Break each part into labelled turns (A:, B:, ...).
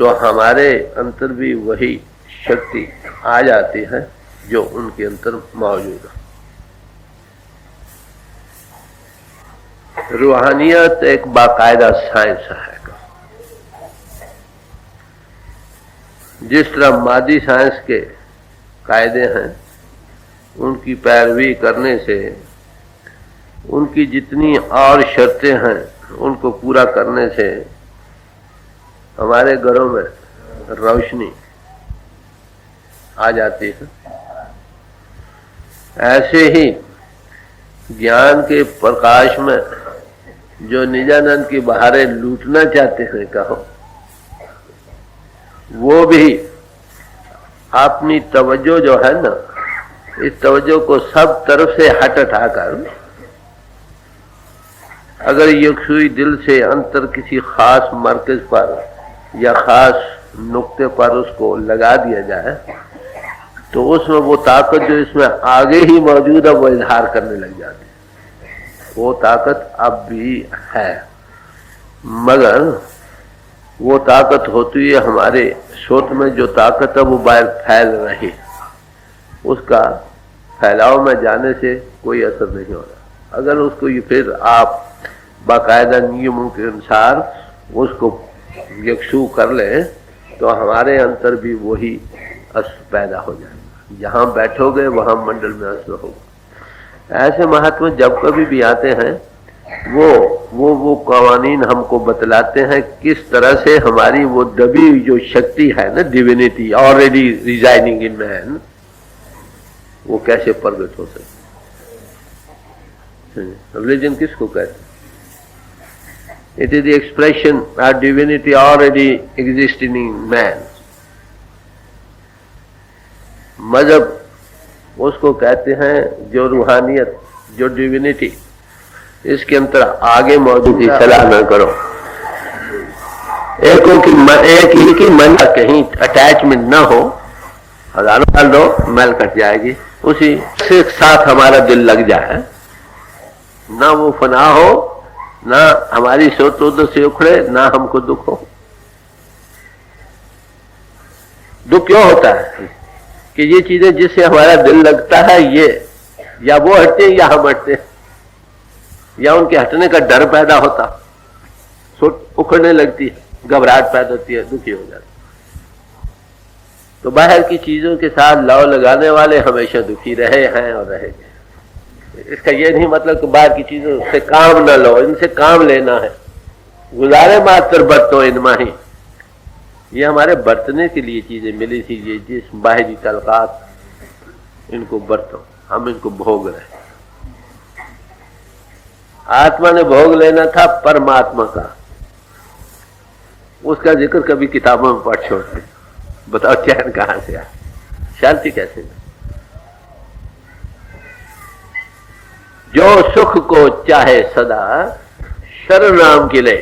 A: तो हमारे अंतर भी वही शक्ति आ जाती है जो उनके अंतर मौजूद है। रूहानियत एक बाकायदा साइंस है। जिस तरह मादी साइंस के कायदे हैं, उनकी पैरवी करने से, उनकी जितनी और शर्तें हैं उनको पूरा करने से हमारे घरों में रोशनी आ जाती है, ऐसे ही ज्ञान के प्रकाश में जो निजानंद की बहारें लूटना चाहते हैं कहो, वो भी अपनी तवज्जो जो है ना, इस तवज्जो को सब तरफ से हटाकर अगर यकसुई दिल से अंतर किसी खास मरकज पर या खास नुक्ते पर उसको लगा दिया जाए तो उसमें वो ताकत जो इसमें आगे ही मौजूद है वो इजहार करने लग जाती है। वो ताकत अब भी है, मगर वो ताकत होती है हमारे सोच में, जो ताकत है वो बाहर फैल रही, उसका फैलाव में जाने से कोई असर नहीं हो रहा। अगर उसको ये फिर आप बाकायदा नियमों के अनुसार उसको यकसू कर ले तो हमारे अंतर भी वही असर पैदा हो जाएगा। जहाँ बैठोगे वहाँ मंडल में असर होगा। ऐसे महात्मा जब कभी भी आते हैं वो कवानीन हमको बतलाते हैं किस तरह से हमारी वो दबी जो शक्ति है ना, divinity already residing in man, वो कैसे प्रकट हो सकती। रिलीजन किसको कहते हैं? It is the expression of divinity already existing in man. मजहब उसको कहते हैं जो रूहानियत, जो डिविनिटी इसके अंतर आगे मौजूद ही सलाह न करो। एक ही की मन का कहीं अटैचमेंट ना हो, हजारों साल लो मैल कट जाएगी, उसी से साथ हमारा दिल लग जाए, ना वो फना हो, ना हमारी सोच उधर से उखड़े, ना हमको दुख हो। दुख क्यों होता है कि ये चीजें जिससे हमारा दिल लगता है ये या वो हटते हैं या हम हटते हैं, या उनके हटने का डर पैदा होता, सोच उखड़ने लगती है, घबराहट पैदा होती है, दुखी हो जाता। तो बाहर की चीजों के साथ लव लगाने वाले हमेशा दुखी रहे हैं और रहेंगे। इसका ये नहीं मतलब कि बाहर की चीजों से काम न लो, इनसे काम लेना है। गुजारे मात्र बरतो इनमा ही, ये हमारे बरतने के लिए चीजें मिली थी, ये जिस बाहरी तलकात इनको बरतो, हम इनको भोग रहे। आत्मा ने भोग लेना था परमात्मा का, उसका जिक्र कभी किताबों में पढ़ छोड़ते। बताओ चैन कहां से आए, शांति कैसे मिले? जो सुख को चाहे सदा शरण राम की ले,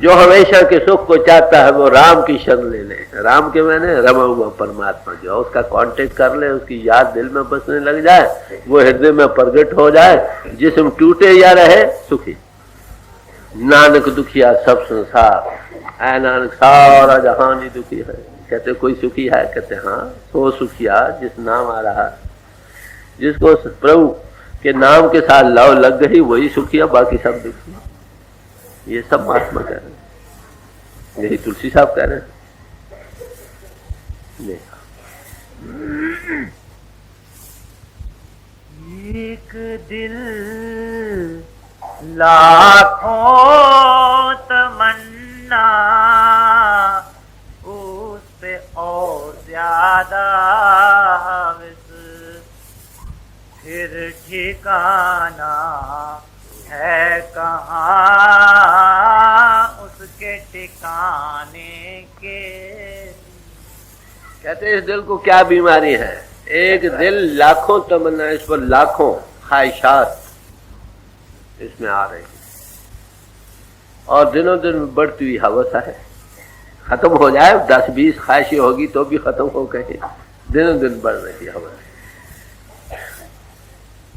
A: जो हमेशा के सुख को चाहता है वो राम की शरण ले ले। राम के मैंने रमा हुआ परमात्मा जो उसका कांटेक्ट कर ले, उसकी याद दिल में बसने लग जाए, वो हृदय में प्रगट हो जाए, जिस्म टूटे या रहे सुखी। नानक दुखिया सब संसार, ऐ नानक सारा जहान ही दुखी है। कहते कोई सुखी है? कहते हाँ, सो सुखिया जिस नाम आ रहा, जिसको प्रभु के नाम के साथ लव लग गई वही सुखिया, बाकी सब दुखी। ये सब महात्मा कह रहे हैं, यही तुलसी साहब कह रहे हैं।
B: एक दिल लाखों तमन्ना, उस पे और ज्यादा फिर ठिकाना है कहाँ उसके ठिकाने के।
A: कहते इस दिल को क्या बीमारी है? एक दिल लाखों तमन्ना, इस पर लाखों ख्वाहिशात इसमें आ रही और दिनों दिन बढ़ती हुई हवस है। खत्म हो जाए 10-20 ख्वाहिशें होगी तो भी खत्म हो गई, दिनों दिन बढ़ रही हवस।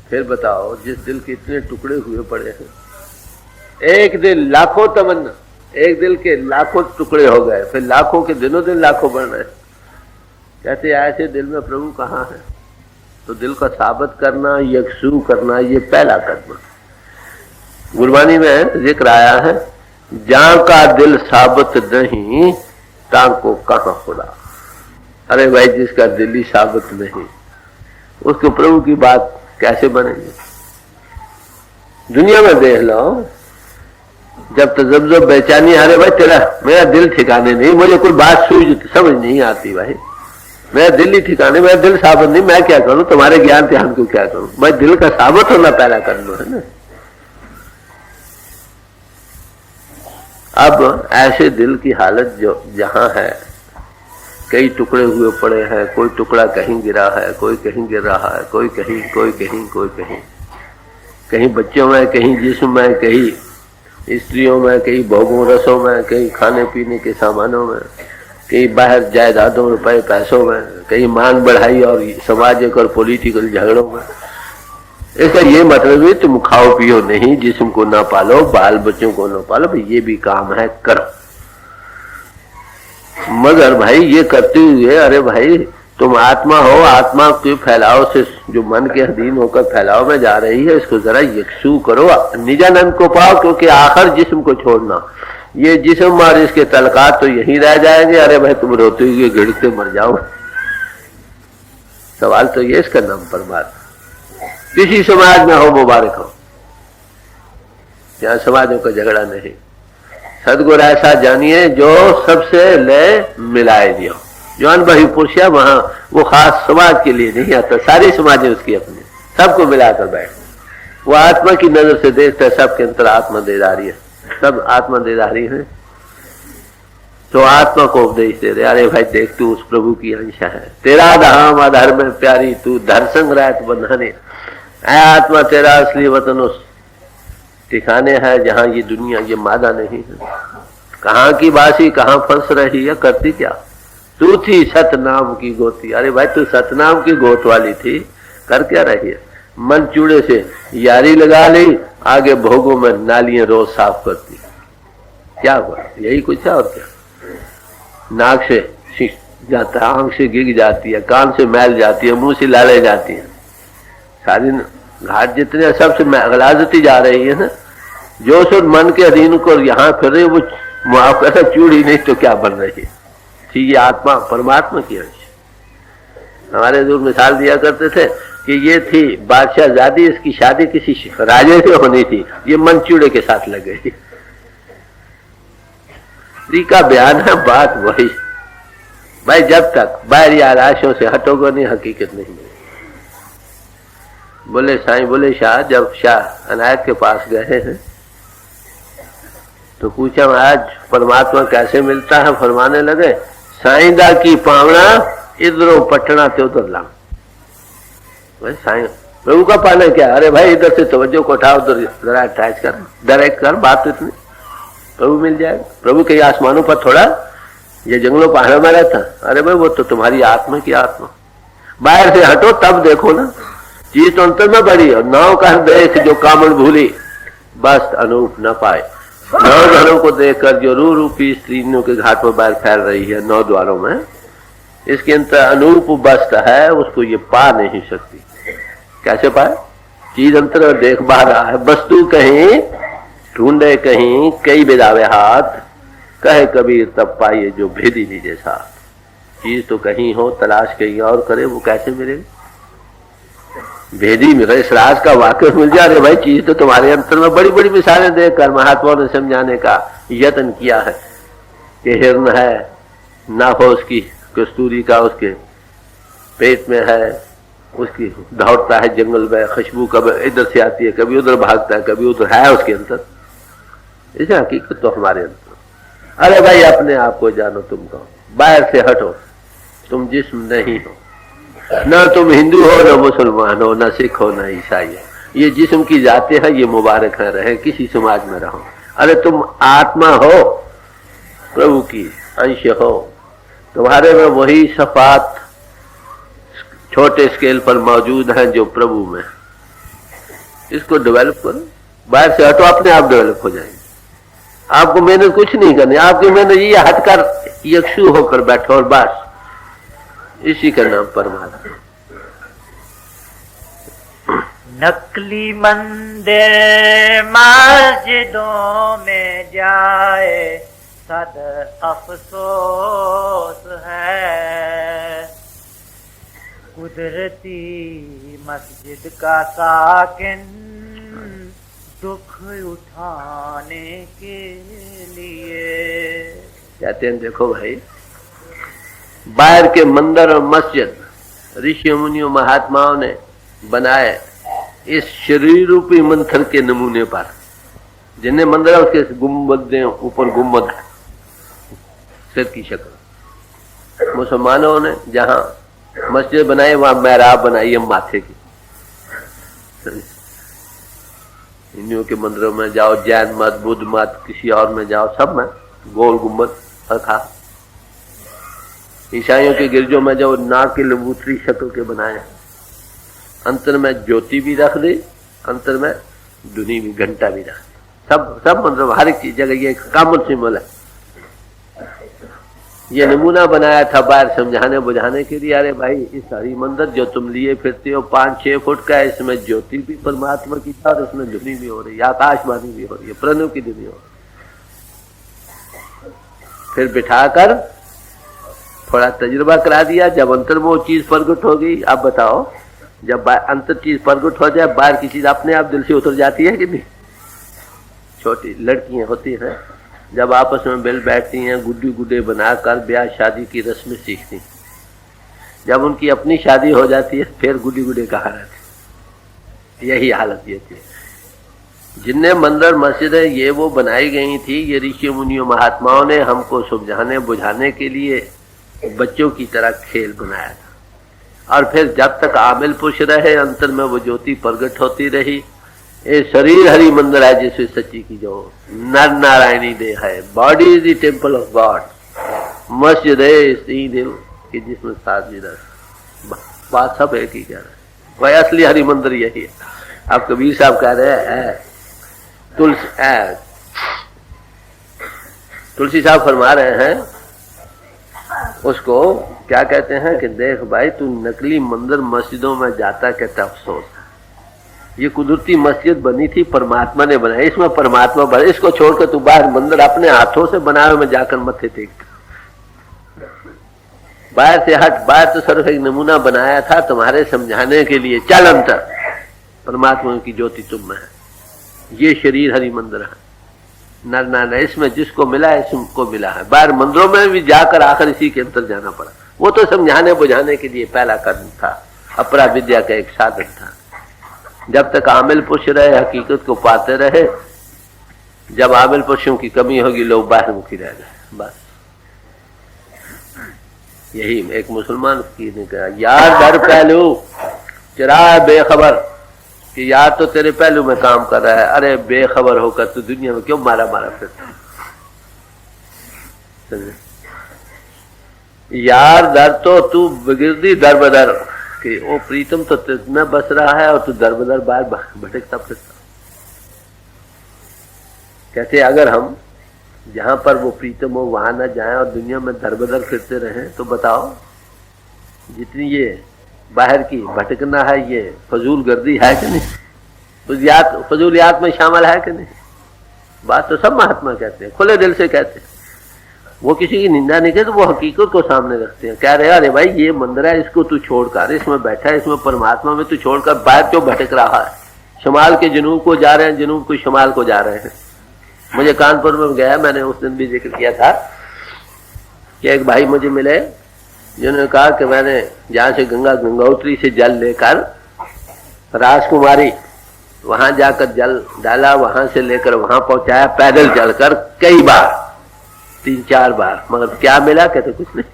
A: फिर बताओ जिस दिल के इतने टुकड़े हुए पड़े हैं, एक दिल लाखों तमन्ना, एक दिल के लाखों टुकड़े हो गए, फिर लाखों के दिनों दिन लाखों बन रहे। कहते ऐसे दिल में प्रभु कहाँ है? तो दिल का साबित करना, यकसू करना, ये पहला कदम। गुरबानी में जिक्र आया है, जहां का दिल साबित नहीं तां को कहां खुदा। अरे भाई, जिसका दिल ही साबित नहीं, उसको प्रभु की बात कैसे बनेगी? दुनिया में देख लो, जब बेचैनी, अरे भाई तेरा मेरा दिल ठिकाने नहीं, मुझे कोई बात समझ नहीं आती भाई, मेरा दिल ही ठिकाने, मेरा दिल साबित नहीं, मैं क्या करूं? तुम्हारे ज्ञान ध्यान को क्या करूं? भाई दिल का साबित होना पहला करना है ना। अब ऐसे दिल की हालत जो जहां है, कई टुकड़े हुए पड़े हैं, कोई टुकड़ा कहीं गिरा है, कोई कहीं गिर रहा है, कोई कहीं, कोई कहीं, कोई कहीं, कहीं बच्चों में, कहीं जिस्म में, कहीं स्त्रियों में, कहीं भोगों रसों में, कहीं खाने पीने के सामानों में, कहीं बाहर जायदादों, रुपए पैसों में, कहीं मांग बढ़ाई और सामाजिक और पॉलिटिकल झगड़ों में। इसका ये मतलब है तुम खाओ पियो नहीं, जिस्म को ना पालो, बाल बच्चों को ना पालो, भाई ये भी काम है, करो। मगर भाई ये करते हुए, अरे भाई तुम आत्मा हो, आत्मा के फैलाव से जो मन के अधीन होकर फैलाव में जा रही है, इसको जरा यकसू करो, निजानंद को पाओ, क्योंकि आखिर जिस्म को छोड़ना, ये जिस्म और इसके तलकात तो यहीं रह जाएंगे। अरे भाई तुम रोते हुए गिड़ते मर जाओ। सवाल तो ये, इसका नाम परमात्मा। किसी समाज में हो, मुबारक हो, यहाँ समाजों का झगड़ा नहीं। सदगुरु ऐसा जानिए जो सबसे ले मिलाए दियो, जो अनुभवी पुरुष है वहां वो खास समाज के लिए नहीं आता, सारी समाज है उसकी अपनी, सबको मिलाकर बैठ। वो आत्मा की नजर से देखता है, सबके अंतर आत्मा देदारी है, सब आत्मा देदारी है। तो आत्मा को उपदेश दे रहे, अरे भाई देख तू उस प्रभु की अंश है, तेरा धाम अधर में प्यारी, तू धर संग रात बंधने। आत्मा तेरा असली वतन उस ठिकाने है जहां ये दुनिया, ये मादा नहीं है। कहाँ की बासी कहाँ फंस रही है, करती क्या? तू थी सतनाम की गोती। अरे भाई तू सतनाम की गोत वाली थी, कर क्या रही है? मन चूड़े से यारी लगा ली, आगे भोगों में नालियां रोज साफ करती। क्या हुआ? यही कुछ है और क्या? नाक से जाता है, आंख से गिग जाती है, कान से मैल जाती है, मुंह से लाले जाती है, सारी घाट जितने सबसे गलाजती जा रही है ना। जो सो मन के अधीन को यहाँ फिर रही, वो मुआफ कर चूड़ी नहीं तो क्या बन रही है? ठीक, ये आत्मा परमात्मा की अंश। हमारे दूर मिसाल दिया करते थे कि ये थी बादशाहजादी, इसकी शादी किसी राजे से होनी थी, ये मन चूड़े के साथ लग गई। का बयान है, बात वही भाई, जब तक बाहरी आलाशों से हटोगे नहीं, हकीकत नहीं मिलेगी। बोले साईं, बोले शाह, जब शाह अनायत के पास गए हैं तो पूछा आज परमात्मा कैसे मिलता है? फरमाने लगे, साईंदा की पावना इधरों पटना ते उधर लाम। भाई साईं प्रभु का पाना क्या? अरे भाई इधर से तवज्जो को उठाओ, उधर जरा अटैच कर, डायरेक्ट कर, बात इतनी, प्रभु मिल जाएगा। प्रभु के आसमानों पर थोड़ा, ये जंगलों पहाड़ों में रहता। अरे भाई वो तो तुम्हारी आत्मा की आत्मा, बाहर से हटो तब देखो ना, चीज तो अंतर में बड़ी। और नाव का देख जो कामन भूली, बस अनूप न पाए। नौ घरों को देखकर जो रू रूपी स्त्रियों के घाट में बाहर फैल रही है 9 द्वारों में, इसके अंतर अनूप वस्तु है, उसको ये पा नहीं सकती। कैसे पाए? चीज अंतर में देख पा रहा है, वस्तु कहीं ढूंढे कहीं, कई बेदावे हाथ, कहे कबीर तब पाइए जो भेदी लीजिए साथ। चीज तो कहीं हो, तलाश कहीं और करे, वो कैसे मिलेगी? भेदी मिले, इस राज का वाकिफ मिल जाए। भाई चीज तो तुम्हारे अंतर में, बड़ी बड़ी मिसालें देखकर महात्माओं ने समझाने का यत्न किया है कि हिरण है, नाक हो उसकी कस्तूरी का, उसके पेट में है, उसकी दौड़ता है जंगल में, खुशबू कभी इधर से आती है, कभी उधर भागता है, कभी उधर है उसके अंदर। इसे हकीकत तो हमारे अंदर। अरे भाई अपने आप को जानो, तुम कहो, बाहर से हटो, तुम जिस्म नहीं हो, न तुम हिंदू हो, न मुसलमान हो, न सिख हो, न ईसाई हो। ये जिस्म की जाते हैं, ये मुबारक है, रहे किसी समाज में रहो। अरे तुम आत्मा हो, प्रभु की अंश हो, तुम्हारे में वही सफात छोटे स्केल पर मौजूद है जो प्रभु में। इसको डेवलप करो, बाहर से हटो, अपने आप डेवलप हो जाएंगे। आपको मेहनत कुछ नहीं करनी, आपकी मेहनत ये हटकर यक्षु होकर बैठो और बस, इसी का नाम परमात्मा।
B: नकली मंदिर मस्जिदों में जाए सद अफसोस है, कुदरती मस्जिद का साकिन दुख उठाने के लिए।
A: कहते हैं देखो भाई, बाहर के मंदिर और मस्जिद ऋषि मुनियों महात्माओं ने बनाए इस शरीर रूपी मंथर के नमूने पर। जिन्हें मंदिर उसके गुम्बद, ऊपर गुम्बद सिर की शक्ल। मुसलमानों ने जहां मस्जिद बनाई वहां मेहराब बनाई है माथे की। हिंदुओं के मंदिरों में जाओ, जैन मत, बुद्ध मत, किसी और में जाओ, सब में गोल गुम्बद रखा। ईसाइयों के गिरजों में जाओ, नाक की लबूतरी शक्ल के बनाए, अंतर में ज्योति भी रख दी, अंतर में दुनी भी, घंटा भी रख दी। सब मंदिर हर एक चीज जगह ये कॉमन सिंबल है। ये नमूना बनाया था बाहर समझाने बुझाने के लिए। अरे भाई, इस हरि मंदिर जो तुम लिए फिरते हो 5-6 फुट का है, इसमें ज्योति भी परमात्मा की था और इसमें ध्वनि भी हो रही है, आकाशवाणी भी हो रही है, प्रणव की ध्वनि हो रही है। फिर बिठाकर थोड़ा तजुर्बा करा दिया। जब अंतर में वो चीज प्रगट हो गई, अब बताओ, जब अंतर चीज प्रगट हो जाए, बाहर की चीज अपने आप दिल से उतर जाती है कि नहीं? छोटी लड़कियां होती हैं, जब आपस में मिल बैठती हैं, गुड्डी गुड्डे बनाकर ब्याह शादी की रस्में सीखती, जब उनकी अपनी शादी हो जाती है फिर गुड्डी गुड्डे कहाँ रहती। यही हालत ये थी। जिनने मंदिर मस्जिदें ये वो बनाई गई थी, ये ऋषि मुनियों महात्माओं ने हमको समझाने बुझाने के लिए बच्चों की तरह खेल बनाया था। और फिर जब तक आमिल पुरुष रहे, अंतर में वो ज्योति प्रगट होती रही। ये शरीर हरि मंदिर है जिसमें सच्ची की जो नर नारायणी देह है। Body is the temple of God. मस्जिद है इसी दिल कि जिसमें सादगी रहे। बात सब एक ही कह रहे हैं, वही असली हरि मंदिर यही है। अब कबीर साहब कह रहे हैं, तुलसी साहब फरमा रहे हैं उसको, क्या कहते हैं कि देख भाई, तू नकली मंदिर मस्जिदों में जाता कहता अफसोस। ये कुदरती मस्जिद बनी थी, परमात्मा ने बनाई, इसमें परमात्मा बना। इसको छोड़कर तू बाहर मंदिर अपने हाथों से बनाए में जाकर मत्थे टेक। बाहर से हट, बाहर तो सिर्फ एक नमूना बनाया था तुम्हारे समझाने के लिए। चल अंतर, परमात्मा की ज्योति तुम में है। ये शरीर हरि मंदिर है, नर नाना, इसमें जिसको मिला है इसको मिला है। बाहर मंदिरों में भी जाकर आखिर इसी के अंदर जाना पड़ा। वो तो समझाने बुझाने के लिए पहला कदम था, अपरा विद्या का एक साधन था। जब तक आमिल पुरुष रहे, हकीकत को पाते रहे। जब आमिल पुरुषों की कमी होगी, लोग बाहर मुखी रह गए। बस यही एक मुसलमान की ने कहा, यार दर पहलू चरा बेखबर कि यार तो तेरे पहलू में काम कर रहा है। अरे बेखबर होकर तू दुनिया में क्यों मारा मारा फिरता? यार दर तो तू बिगड़ती दर बदर कि वो प्रीतम तो तुझमें बस रहा है और तू दर बदर बाहर भटकता फिरता। कहते अगर हम जहां पर वो प्रीतम हो वहां न जाएं और दुनिया में दर बदर फिरते रहें, तो बताओ जितनी ये बाहर की भटकना है, ये फजूल गर्दी है कि नहीं? फजूलियात में शामिल है कि नहीं? बात तो सब महात्मा कहते हैं, खुले दिल से कहते हैं। वो किसी की निंदा नहीं करते, वो हकीकत को सामने रखते हैं। कह रहे अरे भाई ये मंदिर है, इसको तू छोड़कर, इसमें बैठा है, इसमें परमात्मा में तू छोड़कर बाहर क्यों भटक रहा है? शमाल के जनूब को जा रहे हैं, जनूब को शमाल को जा रहे हैं। मुझे कानपुर में गया, मैंने उस दिन भी जिक्र किया था कि एक भाई मुझे मिले जिन्होंने कहा कि मैंने जहां से गंगोत्री से जल लेकर राजकुमारी वहां जाकर जल डाला, वहां से लेकर वहां पहुंचाया, पैदल चलकर कई बार, 3-4 बार, मगर क्या मिला? कहते कुछ नहीं।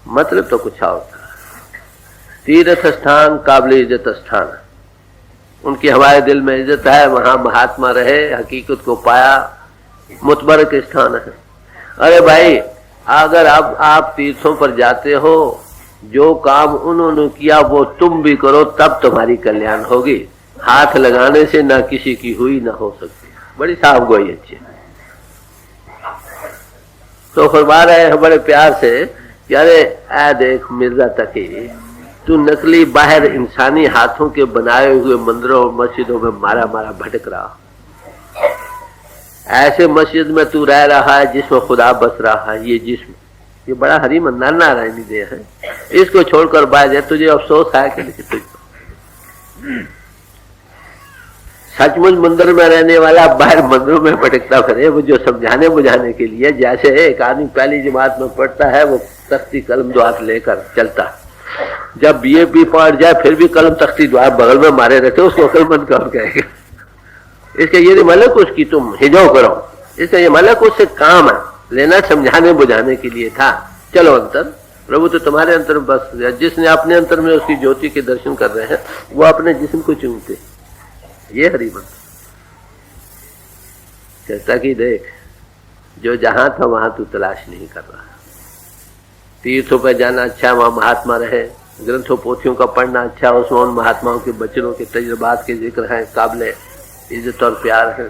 A: मतलब तो कुछ और था। तीर्थ स्थान काबिल इज्जत स्थान, उनकी हमारे दिल में इज्जत है। वहां महात्मा रहे, हकीकत को पाया, मुतबरक स्थान है। अरे भाई, अगर अब आप तीर्थों पर जाते हो, जो काम उन्होंने किया वो तुम भी करो, तब तुम्हारी कल्याण होगी। हाथ लगाने से ना किसी की हुई ना हो सकती। बड़ी साफ गोई अच्छी। तो फरमा रहे हैं बड़े प्यार से, अरे आ देख मिर्जा तकी, तू नकली बाहर इंसानी हाथों के बनाए हुए मंदिरों और मस्जिदों में मारा मारा भटक रहा। ऐसे मस्जिद में तू रह रहा है जिसमें खुदा बस रहा है। ये जिस्म, ये बड़ा हरि मंदार नारायणी देह है, इसको छोड़कर बाहर जाए, तुझे अफसोस है कि नहीं? तुझको सचमुच मंदिर में रहने वाला बाहर मंदिरों में भटकता फिरे, वो जो समझाने बुझाने के लिए, जैसे एक आदमी पहली जमात में पढ़ता है, वो तख्ती कलम दो हाथ लेकर चलता, जब बीए पढ़ जाए फिर भी कलम तख्ती द्वार बगल में मारे रहते, उसको अकलमंद कौन कहेगा? इसका ये मलक उसकी तुम हिजो करो, इसका ये मलक उससे काम है लेना, समझाने बुझाने के लिए था। चलो अंतर, प्रभु तो तुम्हारे अंतर में बस, जिसने अपने अंतर में उसकी ज्योति के दर्शन कर रहे हैं, वो अपने जिस्म को चूमते। ये हरिमंत्र कहता कि देख, जो जहां था वहां तू तलाश नहीं कर रहा। तीर्थों पर जाना अच्छा, वहां महात्मा रहे, ग्रंथों पोथियों का पढ़ना अच्छा, उसमें उन महात्माओं के बचनों के तजुर्बात के जिक्र हैं, काबिल इज्जत और प्यार है,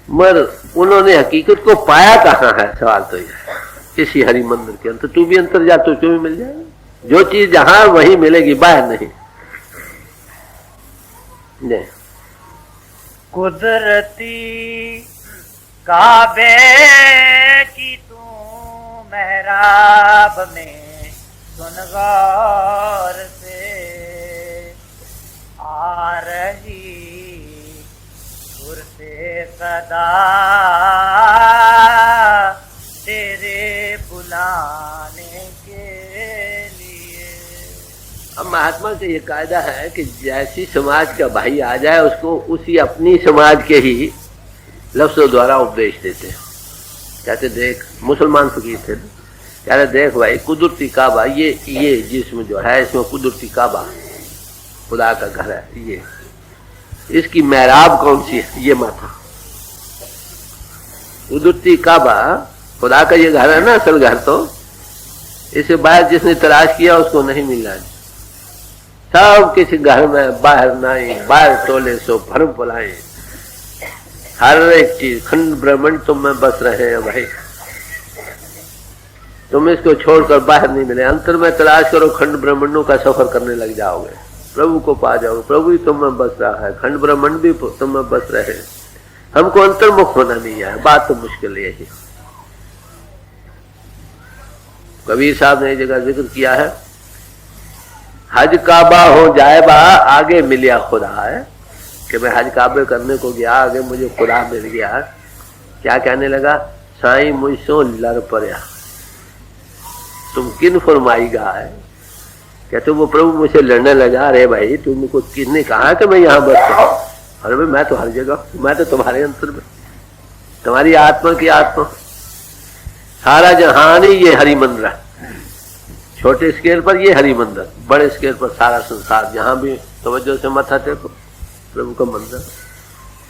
A: मगर उन्होंने हकीकत को पाया कहाँ है? सवाल तो यह है। किसी हरि मंदिर के अंदर तू भी अंतर जा, तुझको भी मिल जाएगा। जो चीज जहां वही मिलेगी, बाहर नहीं।
B: कुदरती काबे की तू मेहराब में सुन गौर से आ रही से सदा तेरे बुलाने के लिए।
A: अब महात्मा से ये कायदा है कि जैसी समाज का भाई आ जाए, उसको उसी अपनी समाज के ही लफ्जों द्वारा उपदेश देते हैं। कहते देख, मुसलमान फकीर थे, कहते देख भाई, कुदरती काबा, ये जिस्म जो है, इसमें कुदरती काबा खुदा का घर है, ये इसकी मेहराब कौन सी है? ये माथा। कुदरती काबा खुदा का ये घर है ना, असल घर। तो इसे बाहर जिसने तलाश किया उसको नहीं मिला। सब किसी घर में बाहर नहीं, बाहर तोले सो भरम बुलाए, हर एक चीज खंड ब्रह्मांड तुम में बस रहे हैं भाई, तुम इसको छोड़कर बाहर नहीं मिले। अंतर में तलाश करो, खंड ब्रह्मांडों का सफर करने लग जाओगे, प्रभु को पा जाओगे। प्रभु ही तुम में बस रहा है, खंड ब्रह्मांड भी तुम में बस रहे। हमको अंतर्मुख होना नहीं है, बात तो मुश्किल यही। कबीर साहब ने एक जगह जिक्र किया है, हज काबा हो जाए बा आगे मिलिया खुदा है, कि मैं हज काबे करने को गया, आगे मुझे खुदा मिल गया। क्या कहने लगा? साईं मुझसो लड़ पड़या, तुम किन फरमाईगा है? कहते वो प्रभु मुझसे लड़ने लगा। अरे भाई, तुमको किसने कहा कि मैं यहाँ बसता हूँ? अरे भाई, मैं तो हर जगह, मैं तो तुम्हारे अंतर में, तुम्हारी आत्मा की आत्मा, सारा जहान ही ये हरि मंदिर है। छोटे स्केल पर ये हरि मंदिर, बड़े स्केल पर सारा संसार, जहां भी तवज्जो से मत हटे को प्रभु का मंदिर।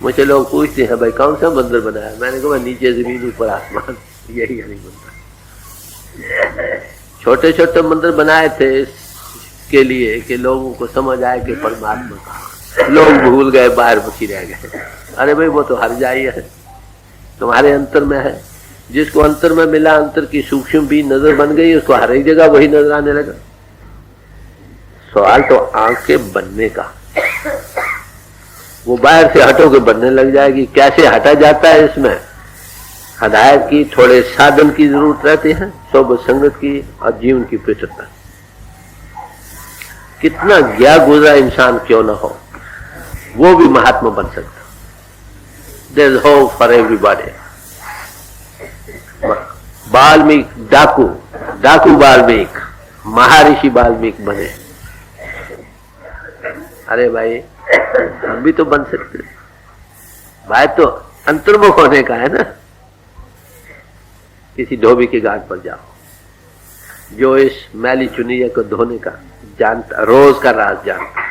A: मुझे लोग पूछते हैं भाई कौन सा मंदिर बनाया? मैंने कहा नीचे जमीन ऊपर आसमान, यही हरि मंदिर। छोटे छोटे मंदिर बनाए थे इसके लिए कि लोगों को समझ आए कि परमात्मा का, लोग भूल गए, बाहर बची रह गए। अरे भाई, वो तो हर जाई है, तुम्हारे अंतर में है। जिसको अंतर में मिला, अंतर की सूक्ष्म भी नजर बन गई, उसको हर एक जगह वही नजर आने लगा। सवाल तो आंख के बनने का, वो बाहर से हटो के बनने लग जाएगी। कैसे हटा जाता है? इसमें हदायत की, थोड़े साधन की जरूरत रहती है, सोबत संगत की और जीवन की पृथकता। कितना गया गुजरा इंसान क्यों ना हो, वो भी महात्मा बन सकता। There is hope for everybody. Valmiki डाकू वाल्मीकि, महर्षि वाल्मीकि बने। अरे भाई, हम भी तो बन सकते। भाई तो अंतर्मुख होने का है ना। किसी धोबी के घाट पर जाओ, जो इस मैली चुनिया को धोने का जानता, रोज का राज जानता,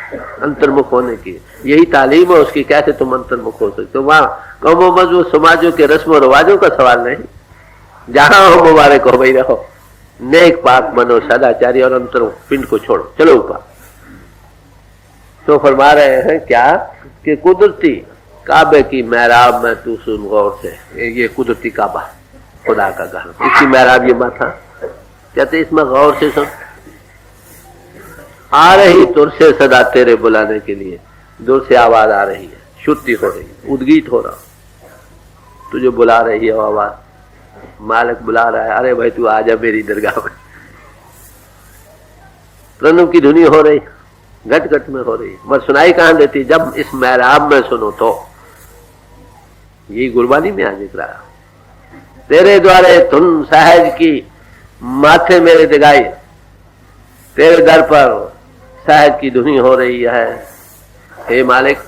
A: अंतर्मुख होने की यही तालीम है उसकी। कैसे तुम अंतर्मुख हो सकते हो? वहां कौमों मजबूत समाजों के रस्म और रिवाजों का सवाल नहीं, जहां हो मुबारक हो भाई, रहो नेक पाक बनो, सदाचारी और अंतर पिंड को छोड़ो, चलो ऊपर। तो फरमा रहे हैं क्या कि कुदरती काबे की महराब में तू सुन गौर से, ये कुदरती काबा खुदा का घर, इसकी महराब ये माथा, कहते इसमें गौर से सुन। आ रही तुर से सदा तेरे बुलाने के लिए, दूर से आवाज आ रही है, श्रुति हो रही, उद्गीत हो रहा, तुझे बुला रही है आवाज, मालिक बुला रहा है, अरे भाई तू आजा मेरी दरगाह में। प्रणव की धुनी हो रही, घट घट में हो रही, मगर सुनाई कहां देती, जब इस महराब में सुनो तो। यही गुरबानी में आ जिक्र रहा, तेरे द्वारे धुन सहज की माथे मेरे जगाई, तेरे दर पर सहज की धुनी हो रही है, हे मालिक।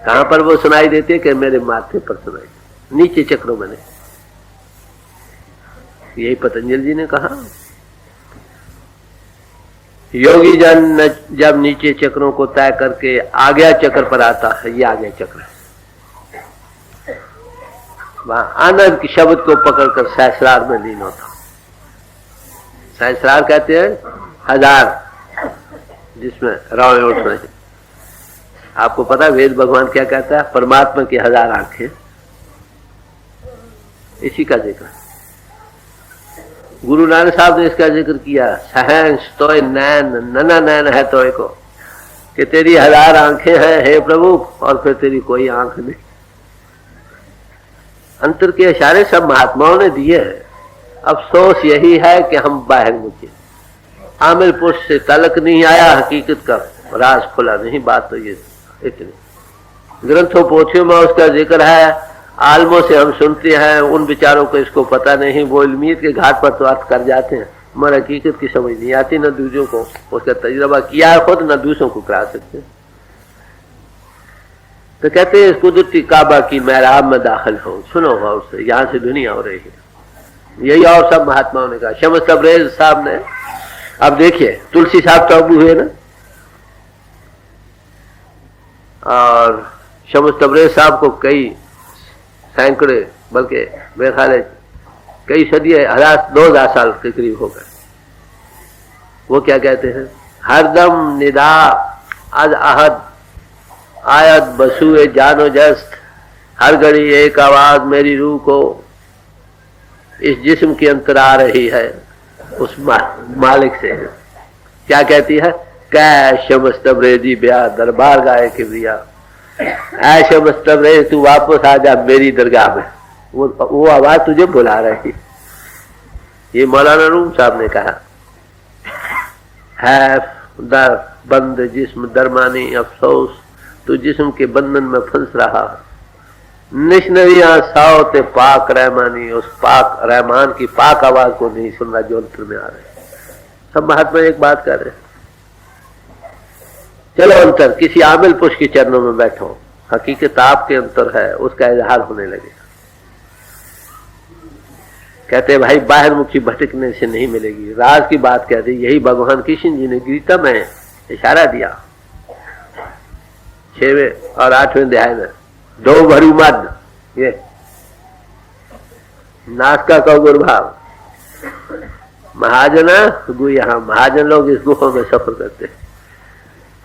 A: कहां पर वो सुनाई देती है कि मेरे माथे पर सुनाई, नीचे चक्रों में नहीं। यही पतंजलि जी ने कहा, योगी जन जब नीचे चक्रों को तय करके आज्ञा चक्र पर आता है, ये आज्ञा चक्र है, वहां आनंद के शब्द को पकड़कर सहस्रार में लीन होता। सहस्रार कहते हैं हजार, जिसमें राव उठ रहे। आपको पता वेद भगवान क्या कहता है, परमात्मा की 1000 आंखें, इसी का जिक्र। गुरु नानक साहब ने इसका जिक्र किया, सहंस तोय नैन नना नैन है तोय को, कि तेरी 1000 आंखें हैं हे प्रभु, और फिर तेरी कोई आंख नहीं। अंतर के इशारे सब महात्माओं ने दिए हैं। अफसोस यही है कि हम बाहर मुझे आमिर पुरुष से तलक नहीं आया, हकीकत का राज खुला नहीं। बात तो ये इतनी ग्रंथों पोथियों में उसका जिक्र है, आलमों से हम सुनते हैं, उन विचारों को इसको पता नहीं, वो इल्मियत के घाट पर तो अर्थ कर जाते हैं, मगर हकीकत की समझ नहीं आती, न दूसरों को उसका तजुर्बा किया है खुद, न दूसरों को करा सकते। तो कहते हैं कुदरती काबा की महराब में दाखिल हो, सुनो गौर से, यहां से दुनिया हो रही है। यही और सब महात्माओं ने कहा। शम्स तबरेज साहब ने, अब देखिए तुलसी साहब तो अबू हुए ना, और शम्स तबरेज साहब को कई सैकड़े, बल्कि मेरे ख्याल है कई सदी, 2000 साल के करीब हो गए। वो क्या कहते हैं, हरदम निदा अज अहद आयत बसुए जानो जस्त, हर घड़ी एक आवाज मेरी रूह को इस जिस्म के अंतर आ रही है उस मालिक से। क्या कहती है, कै शम्स तबरेजी ब्याह दरबार गाए के ब्रिया, ऐ शम्स तबरेज तू वापस आ जा मेरी दरगाह में, वो आवाज तुझे बुला रही। ये मौलाना रूम साहब ने कहा है, दर बंद जिस्म दरमानी अफसोस, तू जिस्म के बंधन में फंस रहा, निशनरिया साओते पाक रहमानी, उस पाक रहमान की पाक आवाज को नहीं सुन रहा जो अंतर में आ रहे। सब महात्मा एक बात कर रहे, चलो अंतर किसी आमिल पुरुष के चरणों में बैठो, हकीकत आपके अंतर है, उसका इजहार होने लगेगा। कहते भाई बाहर मुखी भटकने से नहीं मिलेगी, राज की बात कहते। यही भगवान कृष्ण जी ने गीता में इशारा दिया 6वें और 8वें अध्याय में, दो भरी मद, ये नासका का गुरुभाव महाजन, यहाँ महाजन लोग इस गुफा में सफर करते हैं।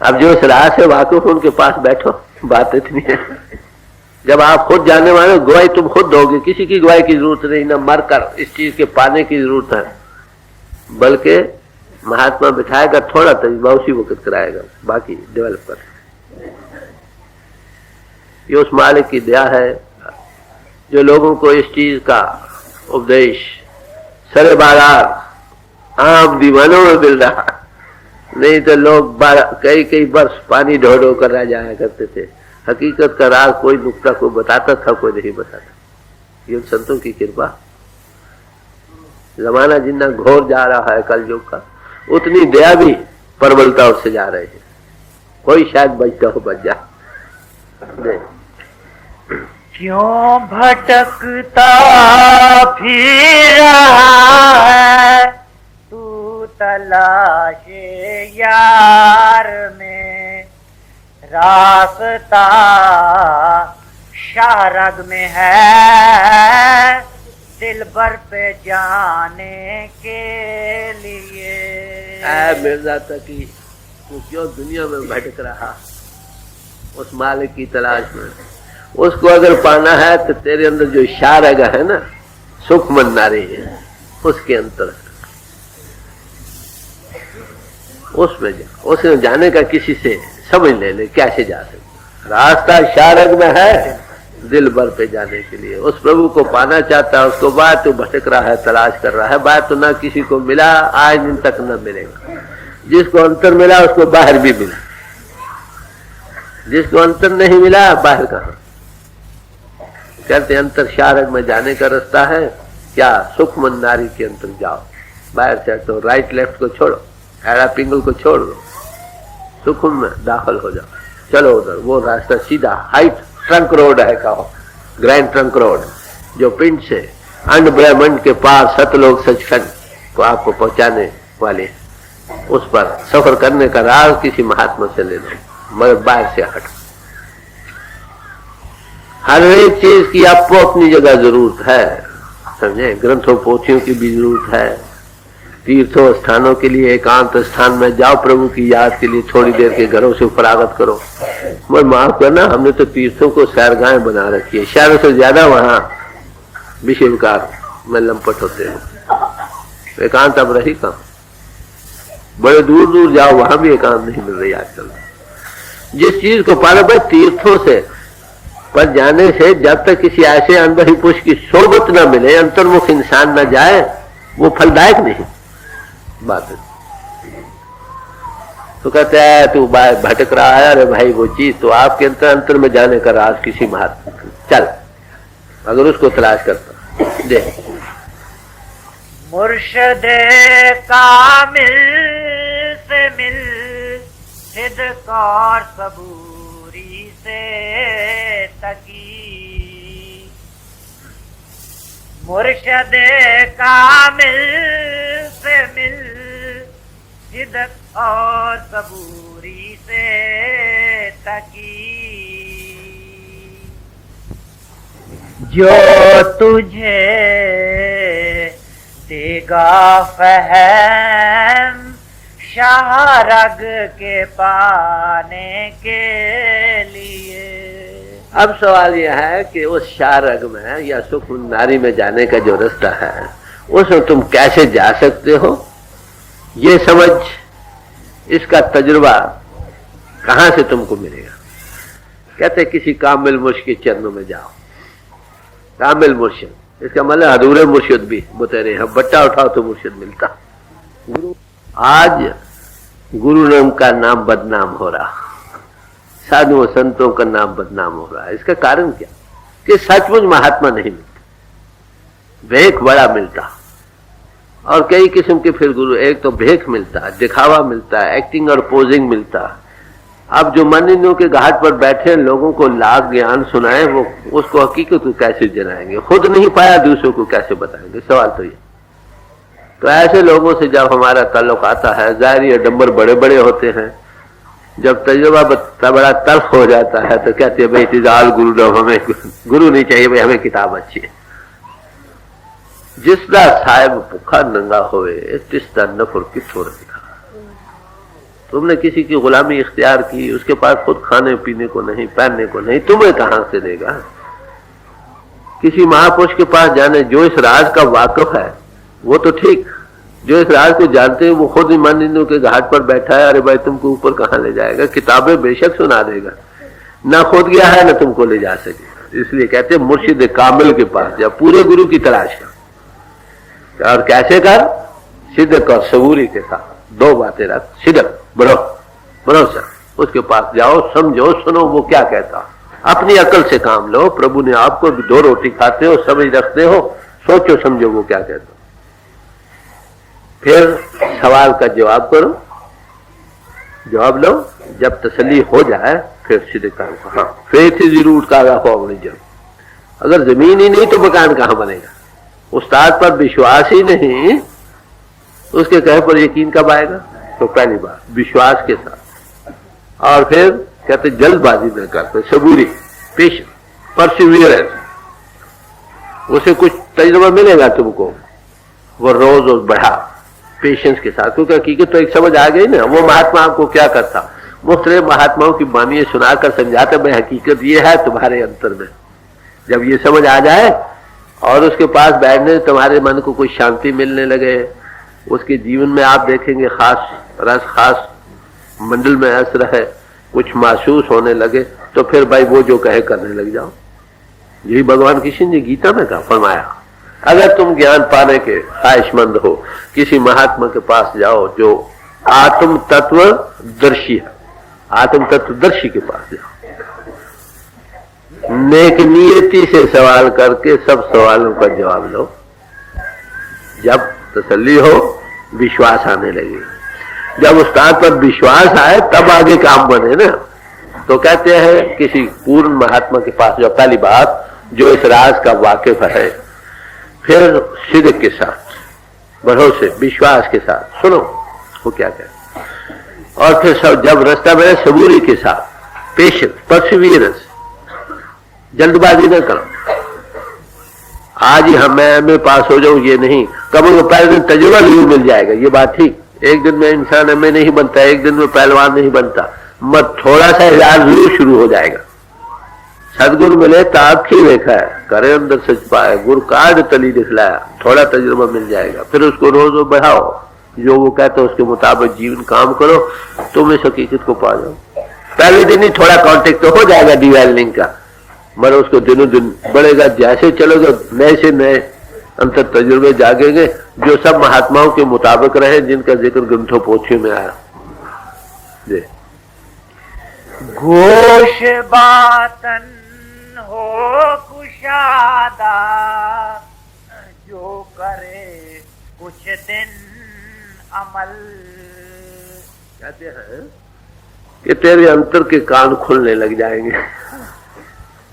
A: अब जो इस राह से वाकिफ उनके पास बैठो, बात इतनी है। जब आप खुद जानने वाले, गवाही तुम खुद दोगे, किसी की गवाही की जरूरत नहीं, न मरकर इस चीज के पाने की जरूरत है, बल्कि महात्मा बिठाएगा, थोड़ा तजुर्बा उसी वक्त कराएगा, बाकी डेवलप कर। ये उस मालिक की दया है जो लोगों को इस चीज का उपदेश सरे बाजार आम दीवानों में मिल रहा। नहीं तो लोग कई वर्ष पानी ढो ढो कर रह जाया करते थे, हकीकत का राज कोई नुक्ता कोई बताता था, कोई नहीं बताता। ये संतों की कृपा। जमाना जितना घोर जा रहा है कल युग का, उतनी दया भी प्रबलता उससे जा रही है। कोई शायद बचता हो बच जा।
B: क्यों भटकता फिर रहा है तू तलाशे यार में, रास्ता शारग में है दिल भर पे जाने के लिए।
A: मिर्जा तकी तू क्यों दुनिया में भटक रहा, उस मालिक की तलाश में। उसको अगर पाना है तो तेरे अंदर जो शारग है ना, सुख मन नारी है, उसके अंतर उसमें जा, उसमें जाने का किसी से समझ ले कैसे जा सकते। रास्ता शारग में है दिल भर पे जाने के लिए। उस प्रभु को पाना चाहता है, उसको बात तो भटक रहा है, तलाश कर रहा है, बात तो ना किसी को मिला, आज दिन तक न मिलेगा। जिसको अंतर मिला उसको बाहर भी मिला, जिसको अंतर नहीं मिला बाहर कहाँ। कहते अंतर शारग में जाने का रास्ता है क्या? सुख मन नारी के अंतर जाओ। बाहर से तो राइट लेफ्ट को छोड़ो, एड़ा पिंगल को छोड़ दो, सुखम में दाखिल हो जाओ, चलो उधर। वो रास्ता सीधा हाइट ट्रंक रोड है, कहो ग्रैंड ट्रंक रोड, जो पिंड से अंड ब्रह्मांड के पार सतलोक सचखंड को आपको पहुंचाने वाले, उस पर सफर करने का राज किसी महात्मा से ले लो, मगर बाहर से हट। हर एक चीज की आपको अपनी जगह जरूरत है, समझे। ग्रंथों पोथियों की भी जरूरत है, तीर्थों स्थानों के लिए एकांत स्थान में जाओ, प्रभु की याद के लिए थोड़ी देर के घरों से फरागत करो। मगर माफ करना, हमने तो तीर्थों को सैरगाहें बना रखी है, शहरों से ज्यादा वहां विषय विकार में लंपट होते हैं। एकांत अब रही कहाँ? बड़े दूर दूर जाओ, वहां भी एकांत नहीं मिल रही आजकल। जिस चीज को पाना भाई तीर्थों से पर जाने से, जब तक किसी ऐसे अनबही पुरुष की सोबत न मिले, अंतर्मुख इंसान न जाए, वो फलदायक नहीं बात है। तो कहते हैं तू भटक रहा है, अरे भाई वो चीज तो आपके अंतर में जाने का राज किसी महात्मा, चल अगर उसको तलाश करता दे।
B: मुर्शद कामिल से मिल, सिद्क और सबूरी से तकी। मुर्शद कामिल से मिल, सिद्क और सबूरी से तकी। जो तुझे देगा फहम शाहरग के पाने के लिए।
A: अब सवाल यह है कि उस शाहरग में या सुख नारी में जाने का जो रास्ता है, उसमें तुम कैसे जा सकते हो, ये समझ, इसका तजुर्बा कहां से तुमको मिलेगा। कहते किसी कामिल मुर्शिद के चरणों में जाओ। कामिल मुर्शिद, इसका मतलब अधूरे मुर्शिद भी बतेरे हैं, बट्टा उठाओ तो मुर्शिद मिलता। आज गुरु नाम का नाम बदनाम हो रहा, साधुओं संतों का नाम बदनाम हो रहा है। इसका कारण क्या? कि सचमुच महात्मा नहीं मिलता, भेख बड़ा मिलता, और कई किस्म के फिर गुरु। एक तो भेख मिलता, दिखावा मिलता, एक्टिंग और पोजिंग मिलता। अब जो मानिंदों के घाट पर बैठे लोगों को लाख ज्ञान सुनाए, वो उसको हकीकत को कैसे जनाएंगे? खुद नहीं पाया, दूसरों को कैसे बताएंगे? सवाल तो ये। तो ऐसे लोगों से जब हमारा ताल्लुक आता है, जाहिर ये डंबर बड़े बड़े होते हैं, जब तजुर्बा बड़ा तल्ख हो जाता है तो कहते हैं भाई तिजाल गुरु न, हमें गुरु नहीं चाहिए भाई, हमें किताब अच्छी है। जिसका साहिब भूखा नंगा होए, तिस्ता नफर किथोर दिखा। तुमने किसी की गुलामी इख्तियार की, उसके पास खुद खाने पीने को नहीं, पहनने को नहीं, तुम्हें कहां से देगा? किसी महापुरुष के पास जाने, जो इस राज का वाकिफ है वो तो ठीक, जो इस राज को जानते हैं वो खुद ईमानिंदों के घाट पर बैठा है, अरे भाई तुमको ऊपर कहां ले जाएगा? किताबें बेशक सुना देगा, ना खुद गया है ना तुमको ले जा सके। इसलिए कहते हैं मुर्शिद कामिल के पास जा, पूरे गुरु की तलाश कर। और कैसे कर? सिद्क और सबूरी के साथ दो बातें रख। सिद्क भरोसा, उसके पास जाओ, समझो, सुनो वो क्या कहता, अपनी अकल से काम लो। प्रभु ने आपको दो रोटी खाते हो, समझ रखते हो, सोचो समझो वो क्या कहता। फिर सवाल का जवाब करो, जवाब लो। जब तसल्ली हो जाए फिर सीधे काम को, हाँ फेथ इज रूट का जब अगर जमीन ही नहीं तो मकान कहां बनेगा? उस्ताद पर विश्वास ही नहीं, उसके कहे पर यकीन कब आएगा? तो पहली बार विश्वास के साथ। और फिर कहते जल्दबाजी न करते, सबूरी, पेशेंस, परसिवियरेंस। उसे कुछ तजुर्बा मिलेगा तुमको, वो रोज बढ़ा पेशेंस के साथ, क्योंकि हकीकत तो एक समझ आ गई ना। वो महात्मा आपको क्या करता, मुख्तलिफ महात्माओं की वाणी सुनाकर समझाते मैं हकीकत ये है तुम्हारे अंतर में। जब ये समझ आ जाए और उसके पास बैठने तुम्हारे मन को कुछ शांति मिलने लगे, उसके जीवन में आप देखेंगे खास रस, खास मंडल में असर है, कुछ महसूस होने लगे, तो फिर भाई वो जो कहे करने लग जाओ। यही भगवान कृष्ण ने गीता में कहा, फरमाया अगर तुम ज्ञान पाने के ख्वाहिशमंद हो, किसी महात्मा के पास जाओ जो आत्म तत्व दर्शी है, आत्म तत्वदर्शी के पास जाओ, नेक नियति से सवाल करके सब सवालों का जवाब लो। जब तसल्ली हो, विश्वास आने लगे। जब उस्ताद पर विश्वास आए तब आगे काम बने ना। तो कहते हैं किसी पूर्ण महात्मा के पास, जो पहली बात जो इस राज का वाकिफ है, फिर सिद्ध के साथ, भरोसे, विश्वास के साथ सुनो वो क्या कहते, और फिर सब जब रास्ता में सबूरी के साथ, पेशेंस, परसिवियरेंस, जल्दबाजी न करो। आज ही हम मैं पास हो जाऊं ये नहीं, कभी पहले दिन तजुर्बा जरूर मिल जाएगा, ये बात ठीक। एक दिन में इंसान में नहीं बनता, एक दिन में पहलवान नहीं बनता, मत थोड़ा सा इलाज जरूर शुरू हो जाएगा। सदगुरु मिले ताखी देखा है, करे अंदर सच पाए, गुरु काट तली दिखलाया, थोड़ा तजुर्बा मिल जाएगा। फिर उसको रोज रोज बढ़ाओ, जो वो कहते हैं उसके मुताबिक जीवन काम करो, तुम इस हकीकत को पा जाओ। पहले दिन ही थोड़ा कांटेक्ट तो हो जाएगा डिवेलपिंग का, मगर उसको दिनों दिन बढ़ेगा। जैसे चलोगे नए से नए अंतर तजुर्बे जागेंगे, जो सब महात्माओं के मुताबिक रहे, जिनका जिक्र ग्रंथों पोथियों में आया।
B: घोष बातन हो कुशादा, जो करे कुछ दिन अमल।
A: कहते हैं कि तेरे अंतर के कान खुलने लग जाएंगे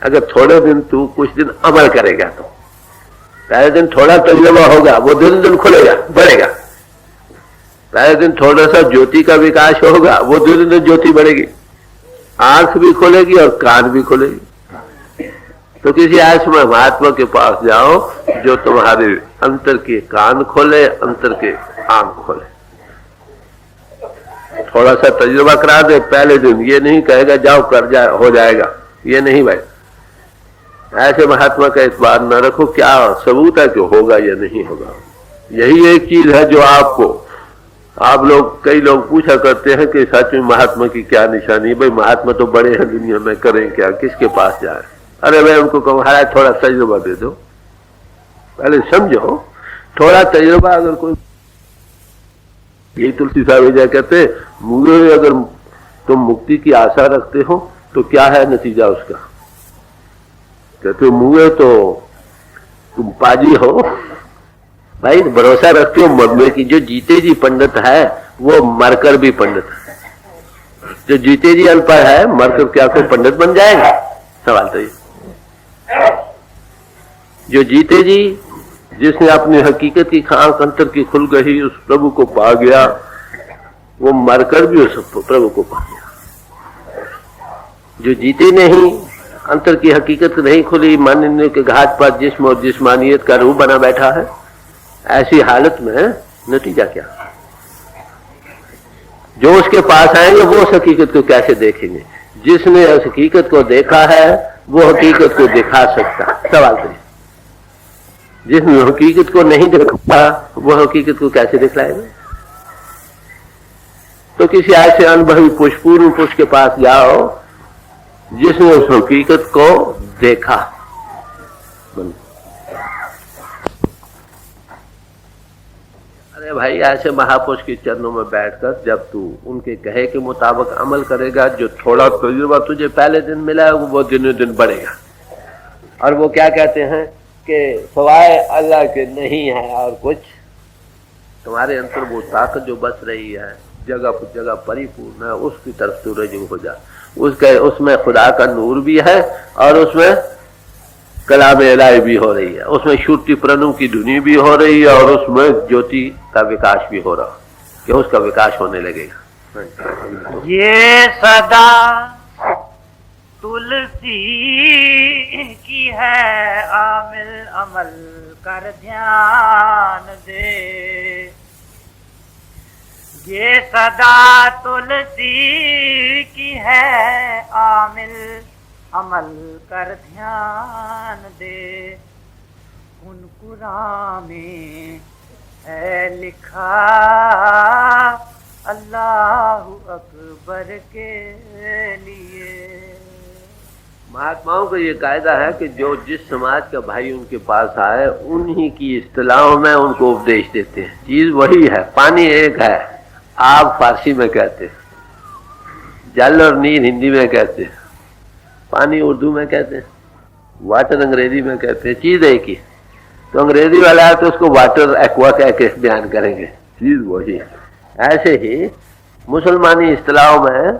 A: अगर थोड़े दिन तू कुछ दिन अमल करेगा तो। पहले दिन थोड़ा तजुर्बा होगा, वो दिन दिन खुलेगा, बढ़ेगा। पहले दिन थोड़ा सा ज्योति का विकास होगा, वो दिन दिन ज्योति बढ़ेगी, आंख भी खुलेगी और कान भी खुलेगी। तो किसी ऐसे महात्मा के पास जाओ जो तुम्हारे अंतर के कान खोले, अंतर के आंख खोले। थोड़ा सा तजुर्बा करा दे पहले दिन, ये नहीं कहेगा जाओ कर जा हो जाएगा, ये नहीं भाई। ऐसे महात्मा का इतबार न रखो, क्या सबूत है कि होगा या नहीं होगा। यही एक चीज है जो आपको, आप लोग, कई लोग पूछा करते हैं कि सच में महात्मा की क्या निशानी है। भाई महात्मा तो बड़े हैं दुनिया में, करें क्या, किसके पास जाए। अरे भाई उनको कहो महाराज थोड़ा तजुर्बा दे दो, पहले समझो। थोड़ा तजुर्बा अगर कोई, यही तुलसी साहब कहते मुझे अगर तुम मुक्ति की आशा रखते हो तो क्या है नतीजा उसका। कहते मुझे तो तुम पाजी हो। भाई भरोसा रखते हो मरने की। जो जीते जी पंडित है वो मरकर भी पंडित है। जो जीते जी अनपढ़ है मरकर क्या कोई पंडित बन जाएगा? सवाल तो ये। जो जीते जी, जिसने अपनी हकीकत की आंख अंतर की खुल गई, उस प्रभु को पा गया, वो मरकर भी उस प्रभु को पा गया। जो जीते नहीं, अंतर की हकीकत नहीं खुली, मानने के घाट पर जिस्म और जिस्मानियत का रूप बना बैठा है, ऐसी हालत में नतीजा क्या? जो उसके पास आएंगे वो उस हकीकत को कैसे देखेंगे? जिसने उस हकीकत को देखा है वो हकीकत को दिखा सकता। सवाल करिए, जिसने हकीकत को नहीं देखा वो हकीकत को कैसे दिखलाएगा? तो किसी ऐसे अनुभवी पुरुष, पूर्ण पुरुष के पास जाओ जिसने उस हकीकत को देखा। अरे भाई ऐसे महापुरुष के चरणों में बैठकर जब तू उनके कहे के मुताबिक अमल करेगा, जो थोड़ा तजुर्बा तुझे पहले दिन मिला है वो दिनों दिन बढ़ेगा। और वो क्या कहते हैं कि सिवाय अल्लाह के नहीं है और कुछ। तुम्हारे अंदर वो ताकत जो बस रही है, जगह जगह परिपूर्ण है, उसकी तरफ तू रजू हो जा। उसमें खुदा का नूर भी है और उसमें कलाम इलाही भी हो रही है, उसमें श्रुति प्रणु की धुनी भी हो रही है और उसमें ज्योति का विकास भी हो रहा है कि उसका विकास होने लगेगा।
B: ये सदा तुलसी की है, आमिल अमल कर ध्यान दे। ये सदा तुलसी की है आमिल अमल कर ध्यान दे। उन कुरान में है लिखा अल्लाहु अकबर के लिए।
A: महात्माओं का ये कायदा है कि जो जिस समाज का भाई उनके पास आए उन्हीं की इस्तिलाहों में उनको उपदेश देते हैं। चीज वही है, पानी एक है, आग फारसी में कहते हैं, जल और नीर हिंदी में कहते हैं, पानी उर्दू में कहते हैं, वाटर अंग्रेजी में कहते हैं, चीज एक ही। तो अंग्रेजी वाला है तो उसको वाटर एक्वा कह के बयान करेंगे, चीज वही है। ऐसे ही मुसलमानी इस्तिलाहों में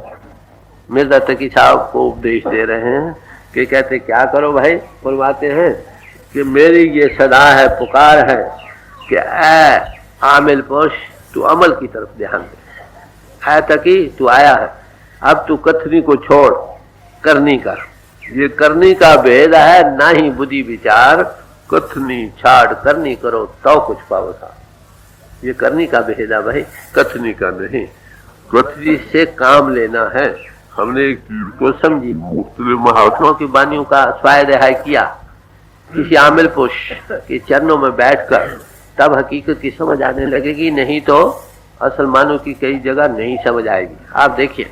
A: मिर्जा तकी साहब को उपदेश दे रहे हैं कि कहते क्या करो भाई, फरमाते हैं कि मेरी ये सदा है, पुकार है कि ऐ आमिल पोश तू अमल की तरफ ध्यान दे। ऐ तकी तू आया है, अब तू कथनी को छोड़, करनी कर। ये करनी का भेद है, ना ही बुद्धि विचार, कथनी छाड़ करनी करो तो कुछ पाओ सा। ये करनी का भेद है भाई, कथनी का नहीं। कथनी से काम लेना है। हमने एक चीज को समझी, मुख्तलिफ महात्माओं की वाणियों का स्वाय रिहाय किया, किसी आमिल पुरुष के चरणों में बैठकर, तब हकीकत की समझ आने लगेगी, नहीं तो असल मानों की कई जगह नहीं समझ आएगी। आप देखिए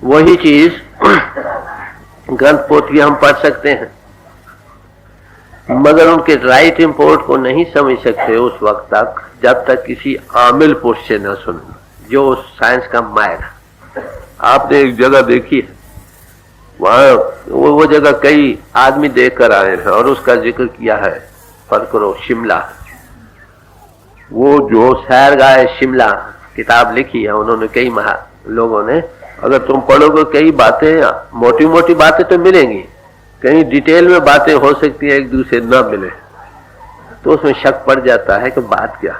A: वही चीज ग्रंथ पोथी हम पढ़ सकते हैं, मगर उनके राइट इम्पोर्ट को नहीं समझ सकते उस वक्त तक जब तक किसी आमिल पुरुष से न सुने, जो साइंस का माहिर। आपने एक जगह देखी है, वहां वो जगह कई आदमी देख कर आए हैं और उसका जिक्र किया है। फर्क करो, शिमला, वो जो सैर गाए शिमला किताब लिखी है उन्होंने, कई लोगों ने, अगर तुम पढ़ोगे कई बातें, मोटी मोटी बातें तो मिलेंगी, कहीं डिटेल में बातें हो सकती है एक दूसरे न मिले, तो उसमें शक पड़ जाता है कि बात क्या।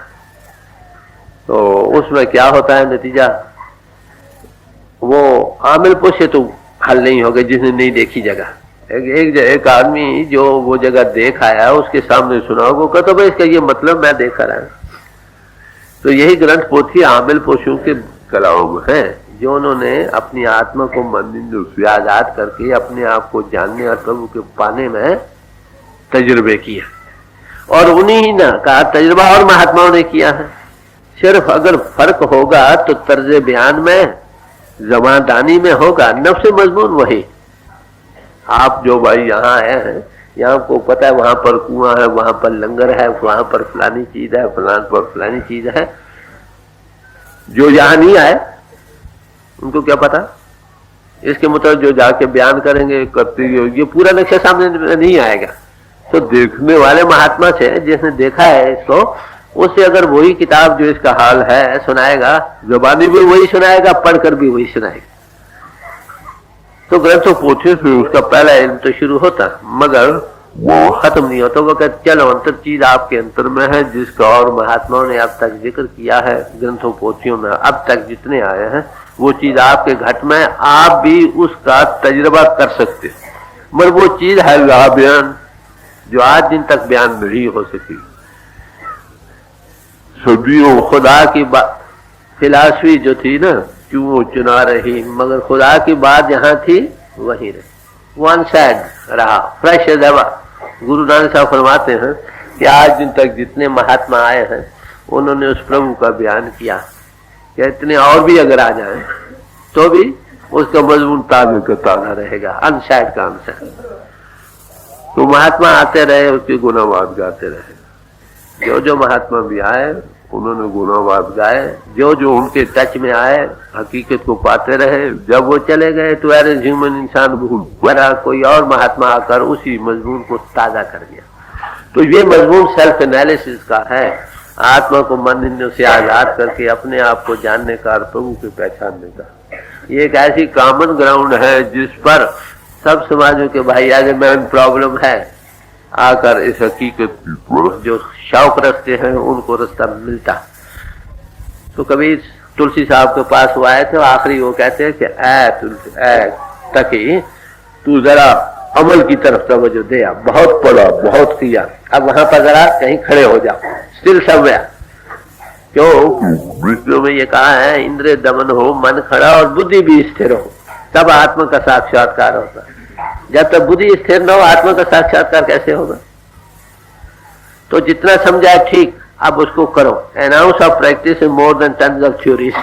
A: तो उसमें क्या होता है नतीजा, वो आमिल पुरुष से तो हल नहीं होगा जिसने नहीं देखी जगह। एक आदमी जो वो जगह देख आया है उसके सामने सुना होगा, कहता भाई इसका ये मतलब मैं देख रहा हूं। तो यही ग्रंथ पोथी आमिल पुरुषों के कलाओं में है, जो उन्होंने अपनी आत्मा को मंदिर से आजाद करके अपने आप को जानने और प्रभु के पाने में तजुर्बे किया। और उन्हीं ही ना का तजुर्बा और महात्माओं ने किया है। सिर्फ अगर फर्क होगा तो तर्ज बयान में, जमादानी में होगा, नफ्स मजमून वही। आप जो भाई यहाँ आए हैं, यहाँ को पता है वहां पर कुआं है, वहां पर लंगर है, वहां पर फलानी चीज है, फलान पर फलानी चीज है। जो यहाँ नहीं आए उनको क्या पता, इसके मुताबिक जो जाके बयान करेंगे करते, ये पूरा नक्शा सामने नहीं आएगा। तो देखने वाले महात्मा से, जिसने देखा है इसको, उससे अगर वही किताब जो इसका हाल है सुनाएगा, जुबानी भी वही सुनाएगा, पढ़कर भी वही सुनाएगा। तो ग्रंथों पोथी से उसका पहला इल्म तो शुरू होता, मगर वो खत्म नहीं होता। वो कहते चलो अंतर चीज आपके अंतर में है, जिसका और महात्माओं ने अब तक जिक्र किया है ग्रंथों पोथियों में, अब तक जितने आए हैं वो चीज आपके घट में, आप भी उसका तजुर्बा कर सकते, मगर वो चीज है बयान जो आज दिन तक बयान नहीं हो सकी। सदियों खुदा की फिलासफी जो थी ना, क्यों चुना रही, मगर खुदा की बात जहां थी वहीं रही, वन साइड रहा, फ्रेश दवा। गुरु नानक साहब फरमाते हैं कि आज दिन तक जितने महात्मा आए हैं उन्होंने उस प्रभु का बयान किया, कि इतने और भी अगर आ जाएं तो भी उसका मजमून ताज़ा का ताज़ा रहेगा, अनसाइड का अनसाइड। तो महात्मा आते रहे, उसके गुनावाद गाते रहे। जो जो महात्मा भी आए उन्होंने गुनावाद गाए, जो जो उनके टच में आए हकीकत को पाते रहे। जब वो चले गए तो एज ह्यूमन इंसान भूल बना, कोई और महात्मा आकर उसी मजमून को ताज़ा कर दिया। तो ये मजमून सेल्फ एनालिसिस का है, आत्मा को मन निंदों से आजाद करके अपने आप को जानने का और प्रभु को पहचानने का। ये एक ऐसी कॉमन ग्राउंड है जिस पर सब समाजों के भाई अगर मैन प्रॉब्लम है आकर इस हकीकत जो शौक रखते हैं उनको रास्ता मिलता। तो कभी तुलसी साहब के पास वो आए थे, आखिरी वो कहते हैं कि ऐ तकी तू जरा अमल की तरफ तवज्जो दे, बहुत पढ़ा बहुत किया, अब वहां पर जरा कहीं खड़े हो जाओ, स्टिल समवेयर। क्यों? विष्णु में ये कहा है इंद्रिय दमन हो, मन खड़ा और बुद्धि भी स्थिर हो, तब आत्मा का साक्षात्कार होता है। जब तक बुद्धि स्थिर न हो आत्मा का साक्षात्कार कैसे होगा? तो जितना समझा ठीक, अब उसको करो। N ounce of practice is more than tons of theories.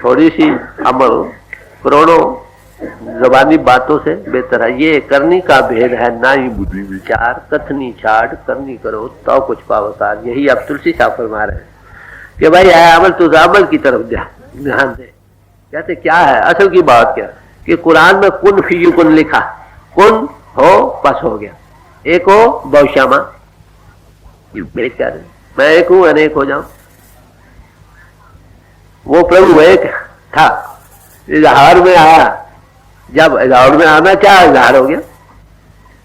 A: थोड़ी सी अमल, करोड़ों जबानी बातों से बेहतर है। ये करनी का भेद है, ना ही बुद्धि विचार, कथनी छाड़ करनी करो तो कुछ पावसार। यही अब तुलसी साहब फरमा रहे हैं कि भाई अमल तो अमल की तरफ ध्यान दे। कहते क्या है असल की बात? क्या कि कुरान में कुन फी कुन लिखा, कुन हो बस हो गया। एक हो बहुश्यामा, मैं एक हूं अनेक हो जाऊं। वो प्रभु एक था, इजहार में आया, जब इजहार में आना क्या इजहार हो गया।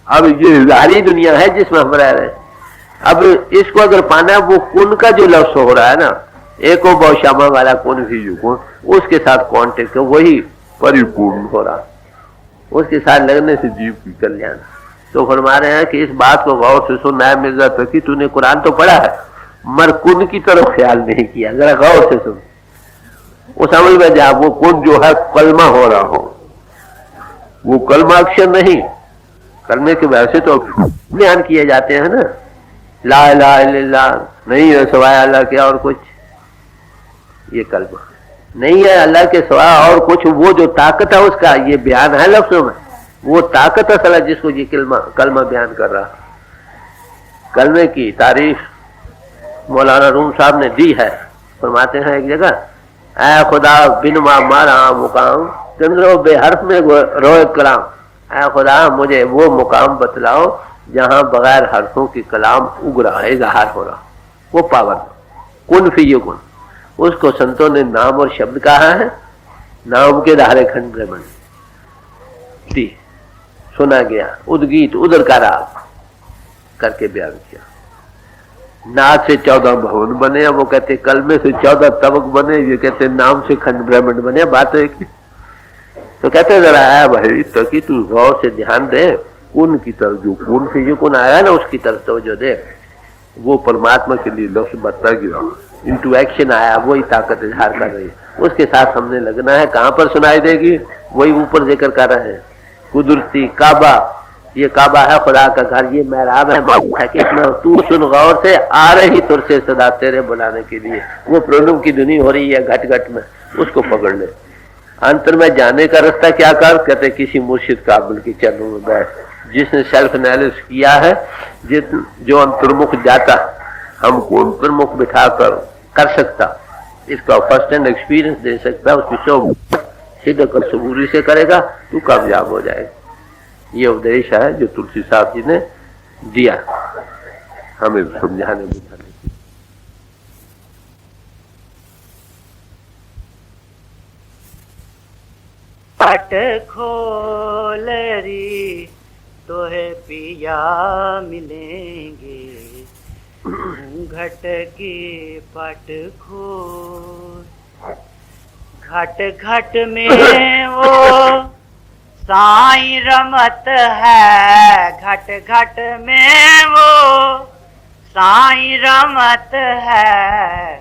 A: अब ये इजहारी दुनिया है जिसमें हम रह रहे हैं। अब इसको अगर पाना है, वो कुन का जो लफ्ज हो रहा है ना, एक हो बहुश्यामा वाला कुन भी कुन, उसके साथ कांटेक्ट वही परिपूर्ण हो रहा, उसके साथ लगने से जीव की कल्याण। तो फरमा रहे हैं कि इस बात को गौर से सुन है मिर्जा तकी, तूने कुरान तो पढ़ा है मगर कुन की तरफ ख्याल नहीं किया। जरा गौर से सुन, उस अमल में जा, वो कुन जो है कलमा हो रहा हो, वो कलमा अक्षर नहीं, कलमे के वैसे तो ध्यान किए जाते हैं ना, ला इलाहा इल्लल्लाह नहीं है सिवाय अल्लाह के और कुछ, ये कलमा नहीं है अल्लाह के सिवा और कुछ। वो जो ताकत है उसका ये बयान है लफ्जों में, वो ताकत असल है जिसको ये कलमा बयान कर रहा। कलमे की तारीफ मौलाना रूम साहब ने दी है। फरमाते हैं एक जगह, ऐ खुदा बिन मारा मुकाम चंद्रो बेहर्फ में रोए कलाम। ऐ खुदा मुझे वो मुकाम बतलाओ जहां बगैर हर्फों की कलाम उग रहा है, इजहार हो रहा, वो पावर। कुन फी कुन, उसको संतों ने नाम और शब्द कहा है। नाम के धारे खंड ब्रह्मण सुना गया, उदगीत उदर का राग करके बयान किया। नाद से 14 भवन बने, वो कहते कलमे से 14 तबक बने, ये कहते नाम से खंड ब्रह्मंड बने। बात है कि तो कहते जरा आया भाई तकी तू गौर से ध्यान दे, कुन की तरफ जो कुन से जो कुन आया ना उसकी तरफ तो जो दे, वो परमात्मा के लिए लफ्ज बता गिरा, इंटू एक्शन आया, वही ताकत इजहार कर रही है। उसके साथ हमने लगना है। कहां पर सुनाई देगी? वही ऊपर जिक्र कर रहे हैं, कुदरती काबा, ये काबा है खुदा का घर, ये मेहराब है कितना तू सुन गौर से, आ रही तुर से सदा तेरे बुलाने के लिए। वो प्रणव की धुनी हो रही है घट घट में, उसको पकड़ ले। अंतर में जाने का रास्ता क्या कर? कहते किसी मुर्शिद काबिल के चरणों में बैठ, जिसने सेल्फ एनालिसिस किया है, जो अंतर्मुख जाता हमको अंतर्मुख बिठा कर सकता, इसका फर्स्ट हैंड एक्सपीरियंस दे सकता, उसकी सब सिद्ध कर सबूरी से करेगा तू कामयाब हो जाएगा। ये उपदेश है जो तुलसी साहब जी ने दिया हमें समझाने बुझाने।
B: पट खोल री तोहे पिया मिलेंगे, घट की पट खोल। घट घट में वो साईं रमत है, घट घट में वो साईं रमत है।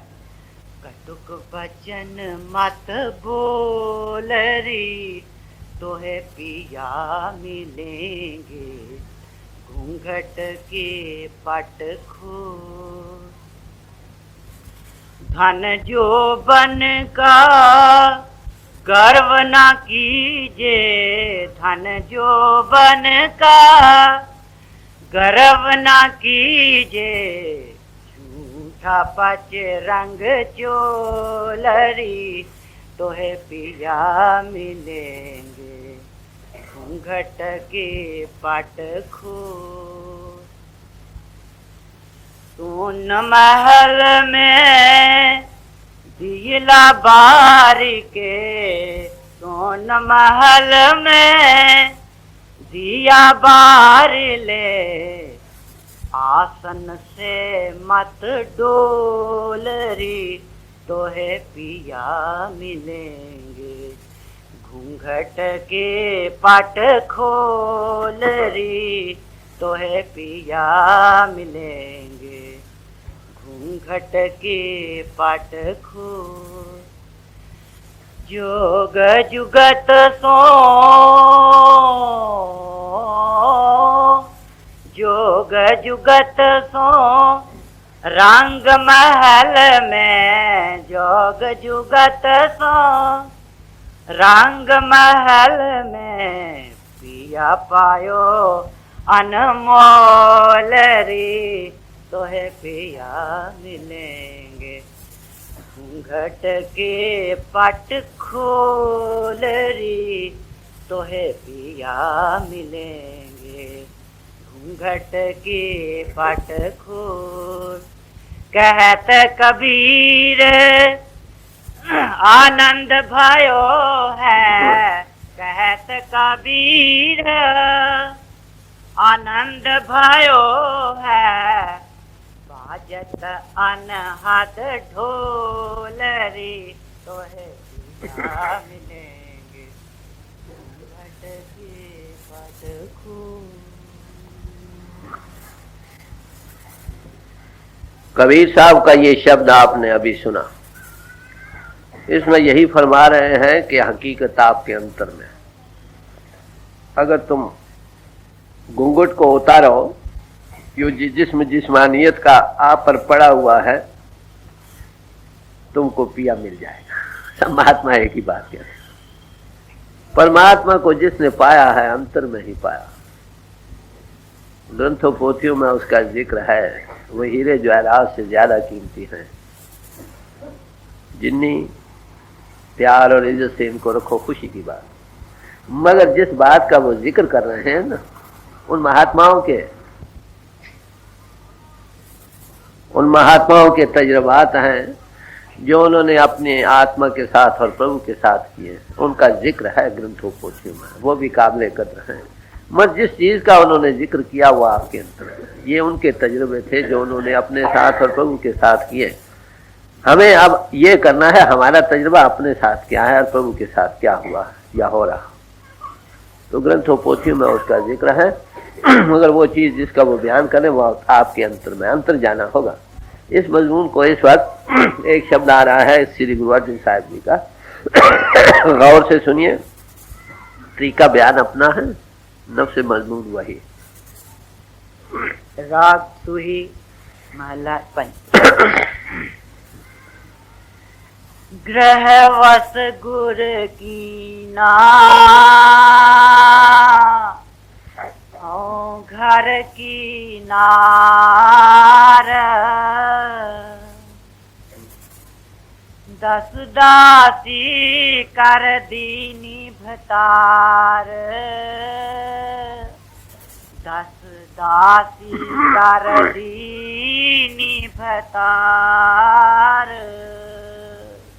B: कटुक बचन मत बोल री तोहे पिया मिलेंगे, घूंघट के पट खोल। धन जो बन का गर्व ना कीजे, धन जो बन का गर्व ना कीजे। झूठा पच रंग चोलरी तोहे पिया मिलेंगे, घूंघट के पट खोल। सोन महल में दियला बारी के, सोन महल में दिया बार ले। आसन से मत डोलरी तोहे पिया मिलेंगे, घूंघट के पट खोलरी तोहे पिया मिलेंगे, घूंघट घूंघट के पट खोल, जोग जुगत सो, जोग जुगत सो रंग महल में, जोग जुगत सो रंग महल में, पिया पायो अनमोल रे, तोहे पिया मिलेंगे। घूंघट के पट खोल रे, तोहे पिया मिलेंगे। घूंघट के पट खोल, कहत कबीर आनंद भयो है, कहत कबीर आनंद भयो है, बाजत अनहद ढोल रे, तोहे पिया मिलेंगे। घूंघट के पट खोल।
A: कबीर साहब का ये शब्द आपने अभी सुना, इसमें यही फरमा रहे हैं कि हकीकत आपके अंतर में। अगर तुम घूंघट को उतारो, जो जिस्मानियत का आप पर पड़ा हुआ है, तुमको पिया मिल जाएगा। सब महात्मा एक ही बात कहते हैं, परमात्मा को जिसने पाया है अंतर में ही पाया। ग्रंथों पोथियों में उसका जिक्र है, वो हीरे जवाहरात से ज्यादा कीमती हैं। जिन्नी प्यार और इज्जत से इनको रखो, खुशी की बात। मगर जिस बात का वो जिक्र कर रहे हैं ना, उन महात्माओं के तजुर्बात हैं जो उन्होंने अपने आत्मा के साथ और प्रभु के साथ किए, उनका जिक्र है ग्रंथों पोथियों में, वो भी काबिल कद्र हैं। मत जिस चीज का उन्होंने जिक्र किया वो आपके अंदर है। ये उनके तजुर्बे थे जो उन्होंने अपने साथ और प्रभु के साथ किए। हमें अब ये करना है, हमारा तजुर्बा अपने साथ क्या है और प्रभु के साथ क्या हुआ या हो रहा। तो ग्रंथों पोथियों में उसका जिक्र है, मगर वो चीज जिसका वो बयान करें वो आपके अंतर में, अंतर जाना होगा। इस मजमून को इस वक्त एक शब्द आ रहा है श्री गुरु अर्जन साहिब जी का, गौर से सुनिए। तरीका बयान अपना है, नफ्स मजमून वही।
B: राग सुही महला पंच। ग्रहवश गुर की ना, घर की नार, दस दासी कर दीनी भतार, दस दासी कर दीनी भतार।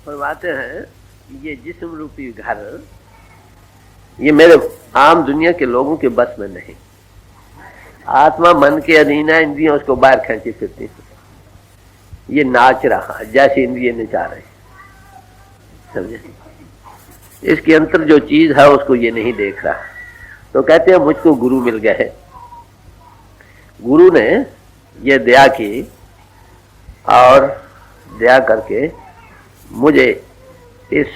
A: फरमाते हैं ये जिस्म रूपी घर, ये मेरे आम दुनिया के लोगों के बस में नहीं। आत्मा मन के अधीन है, इंद्रियां उसको बाहर खींची फिरती हैं। ये नाच रहा जैसे इंद्रियां नचा रही, समझे? इसके अंतर जो चीज है उसको ये नहीं देख रहा। तो कहते हैं मुझको गुरु मिल गए। गुरु ने ये दया की और दया करके मुझे इस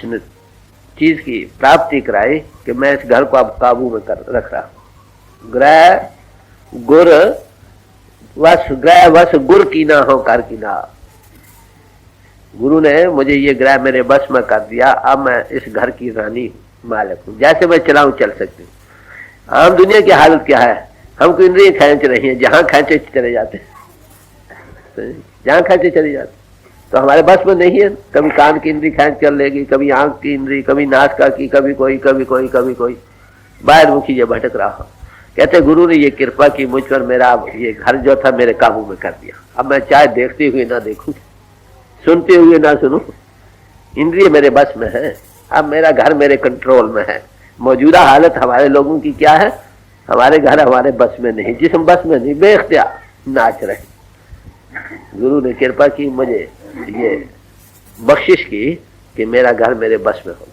A: चीज की प्राप्ति कराई कि मैं इस घर को अब काबू में रख रहा हूं। ग्रह गुर वश, ग्रह वश गुर की ना हो कर की ना। गुरु ने मुझे ये ग्रह मेरे बस में कर दिया, अब मैं इस घर की रानी मालिक हूं, जैसे मैं चलाऊं चल सकती हूँ। आम दुनिया की हालत क्या है, हमको इंद्रियां खींच रही हैं, जहां खींचे चले जाते हैं, जहां खींचे चले जाते, तो हमारे बस में नहीं है। कभी कान की इंद्री खींच कर लेगी, कभी आंख की इंद्री, कभी नासिका की, कभी कोई कभी कोई कभी कोई, बाहर मुखी ये भटक रहा हो। कहते गुरु ने ये कृपा की मुझ पर, मेरा ये घर जो था मेरे काबू में कर दिया। अब मैं चाहे देखती हुई ना देखूं, सुनते हुए ना सुनूं, इंद्रिय मेरे बस में है। अब मेरा घर मेरे कंट्रोल में है। मौजूदा हालत हमारे लोगों की क्या है, हमारे घर हमारे बस में नहीं, जिसम बस में नहीं, बेख्तियार नाच रहे। गुरु ने कृपा की, मुझे ये बख्शिश की कि मेरा घर मेरे बस में हो।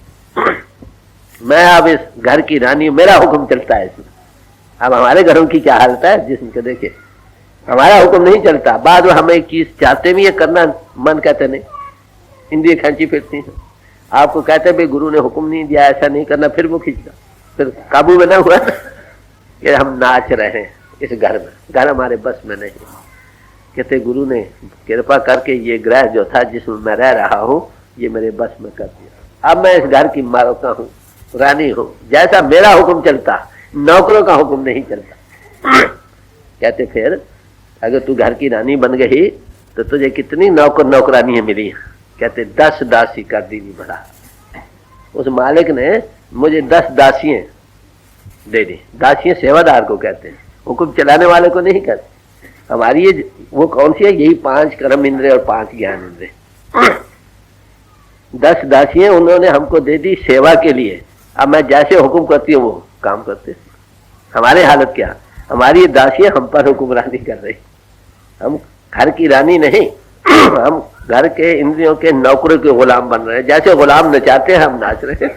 A: मैं अब इस घर की रानी, मेरा हुक्म चलता है इसमें। अब हमारे घरों की क्या हालत है, जिसमें के देखे हमारा हुक्म नहीं चलता। बाद में हम एक चीज चाहते भी है करना, मन कहते नहीं, इंद्रिय खींची फिरती है। आपको कहते भाई गुरु ने हुक्म नहीं दिया ऐसा नहीं करना, फिर वो खींचता, फिर काबू में ना हुआ कि हम नाच रहे हैं इस घर में, घर हमारे बस में नहीं। कहते गुरु ने कृपा करके ये ग्रह जो था जिसमें मैं रह रहा हूँ ये मेरे बस में कर दिया। अब मैं इस घर की मालका हूँ, रानी हूँ, जैसा मेरा हुक्म चलता, नौकरों का हुक्म नहीं चलता। कहते फिर अगर तू घर की रानी बन गई तो तुझे कितनी नौकर नौकरानियां मिली? कहते 10 दासी कर दी भला। उस मालिक ने मुझे 10 दासियां दे दी। दासियां सेवादार को कहते हैं, हुक्म चलाने वाले को नहीं कहते। हमारी ये वो कौन सी है? यही 5 कर्म इंद्रिय और 5 ज्ञान इंद्रिय। 10 दासियां उन्होंने हमको दे दी सेवा के लिए। अब मैं जैसे हुक्म करती हूँ वो काम करते। हमारी हालत क्या? हमारी दासियां हम पर हुक्मरानी कर रही। हम घर की रानी नहीं, हम घर के इंद्रियों के नौकरों के गुलाम बन रहे हैं। जैसे गुलाम नचाते हैं हम नाच रहे हैं।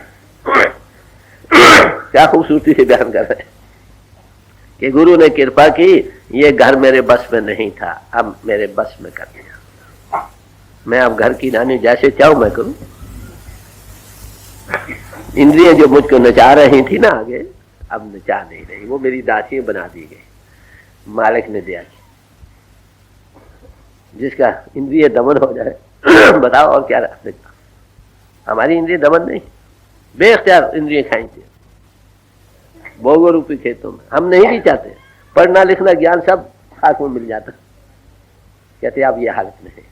A: क्या खूबसूरती से बयान कर रहे हैं कि गुरु ने कृपा की, ये घर मेरे बस में नहीं था, अब मेरे बस में कर दिया। मैं अब घर की रानी जैसे चाहूं मैं करूं। इंद्रियां जो मुझको नचा रही थी ना आगे, अब नचा नहीं रही, वो मेरी दासियां बना दी गई, मालिक ने दिया। जिसका इंद्रिय दमन हो जाए बताओ और क्या रख सकता? हमारी इंद्रिय दमन नहीं, बेख्तियार इंद्रिय खाएंगे भोगो रूपी खेतों में। हम नहीं भी चाहते, पढ़ना लिखना ज्ञान सब हाथ में मिल जाता। कहते अब ये हालत में है।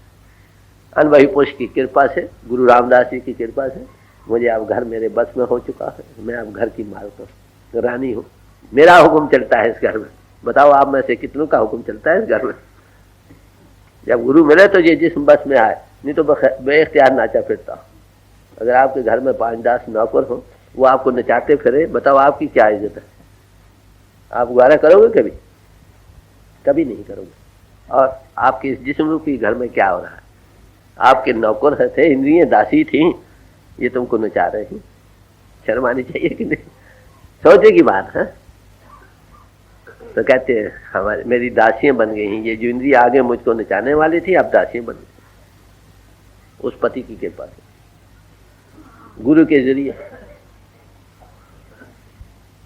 A: अनुभवी पुरुष की कृपा से, गुरु रामदास जी की कृपा से मुझे अब घर मेरे बस में हो चुका है। मैं अब घर की मालक रानी हूँ, मेरा हुक्म चलता है इस घर में। बताओ आप में से कितनों का हुक्म चलता है इस घर में? जब गुरु मिले तो ये जिस्म बस में आए, नहीं तो बेख्तियार नाचा फिरता। अगर आपके घर में 5-10 नौकर हो, वो आपको नचाते फिरे, बताओ आपकी क्या इज्जत है? आप गुजारा करोगे कभी? कभी नहीं करोगे। और आपके इस जिस्म रूपी घर में क्या हो रहा है? आपके नौकर थे, इंद्रियां दासी थी, ये तुमको नचा रहे हैं। शर्म आनी चाहिए कि नहीं? सोचे की बात है। तो कहते हैं हमारी मेरी दासियां बन गई हैं। ये जो इंद्रिय आगे मुझको नचाने वाली थी अब दासियां बन गई उस पति की कृपा से, गुरु के जरिए।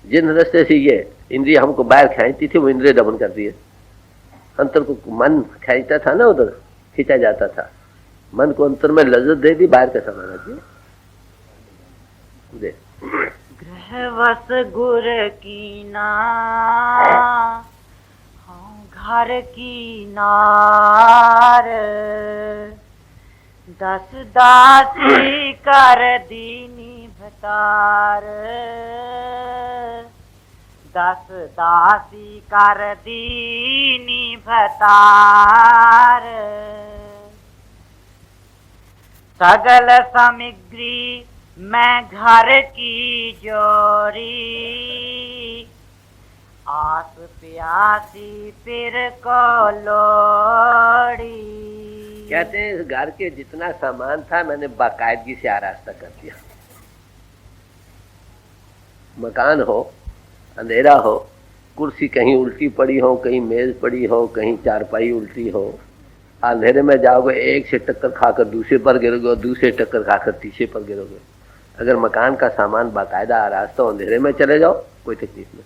A: जिन रास्ते से ये इंद्रिय हमको बाहर खींचती थी वो इंद्रिय दमन कर दिए। अंतर को मन खींचता था ना, उधर खींचा जाता था। मन को अंतर में लज्जत दे दी, बाहर का सामान दिया।
B: गृहवश गुर कीना घर की नार, 10 दासी कर दीनी भतार, 10 दासी कर दीनी भतार, सगल सामग्री मैं घर की जोरी, आस प्यासी फिर को लोड़ी।
A: कहते हैं इस घर के जितना सामान था मैंने बाकायदगी से आरास्ता कर दिया। मकान हो, अंधेरा हो, कुर्सी कहीं उल्टी पड़ी हो, कहीं मेज पड़ी हो, कहीं चारपाई उल्टी हो, अंधेरे में जाओगे, एक से टक्कर खाकर दूसरे पर गिरोगे, दूसरे टक्कर खाकर तीसरे पर गिरोगे। अगर मकान का सामान बाकायदा आरास्ता हो, अंधेरे में चले जाओ, कोई तकलीफ नहीं।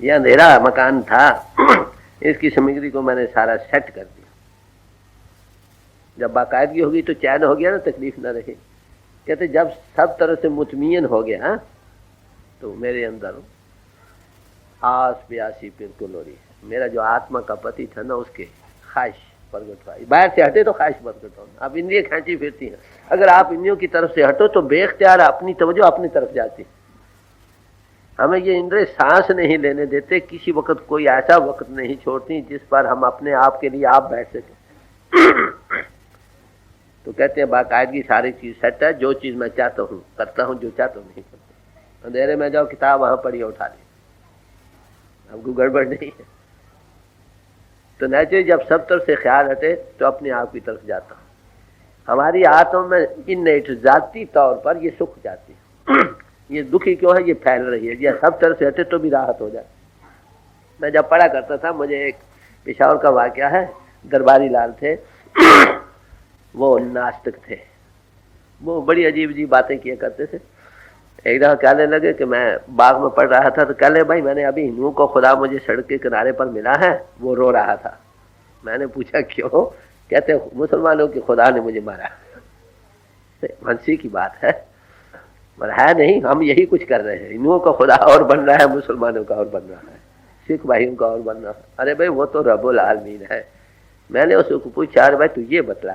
A: यह अंधेरा मकान था, इसकी सामग्री को मैंने सारा सेट कर दिया। जब बाकायदगी होगी तो चैन हो गया ना, तकलीफ ना रही। कहते जब सब तरह से मुतमियन हो गया तो मेरे अंदर आस प्यासी फिर को लोरी, मेरा जो आत्मा का पति था ना उसके ख्वाहिश प्रगट हुई। बाहर से हटे तो ख्वाहिश प्रगट होना। अब इंद्रिय खींची फिरती हैं। अगर आप इंद्रियों की तरफ से हटो तो बेख्तियार अपनी तवज्जो अपनी तरफ जाती। हमें ये इंद्रिय सांस नहीं लेने देते, किसी वक्त कोई ऐसा वक्त नहीं छोड़ती जिस पर हम अपने आप के लिए आप बैठ सके। तो कहते हैं बाकायदगी सारी चीज सेट है, जो चीज मैं चाहता हूँ करता हूँ, जो चाहता हूँ नहीं करता। अंधेरे में जाओ, किताब वहां पढ़ी उठा ली, हमको गड़बड़ नहीं है। तो नेचुरली जब सब तरफ से ख्याल हटे तो अपने आप की तरफ जाता हूँ। हमारी आत्मा में इन्नेट जाती तौर पर ये सुख जाती है। ये दुखी क्यों है? ये फैल रही है। या सब तरफ से हटे तो भी राहत हो जाए। मैं जब पढ़ा करता था, मुझे एक पेशावर का वाकया है। दरबारी लाल थे, वो नास्तिक थे, वो बड़ी अजीब अजीब बातें किया करते थे। एक दफा कहने लगे कि मैं बाग में पढ़ रहा था तो कहले भाई मैंने अभी हिंदुओं को खुदा मुझे सड़क के किनारे पर मिला है, वो रो रहा था। मैंने पूछा क्यों? कहते मुसलमानों के खुदा ने मुझे मारा। हंसी की बात है, पर है नहीं, हम यही कुछ कर रहे हैं। हिंदुओं का खुदा और बन रहा है, मुसलमानों का और बन रहा है, सिख भाइयों का और बन रहा है। अरे भाई वो तो रब्बुल आलमीन है। मैंने उसको पूछा अरे भाई तू ये बतला,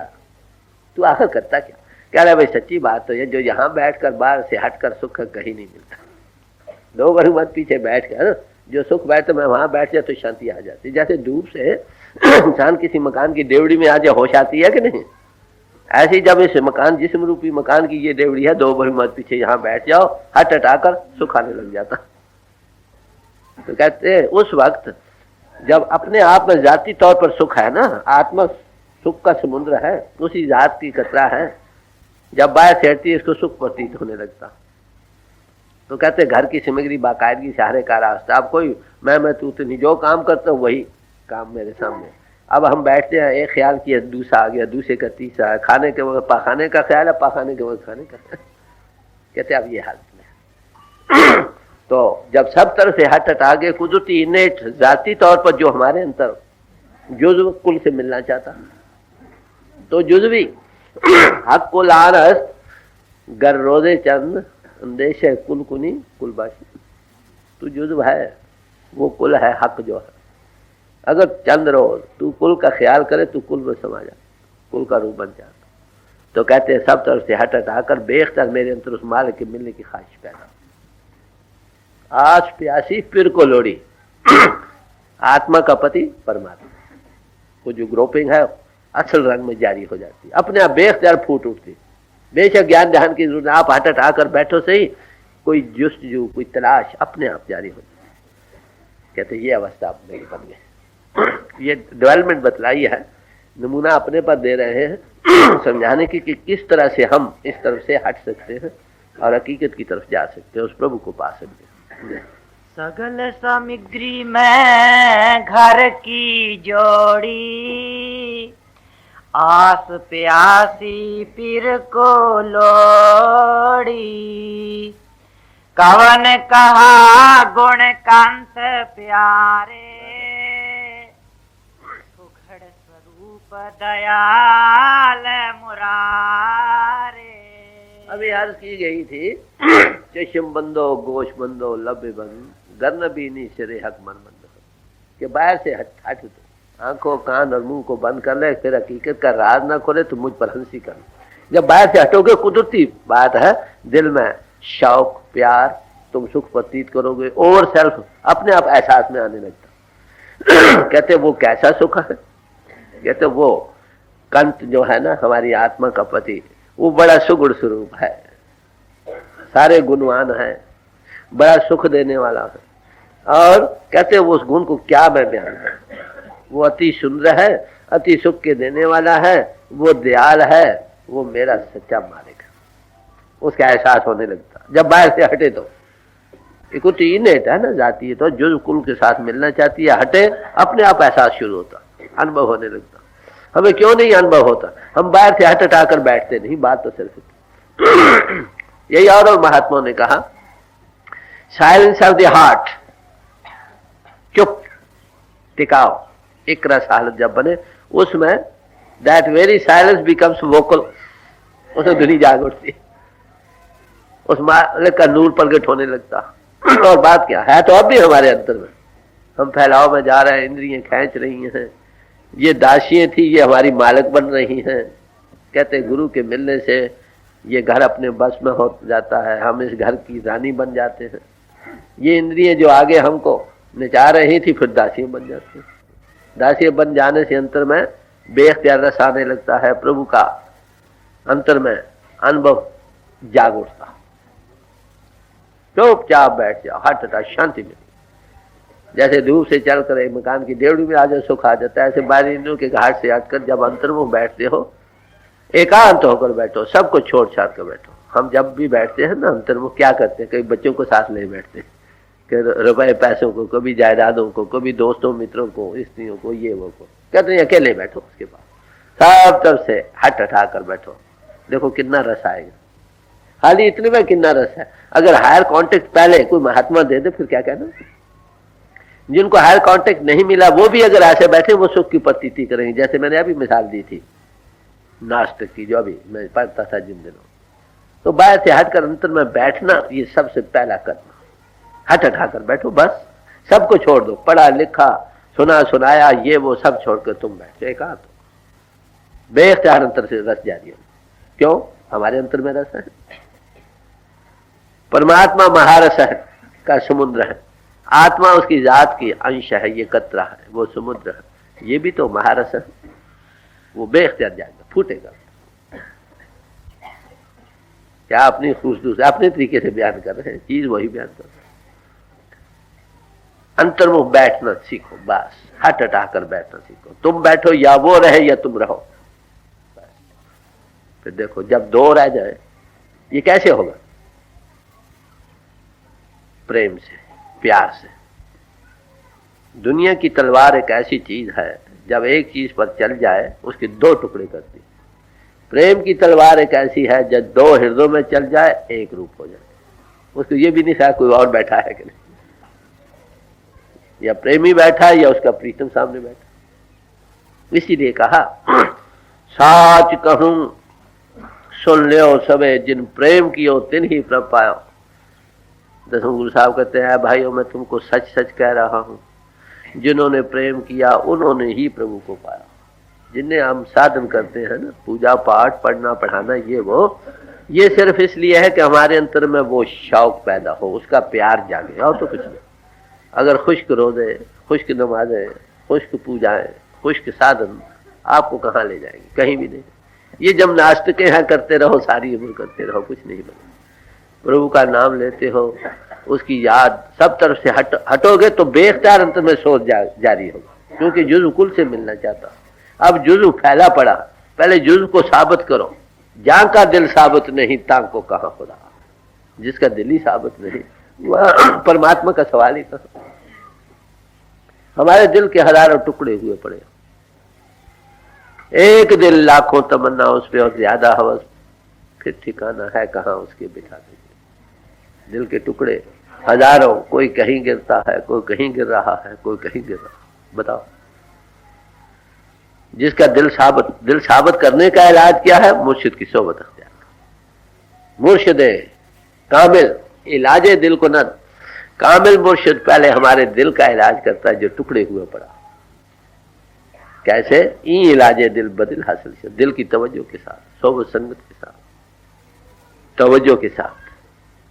A: तू आखिर करता क्या? कह रहा भाई सच्ची बात तो ये, जो यहाँ बैठकर बाहर से हटकर सुख कहीं नहीं मिलता। दो बार मत पीछे बैठ कर जो सुख बैठते मैं वहां बैठ जाए तो शांति आ जाती। जैसे धूप से इंसान किसी मकान की डेवड़ी में आ जाए होश आती है कि नहीं, ऐसे ही जब इस मकान जिस्म रूपी मकान की ये डेवड़ी है, दो बार मत पीछे यहाँ बैठ जाओ, हट हटाकर सुख आने लग जाता। तो कहते हैं उस वक्त जब अपने आप में जाती तौर पर सुख है ना, आत्मा सुख का समुद्र है, उसी जात की कतरा है, जब बाहर से हटती है इसको सुख प्रतीत होने लगता। तो कहते घर की सामग्री बाकायदगी से हर का रास्ता। अब कोई मैं तू तो नहीं, जो काम करता हूँ वही काम मेरे सामने। अब हम बैठते हैं, एक ख्याल किया दूसरा आ गया, दूसरे का तीसरा है, खाने के वक्त पाखाने का ख्याल है, पाखाने के वक्त खाने का। कहते अब ये हालत है। तो जब सब तरह से हट आगे कुदरती इनेट जाती तौर पर जो हमारे अंदर जुज़्व कुल से मिलना चाहता, तो जुज़वी हक कुल आरस गर रोजे चंद अंदेश है कुल कुनी कुलबाशी। तू जुज़्व है, वो कुल है, हक जो है। अगर चंद रोज तू कुल का ख्याल करे तो कुल में समा जा, कुल का रूप बन जाता। तो कहते हैं सब तरफ से हट हटाकर बेख्तर मेरे अंदर उस मालिक के मिलने की ख्वाहिश पैदा। आस प्यासी फिर को लोड़ी आत्मा का पति परमात्मा, वो जो ग्रोपिंग है असल रंग में जारी हो जाती, अपने आप बेख्तियार फूट उठती। बेशक ज्ञान ध्यान की जरूरत, आप हट आकर बैठो सही, कोई जुस्तजू कोई तलाश अपने आप जारी हो जाती। कहते ये अवस्था आप मेरी बन गई। ये डेवलपमेंट बतलाई है, नमूना अपने पर दे रहे हैं समझाने की कि किस तरह से हम इस तरफ से हट सकते हैं और हकीकत की तरफ जा सकते हैं, उस प्रभु को पा सकते हैं।
B: सगल सामग्री में घर की जोड़ी, आस प्यासी पीर को लोड़ी। कवन कहा गुण कांत प्यारे, सुखड़ स्वरूप दयाल मुरारे।
A: अभी अर्ज की गई थी चशम बंदो गोश बंदो लब्बे बंद गर्न बीनी सिरे हक मन बंद, कि बाहर से हट तो आंखों कान और मुंह को बंद कर ले, फिर हकीकत का राज ना खोले तो मुझ पर हंसी कर। जब बाहर से हटोगे कुदरती बात है, दिल में शौक प्यार, तुम सुख प्रतीत करोगे, ओवर सेल्फ अपने आप एहसास में आने लगता। कहते वो कैसा सुख है? कहते वो कंत जो है ना हमारी आत्मा का पति, वो बड़ा सुगुण स्वरूप है, सारे गुणवान है, बड़ा सुख देने वाला है। और कहते वो उस गुण को क्या मैं बयान करूं, वो अति सुंदर है, अति सुख के देने वाला है, वो दयाल है, वो मेरा सच्चा मालिक है। उसका एहसास होने लगता जब बाहर से हटे। तो कुछ इनेट है ना, जाती है तो जो कुल के साथ मिलना चाहती है, हटे अपने आप एहसास शुरू होता, अनुभव होने लगता। हमें क्यों नहीं अनुभव होता? हम बाहर से हट हटाकर बैठते नहीं, बात तो सिर्फ यही। और महात्माओं ने कहा साइलेंस ऑफ द हार्ट, चुप टिकाओ, एक रस हालत जब बने उसमें that very silence becomes vocal, उसमें धुनी जाग उठती, उस मालिक का नूर प्रकट होने लगता। और बात क्या है, तो अब भी हमारे अंदर में हम फैलाव में जा रहे हैं, इंद्रियां खींच रही हैं, ये दासियां थी ये हमारी मालिक बन रही हैं। कहते गुरु के मिलने से ये घर अपने बस में हो जाता है, हम इस घर की रानी बन जाते हैं। ये इंद्रियां जो आगे हमको नचा रही थी फिर दासियां बन जाती हैं। दासियां बन जाने से अंतर में बेख्तियार रस आने लगता है, प्रभु का अंतर में अनुभव जाग उठता। चुपचाप बैठ जाओ, हट हटा शांति मिली। जैसे धूप से चलकर एक मकान की डेवड़ी में आ जाओ सुख आ जाता है, ऐसे बारिंदों के घाट से हटकर जब अंतर्मुख बैठते हो, एकांत होकर बैठो, सबको छोड़ छाड़ कर बैठो। हम जब भी बैठते हैं ना अंतर्मुख क्या करते हैं, कई बच्चों को साथ ले बैठते हैं, कि रुपए पैसों को, कभी जायदादों को, कभी दोस्तों मित्रों को, स्त्रियों को, ये वो को। कहते हैं अकेले बैठो उसके पास, सब तरफ से हट हटा कर बैठो, देखो कितना रस आएगा। खाली इतने में कितना रस है। अगर हायर कांटेक्ट पहले कोई महात्मा दे दे फिर क्या कहना। जिनको हायर कांटेक्ट नहीं मिला वो भी अगर ऐसे बैठे वो सुख की प्रतीति करेंगे। जैसे मैंने अभी मिसाल दी थी नास्तिक की, जो अभी मैं पढ़ता था जिन दिनों, तो बाहर से हटकर अंतर में बैठना ये सबसे पहला करना। हट हटा कर बैठो, बस सबको छोड़ दो, पढ़ा लिखा सुना सुनाया ये वो सब छोड़कर तुम बैठो एकांत हो, बेख्तियार अंतर से रस जारी हो। क्यों? हमारे अंतर में रस है। परमात्मा महारस है का समुद्र है, आत्मा उसकी जात की अंश है, ये कतरा है, वो समुद्र है, ये भी तो महारस है। वो बेख्तियार जाएगा, फूटेगा। क्या अपनी खूबसूरती अपने तरीके से बयान कर रहे हैं, चीज वही बयान कर रहे हैं। अंतर्मुख बैठना सीखो, बस हट हटा कर बैठना सीखो। तुम बैठो या वो रहे या तुम रहो। फिर देखो जब दो रह जाए ये कैसे होगा? प्रेम से, प्यार से। दुनिया की तलवार एक ऐसी चीज है जब एक चीज पर चल जाए उसके दो टुकड़े करती। प्रेम की तलवार एक ऐसी है जब दो हृदयों में चल जाए एक रूप हो जाए। उसको ये भी नहीं शायद कोई और बैठा है कि नहीं, या प्रेमी बैठा है या उसका प्रीतम सामने बैठा। इसीलिए कहा साच कहूं सुन लियो सबे, जिन प्रेम कियो तिन ही प्रभ पायो। दसवें गुरु साहब कहते हैं भाइयों मैं तुमको सच सच कह रहा हूं, जिन्होंने प्रेम किया उन्होंने ही प्रभु को पाया। जिन्हें हम साधन करते हैं ना, पूजा पाठ पढ़ना पढ़ाना ये वो, ये सिर्फ इसलिए है कि हमारे अंतर में वो शौक पैदा हो, उसका प्यार जागे, और तो कुछ नहीं। अगर खुश्क रोजे, खुश्क नमाजें, खुश्क पूजाएं, खुश्क साधन आपको कहाँ ले जाएंगे? कहीं भी नहीं। ये जब नास्तिकें हैं करते रहो, सारी उम्र करते रहो, कुछ नहीं बने। प्रभु का नाम लेते हो, उसकी याद सब तरफ से हटोगे तो बेख्तियार अंतर में सोच जारी होगा, क्योंकि जुज़्व कुल से मिलना चाहता। अब जुज़्व फैला पड़ा, पहले जुज़्व को साबित करो। जहां का दिल साबित नहीं तां को कहां खुदा। जिसका दिल ही साबित नहीं वह परमात्मा का सवाल ही करो। हमारे दिल के हजारों टुकड़े हुए पड़े, एक दिल लाखों तमन्ना उस पे और ज्यादा हवस, फिर ठिकाना है कहां उसके बिठा देंगे। दिल के टुकड़े हजारों, कोई कहीं गिरता है, कोई कहीं गिर रहा है, कोई कहीं गिर रहा है। बताओ, जिसका दिल साबित करने का इलाज क्या है? मुर्शिद की सोबत अख्तियार। मुर्शिद कामिल इलाजे दिल को न, कामिल मुर्शिद पहले हमारे दिल का इलाज करता है जो टुकड़े हुए पड़ा। कैसे? ई इलाजे दिल बदिल हासिल से, दिल की तवज्जो के साथ, सोबत संगत के साथ, तवज्जो के साथ।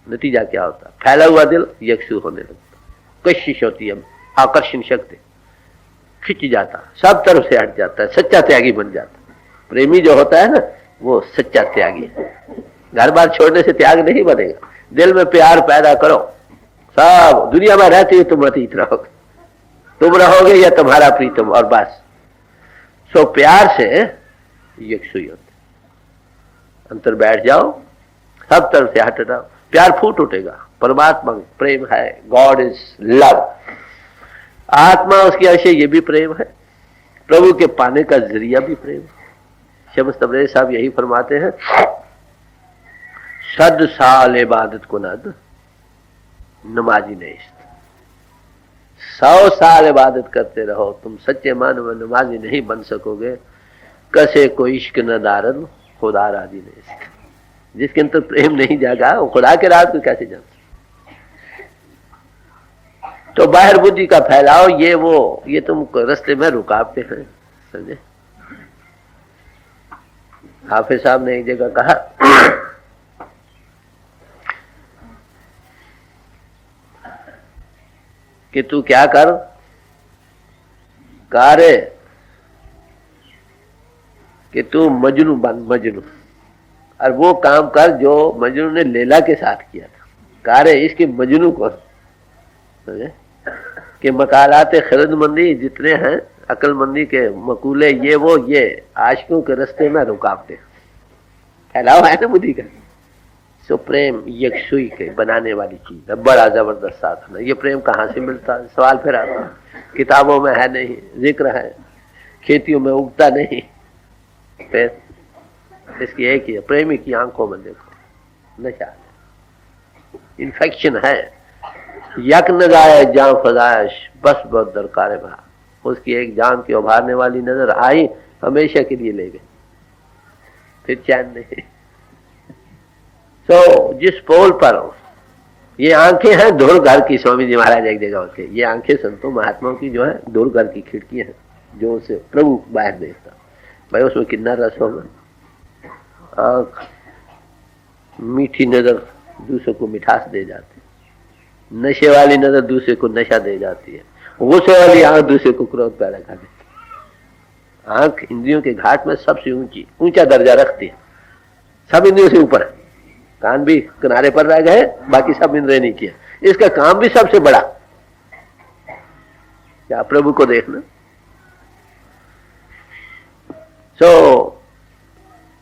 A: नतीजा क्या होता? फैला हुआ दिल यकसू होने लगता, कशिश होती है, आकर्षण शक्ति खिंच जाता, सब तरफ से हट जाता है, सच्चा त्यागी बन जाता। प्रेमी जो होता है ना वो सच्चा त्यागी है। घर बार छोड़ने से त्याग नहीं बनेगा। दिल में प्यार पैदा करो, सब दुनिया में रहती है तुम अतीत रहोगे, तुम रहोगे या तुम्हारा प्रीतम, और बस। सो प्यार से यकसुई होते, अंतर बैठ जाओ, सब तरफ से हट जाओ, प्यार फूट उठेगा। परमात्मा प्रेम है, गॉड इज लव। आत्मा उसकी अंश, ये भी प्रेम है। प्रभु के पाने का जरिया भी प्रेम है। शम्स तबरेज़ साहब यही फरमाते हैं, सद साल इबादत कुनद नमाजी नेस्त। 100 साल इबादत करते रहो, तुम सच्चे मानो में नमाजी नहीं बन सकोगे। कसे को इश्क न दारन खुदा राजी नेस्त। जिसके अंदर प्रेम नहीं जागा वो खुदा के राज को कैसे जान? तो बाहर बुद्धि का फैलाओ, ये वो, ये तुम रास्ते में रुकावटे हैं, समझे? हाफिज साहब ने एक जगह कहा, कि तू क्या कर, कारे कि तू मजनू बन, मजनू, और वो काम कर जो मजनू ने लैला के साथ किया था। कारे इसके मजनू को, समझे? कि मकालाते खिरदमंदी जितने हैं, अक्लमंदी के मकूले, ये वो, ये आशिकों के रास्ते में रुकावटें फैलाओ है ना बुद्धि का। सो प्रेम यक्षुई के बनाने वाली चीज है, बड़ा जबरदस्त साधन है। ये प्रेम कहाँ से मिलता है? सवाल फिर आता है। किताबों में है नहीं, जिक्र है, खेतियों में उगता नहीं। फिर इसकी एक ही है, प्रेमी की आंखों में देखो नशा, इन्फेक्शन है। यक न जाए जान फजाइश, बस बहुत दरकार है भा। उसकी एक जान की उभारने वाली नजर आई, हमेशा के लिए ले गए, फिर चैन नहीं। तो जिस पोल पर ये आंखें हैं धुर घर की, स्वामी जी महाराज एक जगह होते, ये आंखें संतों महात्माओं की जो है धुर घर की खिड़कियां हैं, जो उसे प्रभु बाहर देखता। भाई उसमें कितना रस होगा। आंख मीठी नजर दूसरे को मिठास दे जाती है, नशे वाली नजर दूसरे को नशा दे जाती है, गुस्से वाली आंख दूसरे को क्रोध पैदा कर देती है। आंख इंद्रियों के घाट में सबसे ऊंचा दर्जा रखती है, सब इंद्रियों से ऊपर है। कान भी किनारे पर रह गए, बाकी सब इंद्रिय नहीं किया। इसका काम भी सबसे बड़ा क्या? प्रभु को देखना।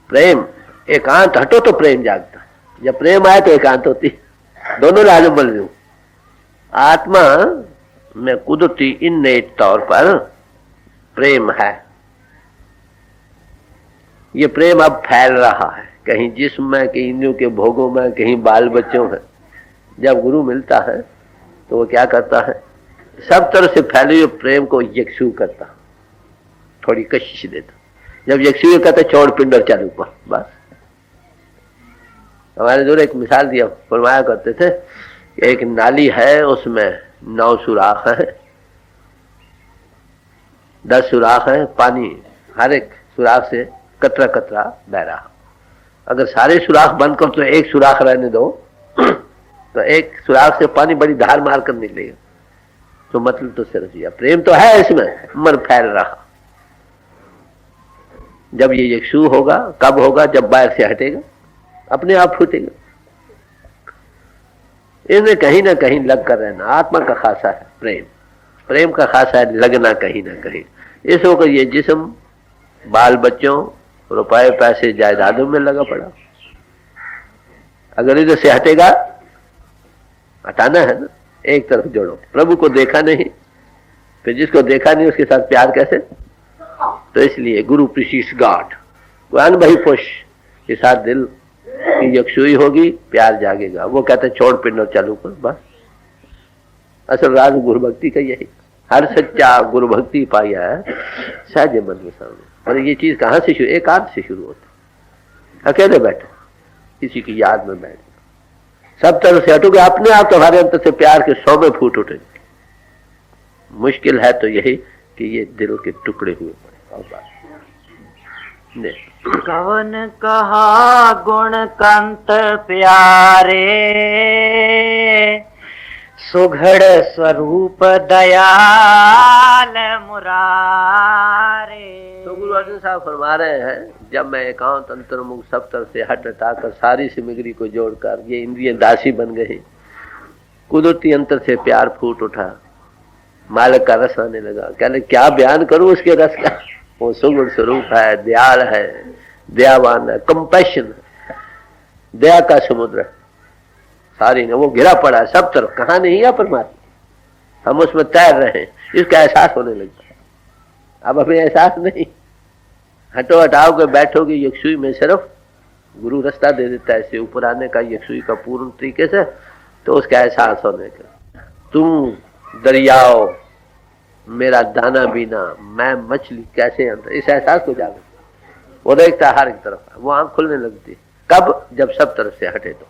A: प्रेम एकांत हटो तो प्रेम जागता, जब प्रेम आए तो एकांत होती, दोनों लाजम बल लूं। आत्मा में कुदरती इन्नेट तौर पर प्रेम है। ये प्रेम अब फैल रहा है, कहीं जिस्म में, कहीं इंद्रियों के भोगों में, कहीं बाल बच्चों में। जब गुरु मिलता है तो वो क्या करता है? सब तरह से फैले हुए प्रेम को यकसू करता, थोड़ी कशिश देता। जब यकसू कहता छोड़ पिंडर चालू पर, बस। हमारे जो एक मिसाल दिया, फरमाया करते थे, एक नाली है, उसमें 9 सुराख है, 10 सुराख है, पानी हर एक सुराख से कतरा कतरा बह रहा। अगर सारे सुराख बंद कर तो एक सुराख रहने दो, तो एक सुराख से पानी बड़ी धार मार कर निकलेगा। तो मतलब तो सिर्फ दिया, प्रेम तो है इसमें, मर फैल रहा। जब ये यक्षु होगा, कब होगा? जब बाहर से हटेगा, अपने आप फूटेगा। इसमें कहीं ना कहीं लग कर रहना आत्मा का खासा है। प्रेम, प्रेम का खासा है लगना कहीं ना कहीं। इस होकर ये जिस्म बाल बच्चों, रुपए पैसे जायदादों में लगा पड़ा। अगर इधर से हटेगा, हटाना है ना, एक तरफ जोड़ो। प्रभु को देखा नहीं, फिर जिसको देखा नहीं उसके साथ प्यार कैसे? तो इसलिए गुरु प्रीसीड्स गॉड, वन भाई पुष के साथ दिल की यकसुई होगी, प्यार जागेगा। वो कहते छोड़ पिंड चालू कर, बस। असल राज गुरु भक्ति का यही, हर सच्चा गुरु भक्ति पाया है सहज मन में सामने। पर ये चीज कहाँ से शुरू? एकांत से शुरू होती। अकेले बैठो, किसी की याद में बैठ, सब तरह से हटोगे, अपने आप तुम्हारे अंतर से प्यार के 100 में फूट उठेंगे। मुश्किल है तो यही कि ये दिल के टुकड़े हुए पड़े। और बात
B: कवन कहा गुण कंत प्यारे, सुघड़ स्वरूप दयाल मुरारे।
A: तो गुरु अर्जुन साहब फरमा रहे हैं, जब मैं एकांत अंतर्मुख सब तरह से हट हटाकर सारी सामग्री को जोड़कर ये इंद्रिय दासी बन गई, कुदरती अंतर से प्यार फूट उठा, मालिक का रस आने लगा। कहने क्या बयान करूं उसके रस का? वो सुगुण स्वरूप है, दयाल है, दयावान है, कंपैशन है, दया का समुद्र है सारी ने, वो घिरा पड़ा है सब तरफ। कहाँ नहीं है परमात्मा, हम उसमें तैर रहे हैं, इसका एहसास होने लगता है। अब हमें एहसास नहीं, हटो हटाओगे बैठोगे यकसुई में, सिर्फ गुरु रास्ता दे देता है इससे ऊपर आने का, यकसुई का पूर्ण तरीके से, तो उसका एहसास होने का। तुम दरियाओ मेरा दाना बीना, मैं मछली कैसे अंदर, इस एहसास को जागे। वो देखता है हर एक तरफ, वो आंख खुलने लगती है। कब? जब सब तरफ से हटे तो।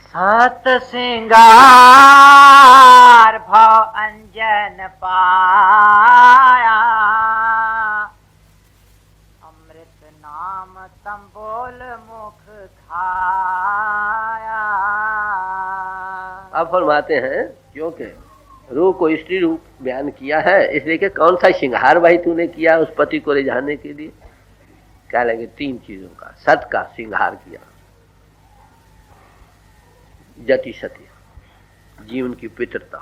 B: सात सिंगार भाव अंजन पाया, अमृत नाम तंबोल मुख खाया।
A: अब फरमाते हैं क्योंकि रूह को स्त्री रूप बयान किया है, इसलिए कि कौन सा श्रृंगार भाई तूने किया उस पति को रिझाने के लिए? क्या लगे? 3 चीजों का, सत का श्रृंगार किया, जति सत्य, जीवन की पितरता।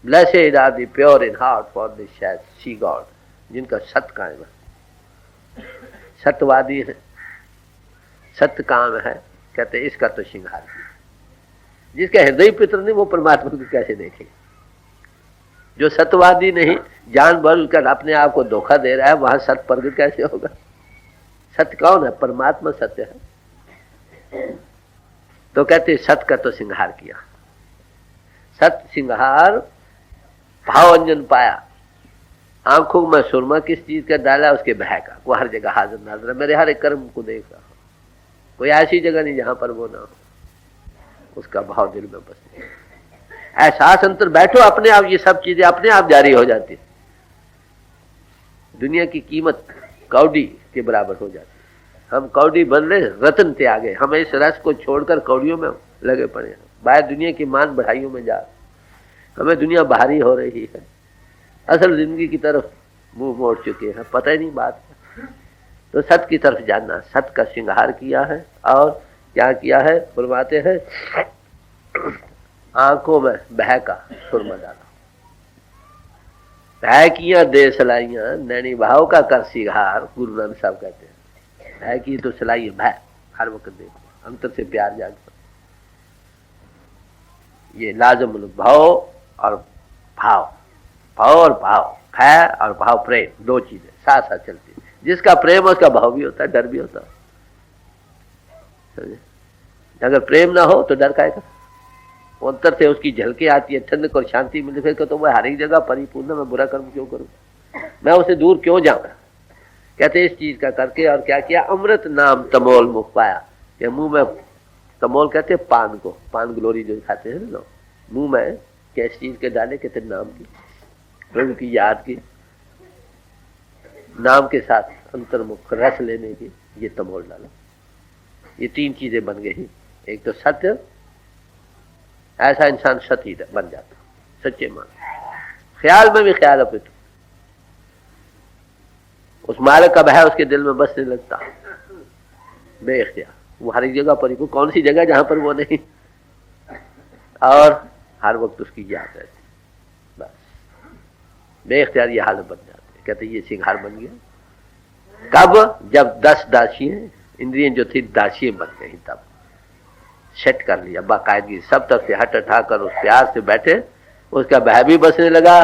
A: Blessed are the pure in heart for the shall see God, जिनका सत कायम है। सत्यवादी है, सत्य काम है, कहते इसका तो श्रृंगार किया। जिसका हृदय पितर नहीं वो परमात्मा को कैसे देखेगा? जो सत्यवादी नहीं, जानबूझ कर अपने आप को धोखा दे रहा है, वहां सत्य प्रगट कैसे होगा? सत्य कौन है? परमात्मा सत्य है। तो कहते सत्य का तो श्रृंगार किया। सत्य श्रृंगार भाव अंजन पाया। आंखों में सुरमा किस चीज का डाला? उसके भय का। वो हर जगह हाजिर नाजिर है, मेरे हर एक कर्म को देख रहा हूं। कोई ऐसी जगह नहीं जहां पर वो ना हो। उसका भाव दिल में बस एहसास अंतर बैठो अपने आप, ये सब चीजें अपने आप जारी हो जाती। दुनिया की कीमत कौड़ी के बराबर हो जाती। हम कौड़ी बन रहे, रत्न त्यागे। हम इस रस को छोड़कर कौड़ियों में लगे पड़े हैं, बाहर दुनिया की मान बढ़ाइयों में जा। हमें दुनिया बाहरी हो रही है, असल जिंदगी की तरफ मुंह मोड़ चुके हैं, पता ही नहीं बात। तो सत्य की तरफ जानना, सत्य का श्रृंगार किया है। और क्या किया है? फरमाते हैं आंखों में भय का सुरमा डाला। भय किया दे सलाइयां, नैनी भाव का कर सिगार। गुरु नानक साहब कहते हैं भय की तो सलाई है, भय हर वक्त देखो, अंतर से प्यार जागता। ये लाजम भाव और भाव, भाव और भाव, भय और भाव, प्रेम, दो चीजें साथ साथ चलती है। जिसका प्रेम उसका भाव भी होता है, डर भी होता है। अगर प्रेम ना हो तो डर काहेगा? अंतर से उसकी झलके आती है, ठंडक और शांति मिलती। फिर तो मैं हर एक जगह परिपूर्ण, मैं बुरा कर्म क्यों करूं, मैं उसे दूर क्यों जाऊं? कहते इस चीज का करके और क्या किया? अमृत नाम तमोल मुख पाया। कि मुंह में तमोल कहते पान को, पान ग्लोरी जो खाते हैं ना, मुंह में कैसी चीज के डाले? कहते नाम की, प्रभु की याद की, नाम के साथ अंतर्मुख रस लेने की, ये तमोल डाला। ये तीन चीजें बन गई। एक तो सत्य, ऐसा इंसान सती बन जाता, सच्चे मान, ख्याल में भी ख्याल अपित, उस मालिक का भय उसके दिल में बसने लगता, बेख्तियार। वो हर एक जगह पर, कौन सी जगह जहां पर वो नहीं, और हर वक्त उसकी याद रहती, बस बेख्तियार ये हालत बन जाती है। कहते ये सिंगार बन गया। कब? जब 10 दासियां, इंद्रियां जो थी दासियां बन गई, तब सेट कर लिया बाकायदगी, सब तरफ से हट हटाकर उस प्यार से बैठे। उसका भय भी बसने लगा,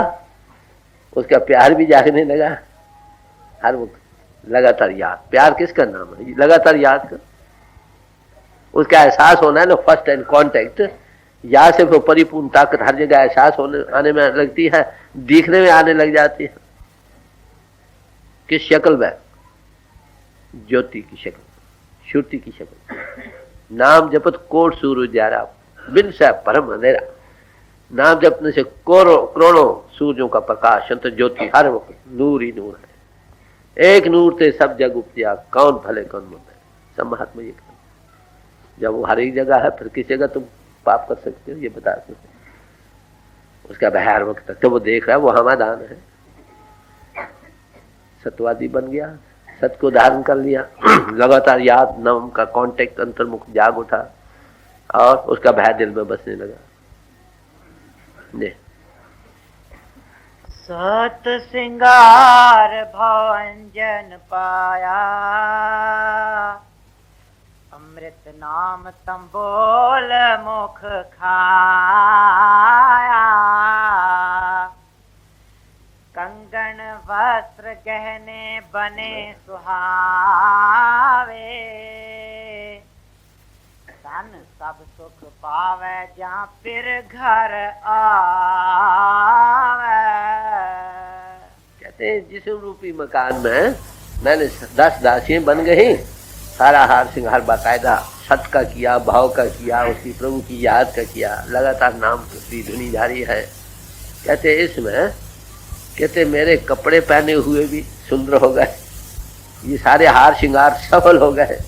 A: उसका प्यार भी जागने लगा। हर वक्त लगातार याद, प्यार किसका नाम है? लगातार याद कर, उसका एहसास होना है ना, फर्स्ट एंड कॉन्टेक्ट। याद से वो परिपूर्ण ताकत हर जगह एहसास होने आने में लगती है, दिखने में आने लग जाती है। किस शक्ल में? ज्योति की शक्ल, श्रुति की शक्ल। नाम जपत कोट सूरज जारा, बिन से परम अंधेरा। नाम जपने से करोड़ों सूर्यों का प्रकाश, अंत ज्योति, हर वक्त नूर ही नूर है। एक नूर थे सब जग उपजिया, कौन भले कौन मंद है। सब महात्मा ये कहते, जब वो हर एक जगह है, फिर किसी जगह तुम पाप कर सकते हो, ये बता सकते। उसका भय हर वक्त तक तो वो देख रहा है, वो हमादान है। सत्यवादी बन गया, सत्य को धारण कर लिया, लगातार याद, नाम का कांटेक्ट, अंतर्मुख जाग उठा, और उसका भय दिल में बसने लगा। ने
B: सत सिंगार भंजन पाया, अमृत नाम तंबोल मुख खाया। कंगन वस्त्र गहने बने सुहावे, धन सब सुख पावे जहाँ फिर घर आवे।
A: कहते हैं जिस रूपी मकान में मैंने 10 दासियां बन गई, सारा हार श्रृंगार बाकायदा सत्य का किया, भाव का किया, उसकी प्रभु की याद का किया, लगातार नाम की धुनी जारी है। कहते इसमें, कहते मेरे कपड़े पहने हुए भी सुंदर हो गए, ये सारे हार श्रृंगार सफल हो गए।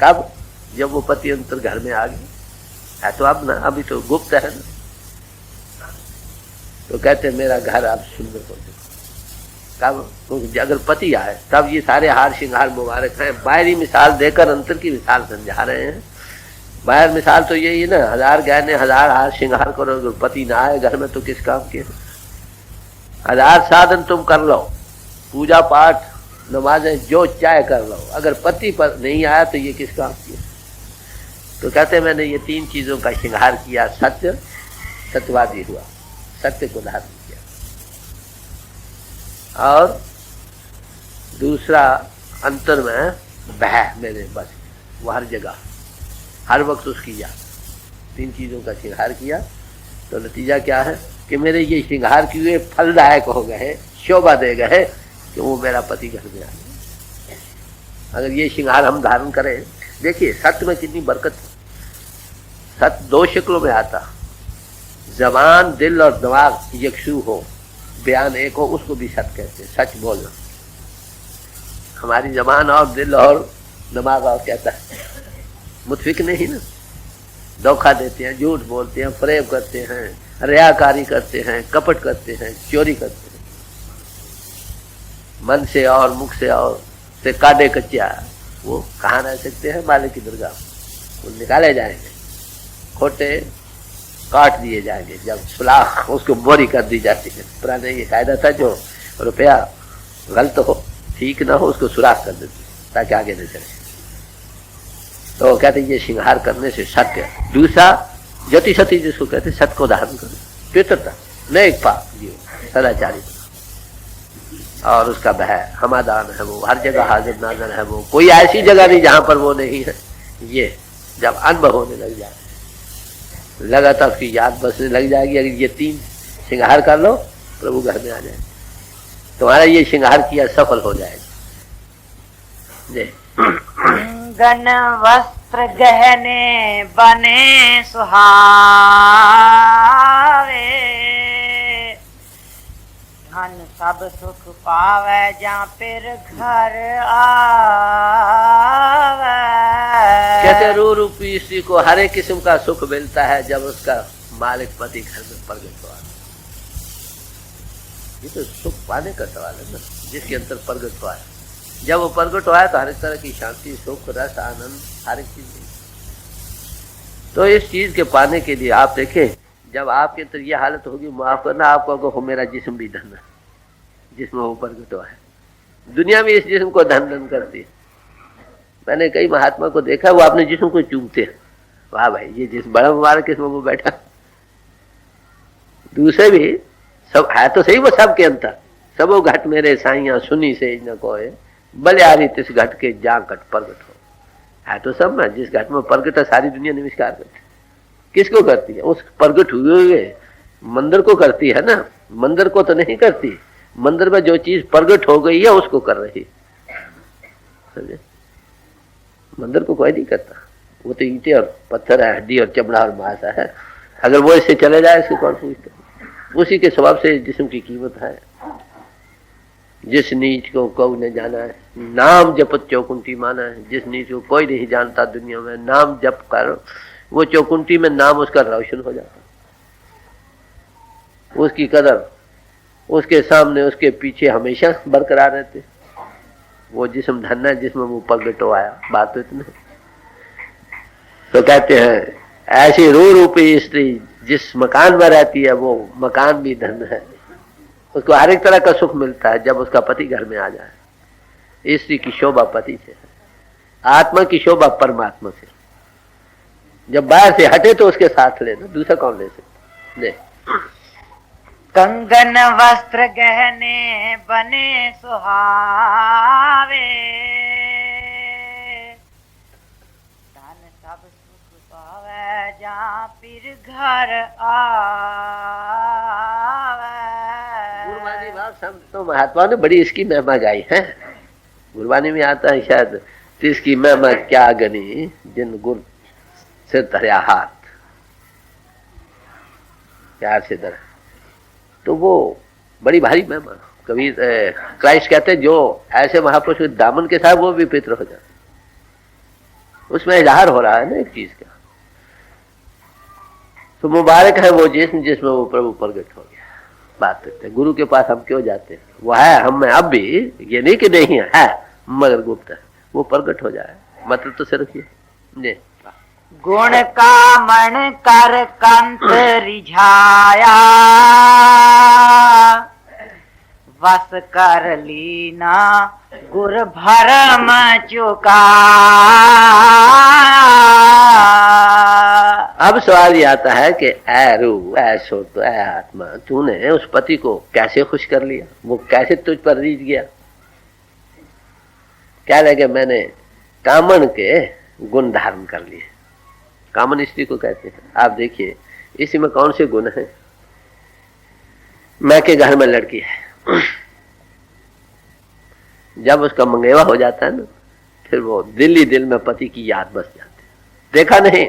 A: कब? जब वो पति अंतर घर में आ गई है। तो अब ना, अभी तो गुप्त है ना, तो कहते मेरा घर अब सुंदर हो चुका। कब? तो अगर पति आए तब ये सारे हार श्रृंगार मुबारक हैं। बाहरी मिसाल देकर अंतर की मिसाल समझा रहे हैं। बाहर मिसाल तो यही है ना, 1000 गहने 1000 हार श्रृंगार करो, अगर पति ना आए घर में तो किस काम के? 1000 साधन तुम कर लो, पूजा पाठ नमाजें जो चाहे कर लो, अगर पति पर नहीं आया तो ये किस काम की? तो कहते मैंने ये 3 चीजों का श्रृंगार किया, सत्य, सत्यवादी हुआ, सत्य को धारण किया, और दूसरा अंतर में भय मेरे बस, वो हर जगह हर वक्त उसकी याद। 3 चीजों का श्रृंगार किया तो नतीजा क्या है कि मेरे ये श्रृंगार किए फलदायक हो गए, शोभा दे गए कि वो मेरा पति घर में आ गया। अगर ये श्रृंगार हम धारण करें, देखिए सत्य में कितनी बरकत है। सत्य 2 शक्लों में आता, जबान, दिल और दिमाग यकसू हो, बयान एक हो, उसको भी सत्य कहते हैं, सच बोलना। हमारी जबान और दिल और दिमाग और कहता है मुतफिक नहीं ना, धोखा देते हैं, झूठ बोलते हैं, फरेब करते हैं, रियाकारी करते हैं, कपट करते हैं, चोरी करते हैं, मन से और मुख से और से काटे कच्चा, वो कहाँ रह सकते हैं? मालिक की दरगाह, वो निकाले जाएंगे, खोटे काट दिए जाएंगे। जब सुलाख उसको बोरी कर दी जाती है, पुराने ये कायदा था, जो रुपया गलत हो, ठीक ना हो, उसको सुराख कर देते ताकि आगे न चले। तो कहते ये श्रृंगार करने से सत्य। दूसरा जति सती जिसको कहते सत्य को धारण करो, पवित्रता, नेक पाक जीव, सदाचारी, और उसका भय हमादान है, वो हर जगह हाजिर नाजर है, वो कोई ऐसी जगह नहीं जहां पर वो नहीं है। ये जब अनुभव होने लग जाए, लगातार उसकी याद बसने लग जाएगी। अगर ये 3 श्रृंगार कर लो, प्रभु घर में आ जाए, तुम्हारा ये श्रृंगार किया सफल हो जाएगा।
B: कंगन वस्त्र गहने बने सुहावे, धन सब सुख पावे जहाँ फिर घर आवे।
A: कहते रू रूपी स्त्री को हर एक किस्म का सुख मिलता है जब उसका मालिक पति घर में प्रगट हुआ। ये तो सुख पाने का सवाल है ना, जिसके अंदर प्रगट हुआ है। जब वो प्रगट हुआ है तो हर एक तरह की शांति, सुख, रस, आनंद, हर एक चीज। तो इस चीज के पाने के लिए आप देखें, जब आपके अंदर ये हालत होगी, माफ करना, आपको हो मेरा जिस्म भी धन है, जिसमें वो प्रगट हुआ है। दुनिया में इस जिस्म को धन धन करती है। मैंने कई महात्मा को देखा, वो अपने जिस्म को चूमते हैं, वाह भाई ये जिस्म बड़ा मुबारक, इसमें वो बैठा। दूसरे भी सब है तो सही, वो सबके अंतर, सबो घट मेरे साइया सुनी से न कोई, बलियारी तिस घट के जा घट प्रगट हो। है तो सब में, जिस घट में प्रगट है सारी दुनिया नमस्कार करती है। किसको करती है? उस प्रगट हुए मंदिर को करती है ना, मंदिर को तो नहीं करती। मंदिर में जो चीज प्रगट हो गई है उसको कर रही, समझे? मंदिर को कोई नहीं करता, वो तो ईंटें और पत्थर है, हड्डी और चमड़ा और मांस है। अगर वो इससे चले जाए इसको कौन पूछता? उसी के स्वभाव से जिस्म की कीमत है। जिस नीच को कौ ने जाना है, नाम जपत चौकुंटी माना है। जिस नीच को कोई नहीं जानता दुनिया में, नाम जप कर वो चौकुंटी में नाम उसका रोशन हो जाता। उसकी कदर उसके सामने, उसके पीछे हमेशा बरकरार रहते। वो जिस्म धन है जिसमें वो प्रगट हो आया। बात तो इतनी। तो कहते हैं ऐसी रू रूपी स्त्री जिस मकान में रहती है वो मकान भी धन है। उसको हर एक तरह का सुख मिलता है जब उसका पति घर में आ जाए। स्त्री की शोभा पति से, आत्मा की शोभा परमात्मा से। जब बाहर से हटे तो उसके साथ लेना, दूसरा कौन ले सकता? ले
B: कंगन वस्त्र गहने बने सुहावे, धन सब सुख पावे जहाँ फिर घर आवे।
A: गुरबानी भाव संतों महात्मा ने बड़ी इसकी महिमा गाई है। गुरबानी में आता है शायद, इसकी महिमा क्या गनी जिन गुर से धरिया हाथ, प्यार से धर। तो वो बड़ी भारी महिमा। कभी क्राइस्ट कहते हैं जो ऐसे महापुरुष के दामन के साथ वो भी पवित्र हो जाते। उसमें इजहार हो रहा है ना एक चीज का। तो मुबारक है वो जिसमें वो प्रभु प्रगट हो गया। बात करते हैं गुरु के पास हम क्यों जाते हैं? वो है हम में अब भी, ये नहीं कि नहीं है मगर गुप्त है। वो प्रगट हो जाए मतलब तो सिर्फ ये जी।
B: गुण का मन कर कंत रिझाया, बस कर लीना गुर भरम चुका।
A: अब सवाल ये आता है कि ऐ रूह, ऐ सोत, ऐ आत्मा, तूने उस पति को कैसे खुश कर लिया? वो कैसे तुझ पर रीझ गया? क्या लगे मैंने कामन के गुण धारण कर लिए। कामन स्त्री को कहते हैं। आप देखिए इसी में कौन से गुण हैं? मैं के घर में लड़की है, जब उसका मंगेवा हो जाता है ना, फिर वो दिल ही दिल में पति की याद बस जाती है। देखा नहीं,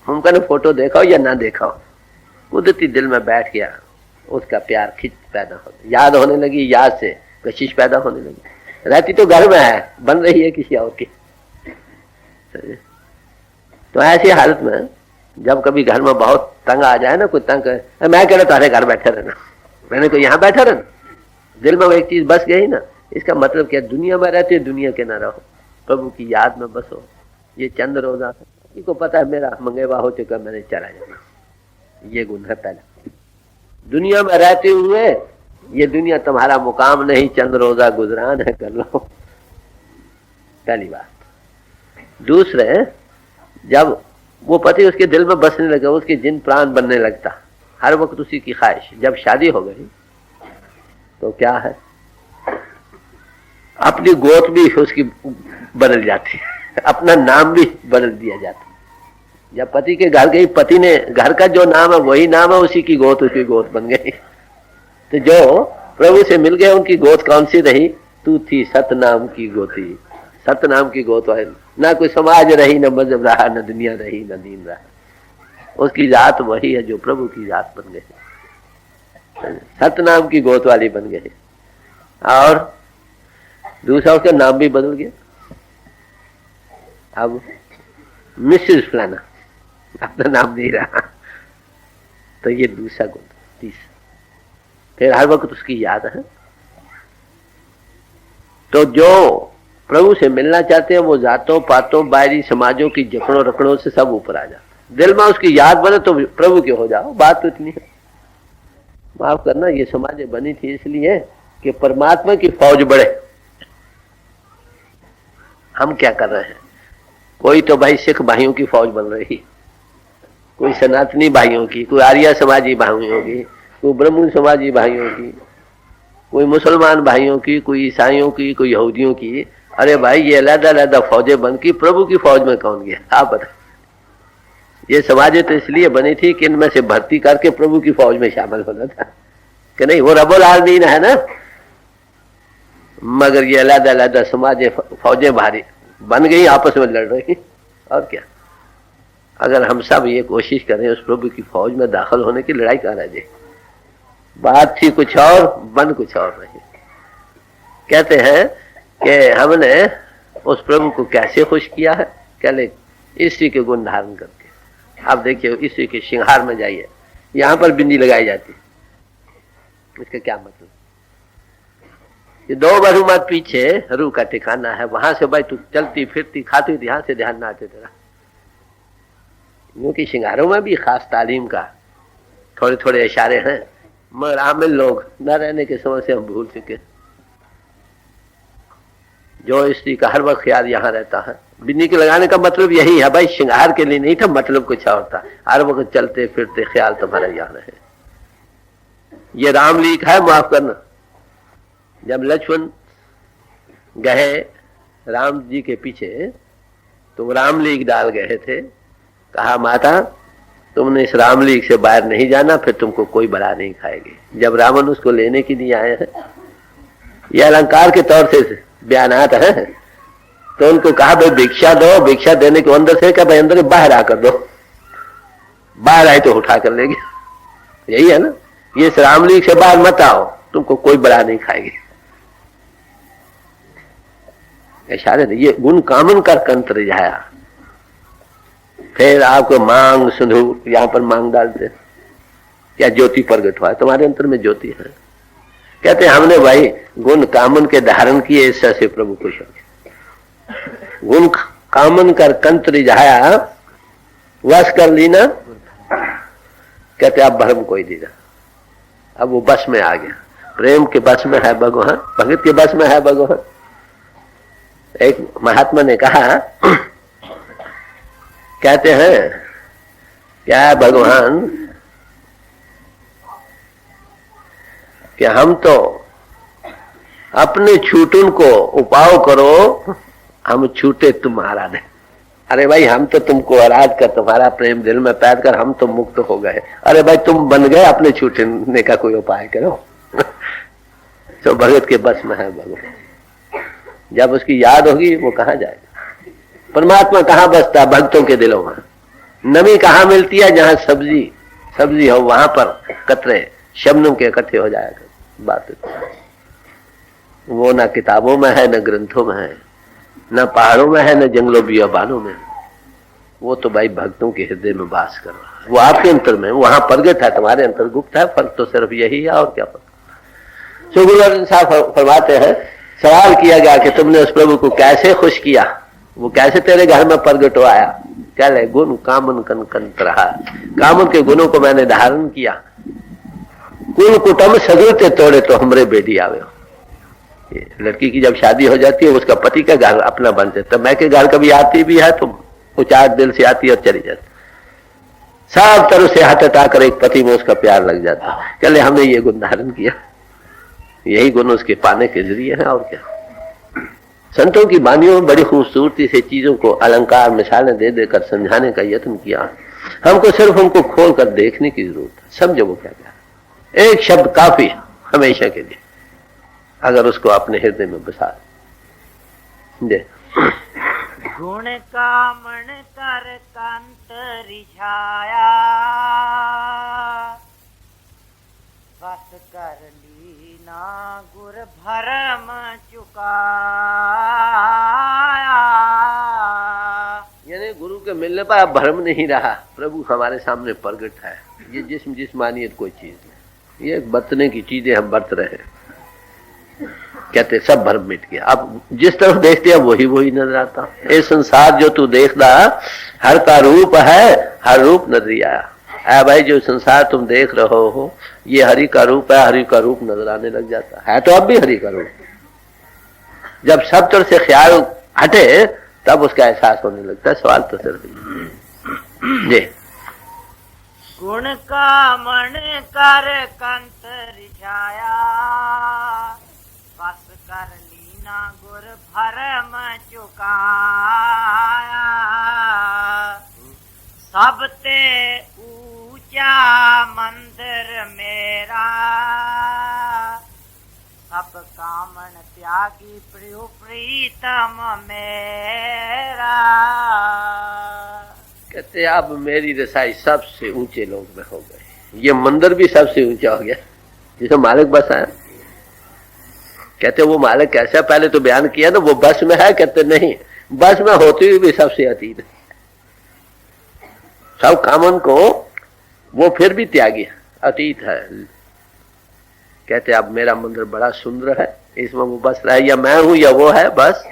A: हमको ने फोटो देखा हो या ना देखा हो, कुदरती दिल में बैठ गया, उसका प्यार खिंच पैदा हो, याद होने लगी, याद से कशिश पैदा होने लगी। रहती तो घर में है, बन रही है किसी और की। तो ऐसी हालत में जब कभी घर में बहुत तंग आ जाए ना, कोई तंग करे, मैं कह रहा तुम्हारे घर बैठे रहना, मैंने को यहाँ बैठा रहना, दिल में वो एक चीज बस गई ना, इसका मतलब क्या? दुनिया में रहते दुनिया के ना रहो, प्रभु की याद में बसो। ये चंद रोजा को पता है मेरा मंगेवा हो चुका, मैंने चला जाना। ये गुण है पहला। दुनिया में रहते हुए ये दुनिया तुम्हारा मुकाम नहीं, चंद रोजा गुजरान है, कर लो, पहली बात। दूसरे, जब वो पति उसके दिल में बसने लगा, उसके जिन प्राण बनने लगता, हर वक्त उसी की ख्वाहिश। जब शादी हो गई तो क्या है, अपनी गोद भी उसकी बदल जाती है, अपना नाम भी बदल दिया जाता है। जब पति के घर गई, पति ने घर का जो नाम है वही नाम है, उसी की गोद उसकी गोद बन गई। तो जो प्रभु से मिल गए उनकी गोद कौन सी रही? तू थी सतनाम की गोती, सतनाम की गोद है। ना कोई समाज रही, न मजहब रहा, न दुनिया रही, न दीन रहा, उसकी जात वही है जो प्रभु की जात बन गई, सतनाम की गोद वाली बन गई। और दूसरा उसका नाम भी बदल गया, अब मिसेस फलाना, अपना नाम नहीं रहा। तो ये दूसरा गुण। तीसरा, फिर हर वक्त उसकी याद है। तो जो प्रभु से मिलना चाहते हैं वो जातों पातों बाहरी समाजों की जकड़ों रकड़ों से सब ऊपर आ जाते। दिल में उसकी याद बने तो प्रभु के हो जाओ। बात तो इतनी है, माफ करना, ये समाजें बनी थी इसलिए कि परमात्मा की फौज बढ़े। हम क्या कर रहे हैं? कोई तो भाई सिख भाइयों की फौज बन रही, कोई सनातनी भाइयों की, कोई आर्य समाजी भाइयों की, कोई ब्रह्म समाजी भाइयों की, कोई मुसलमान भाइयों की, कोई ईसाइयों की, कोई यहूदियों की। अरे भाई ये अलग-अलग फौजें बन की, प्रभु की फौज में कौन गया? आप बताएं। ये समाजें तो इसलिए बनी थी कि इनमें से भर्ती करके प्रभु की फौज में शामिल होना था कि नहीं? वो रब्बुल आलमीन है ना। मगर ये अलग-अलग समाजें फौजें भारी बन गई, आपस में लड़ रही। और क्या? अगर हम सब ये कोशिश करें उस प्रभु की फौज में दाखिल होने की, लड़ाई कहाँ रह जाए? बात थी कुछ और, बन कुछ और रही। कहते हैं कि हमने उस प्रभु को कैसे खुश किया है? कहले इसी के गुण धारण करके। आप देखिए इसी के श्रृंगार में जाइए, यहाँ पर बिंदी लगाई जाती है, इसका क्या मतलब? ये 2 बरसों पीछे रूह का ठिकाना है, वहां से भाई तू चलती फिरती खाती ध्यान से ध्यान ना आते तेरा। क्योंकि श्रृंगारों में भी खास तालीम का थोड़े थोड़े इशारे हैं, मगर आमिल लोग न रहने के समय से हम भूल चुके। जो स्त्री का हर वक्त ख्याल यहाँ रहता है। बिन्नी के लगाने का मतलब यही है भाई, श्रृंगार के लिए नहीं था, मतलब कुछ और था। हर वक्त चलते फिरते ख्याल तुम्हारा यहाँ रहे। ये रामलीक है, माफ करना। जब लक्ष्मण गए राम जी के पीछे तो रामलीक डाल गए थे। कहा माता तुमने इस रामलीक से बाहर नहीं जाना, फिर तुमको कोई बला नहीं खाएगी। जब रावण उसको लेने के लिए आए हैं, यह अलंकार के तौर से बयानात है, तो उनको कहा भाई भिक्षा दो। भिक्षा देने के अंदर से क्या भाई अंदर बाहर आकर दो, बाहर आए तो उठा कर लेंगे। यही है ना, ये इस रामलीक से बाहर मत आओ, तुमको कोई बला नहीं खाएगी। इशारे ये गुण कामन कर कंत रिझाया। फिर आपको मांग सिंधु यहाँ पर मांग डालते, क्या ज्योति प्रगट हुआ? तुम्हारे अंतर में ज्योति है। कहते हमने भाई गुण कामन के धारण किए, इससे से प्रभु खुश हो गए। गुण कामन कर कंत रिझाया, वश कर ली ना। कहते अब भरम कोई दीदा, अब वो बस में आ गया। प्रेम के बस में है भगवान, भगत के बस में है भगवान। एक महात्मा ने कहा, कहते हैं क्या है भगवान कि हम तो अपने छूटुन को उपाव करो, हम छूटे तुम्हारा नहीं। अरे भाई हम तो तुमको आराध कर, तुम्हारा प्रेम दिल में पैद कर हम तो मुक्त हो गए। अरे भाई तुम बन गए, अपने छूटने का कोई उपाय करो। तो भगत के बस में है भगवान। जब उसकी याद होगी वो कहाँ जाएगा? परमात्मा कहाँ बसता है? भक्तों के दिलों में। नमी कहाँ मिलती है? जहाँ सब्जी हो वहां पर कतरे शबनम के इकट्ठे हो जाएगा। बात वो ना किताबों में है, न ग्रंथों में है, न पहाड़ों में है, न जंगलों बियाबानों में। वो तो भाई भक्तों के हृदय में वास कर रहा है। वो आपके अंतर में, वहां प्रगट है, तुम्हारे अंतर गुप्त है। फर्क तो सिर्फ यही है, और क्या फर्क? सो गुरु अर्जुन साहब फरमाते हैं, सवाल किया गया कि तुमने उस प्रभु को कैसे खुश किया, वो कैसे तेरे घर में प्रगट हो आया? क्या ले गुण कामन कन कंत रहा, कामन के गुणों को मैंने धारण किया। कुल कुटुंब सगुते तोड़े तो हमरे बेटी आवे। लड़की की जब शादी हो जाती है उसका पति का घर अपना बन जाता है। मैं के घर कभी आती भी है तो उचाट दिल से आती है और चली जाती, सब तरह से हाथ हटाकर एक पति में उसका प्यार लग जाता। चले हमने ये गुण धारण किया, यही गुण उसके पाने के जरिए है। और क्या? संतों की वाणियों में बड़ी खूबसूरती से चीजों को अलंकार मिसालें दे देकर समझाने का यत्न किया। हमको सिर्फ उनको खोल कर देखने की जरूरत है। समझो वो क्या क्या, एक शब्द काफी हमेशा के लिए, अगर उसको अपने हृदय में बसा दे।
B: गुण कामण कर कंत रिझाया, बस कर लीना गुर भरम चुकाया।
A: यानी गुरु के मिलने पर अब भ्रम नहीं रहा, प्रभु हमारे सामने प्रगट है। ये जिस्मानियत कोई चीज नहीं, ये बरतने की चीजें हम बरत रहे हैं। कहते सब भ्रम मिट गया। अब जिस तरफ देखते हैं वही नजर आता। ये संसार जो तू देखदा हर का रूप है, हर रूप नजर आया। है भाई जो संसार तुम देख रहे हो ये हरि का रूप है, हरि का रूप नजर आने लग जाता है तो अब भी हरि का रूप। जब सब तरह से ख्याल हटे तब उसका एहसास होने लगता है। सवाल तो सिर्फ जी
B: गुण कामण कर कंत रिझाया, बस कर लीना गुर भरम चुकाया। सबते ऊंचा मंदिर मेरा, सब कामन त्यागी प्रिय प्रीतम मेरा।
A: कहते अब मेरी रसाई सबसे ऊंचे लोग में हो गए। ये मंदिर भी सबसे ऊंचा हो गया जिसे मालिक बस है। कहते वो मालिक कैसा? पहले तो बयान किया ना, वो बस में है। कहते नहीं, बस में होती हुई भी सबसे अतीत है। सब कामन को वो फिर भी त्यागी अतीत है। कहते अब मेरा मंदिर बड़ा सुंदर है, इसमें वो बस रहा है, या मैं हूं या वो है, बस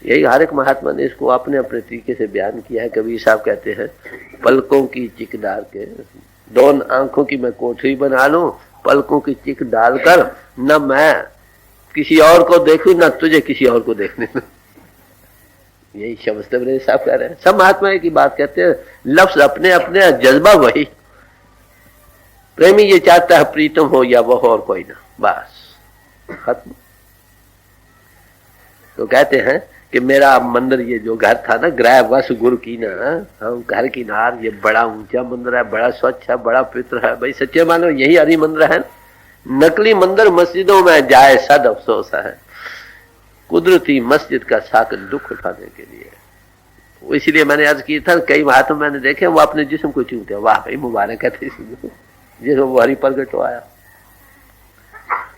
A: यही। हर एक महात्मा ने इसको अपने अपने तरीके से बयान किया है। कबीर साहब कहते हैं, पलकों की चिक डाल के, दोनों आंखों की मैं कोठरी बना लूं, पलकों की चिक डालकर न मैं किसी और को देखूं न तुझे किसी और को देखने दूं। यही शब्द ब्रज साहब कह रहे हैं। सब महात्मा की बात कहते हैं, लफ्ज अपने अपने, जज्बा वही। प्रेमी ये चाहता है प्रीतम हो या वो हो और कोई ना, बस खत्म। तो कहते हैं कि मेरा मंदिर ये जो घर था ना, ग्रह वस गुरु की ना, हम घर की नार, ये बड़ा ऊंचा मंदिर है, बड़ा स्वच्छ है, बड़ा पवित्र है। भाई सच्चे मानो यही हरि मंदिर है। नकली मंदिर मस्जिदों में जाए सद अफसोस है, कुदरती मस्जिद का साक दुख उठाने के लिए। इसलिए मैंने अर्ज की था, कई महात्मा मैंने देखे वो अपने जिस्म को चूमते, वाह भाई मुबारक है जिसमें वो हरि प्रगट हो आया।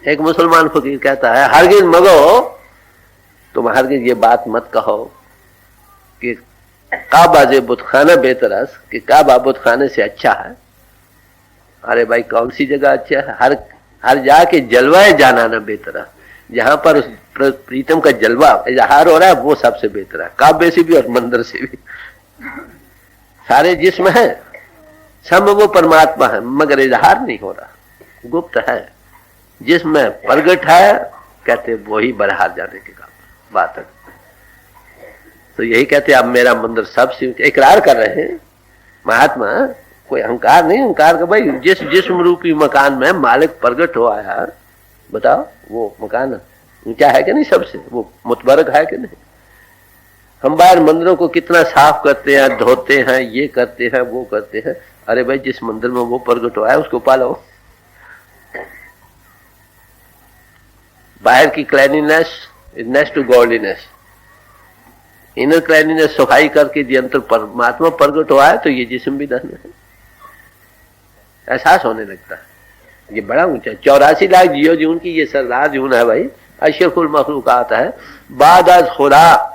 A: एक मुसलमान फकीर कहता है, हरगिज मगो, तुम हरगिज ये बात मत कहो कि काबा जे बुतखाना बेहतरस, कि काबा बुतखाने से अच्छा है। अरे भाई कौन सी जगह अच्छा है? हर जाके जलवाए जाना ना बेहतर है। जहां पर उस प्रीतम का जलवा इजहार हो रहा है वो सबसे बेहतर है, काबे से भी और मंदिर से भी। सारे जिस्म है, सब वो परमात्मा है, मगर इजहार नहीं हो रहा, गुप्त है। जिसमें प्रगट है कहते वही बरहार जाने के काम बात है। तो यही कहते अब मेरा मंदिर सब शिव, इकरार कर रहे हैं महात्मा, कोई अहंकार नहीं। अहंकार का भाई जिस जिस्म रूपी मकान में मालिक प्रगट हो आया, बताओ वो मकान ऊंचा है कि नहीं सबसे, वो मुतबरक है कि नहीं। हम बाहर मंदिरों को कितना साफ करते हैं, धोते हैं, ये करते हैं, वो करते हैं। अरे भाई जिस मंदिर में वो प्रगट हुआ है उसको पालो। बाहर की cleanliness is next to godliness. Inner cleanliness सफाई करके जो अंतर परमात्मा प्रगट हुआ है तो ये जिस्म भी धन्य है, एहसास होने लगता है। ये बड़ा ऊंचा 84 लाख जियो जून की ये सरदार जून है भाई, अशरफुल मखलूकात है। बाद खुदा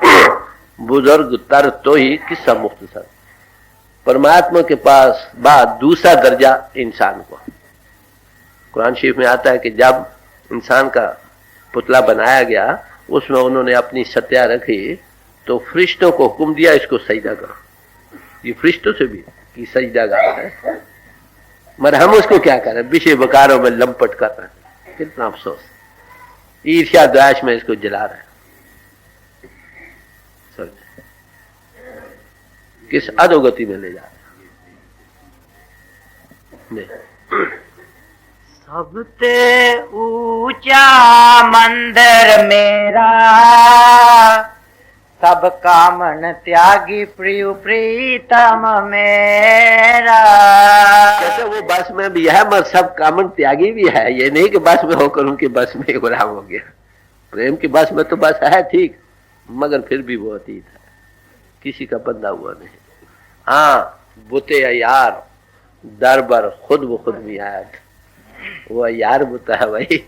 A: बुजुर्ग तर तो ही किस्सा मुख्तसर। परमात्मा के पास बाद दूसरा दर्जा इंसान को। कुरान शरीफ में आता है कि जब इंसान का पुतला बनाया गया उसमें उन्होंने अपनी सत्या रखी तो फरिश्तों को हुक्म दिया इसको सजदा करो। ये फरिश्तों से भी कि सजदा गार है, मगर हम उसको क्या करें, विषय बकारों में लंपट कर रहे हैं। कितना अफसोस, ईर्ष्या द्वेष में इसको जला रहे हैं। किस अधोगति में ले जा रहे हैं।
B: सबसे ऊंचा मंदिर मेरा, सब कामन त्यागी प्रिय प्रीतम मेरा।
A: कैसे वो बस में भी है मगर सब कामन त्यागी भी है। ये नहीं कि बस में होकर उनकी बस में गुलाम हो गया। प्रेम की बस में तो बस है ठीक, मगर फिर भी वो अतीत है, किसी का बंदा हुआ नहीं। हाँ बुते यार दर बर खुद ब खुद भी आया, वो यार बुता है भाई।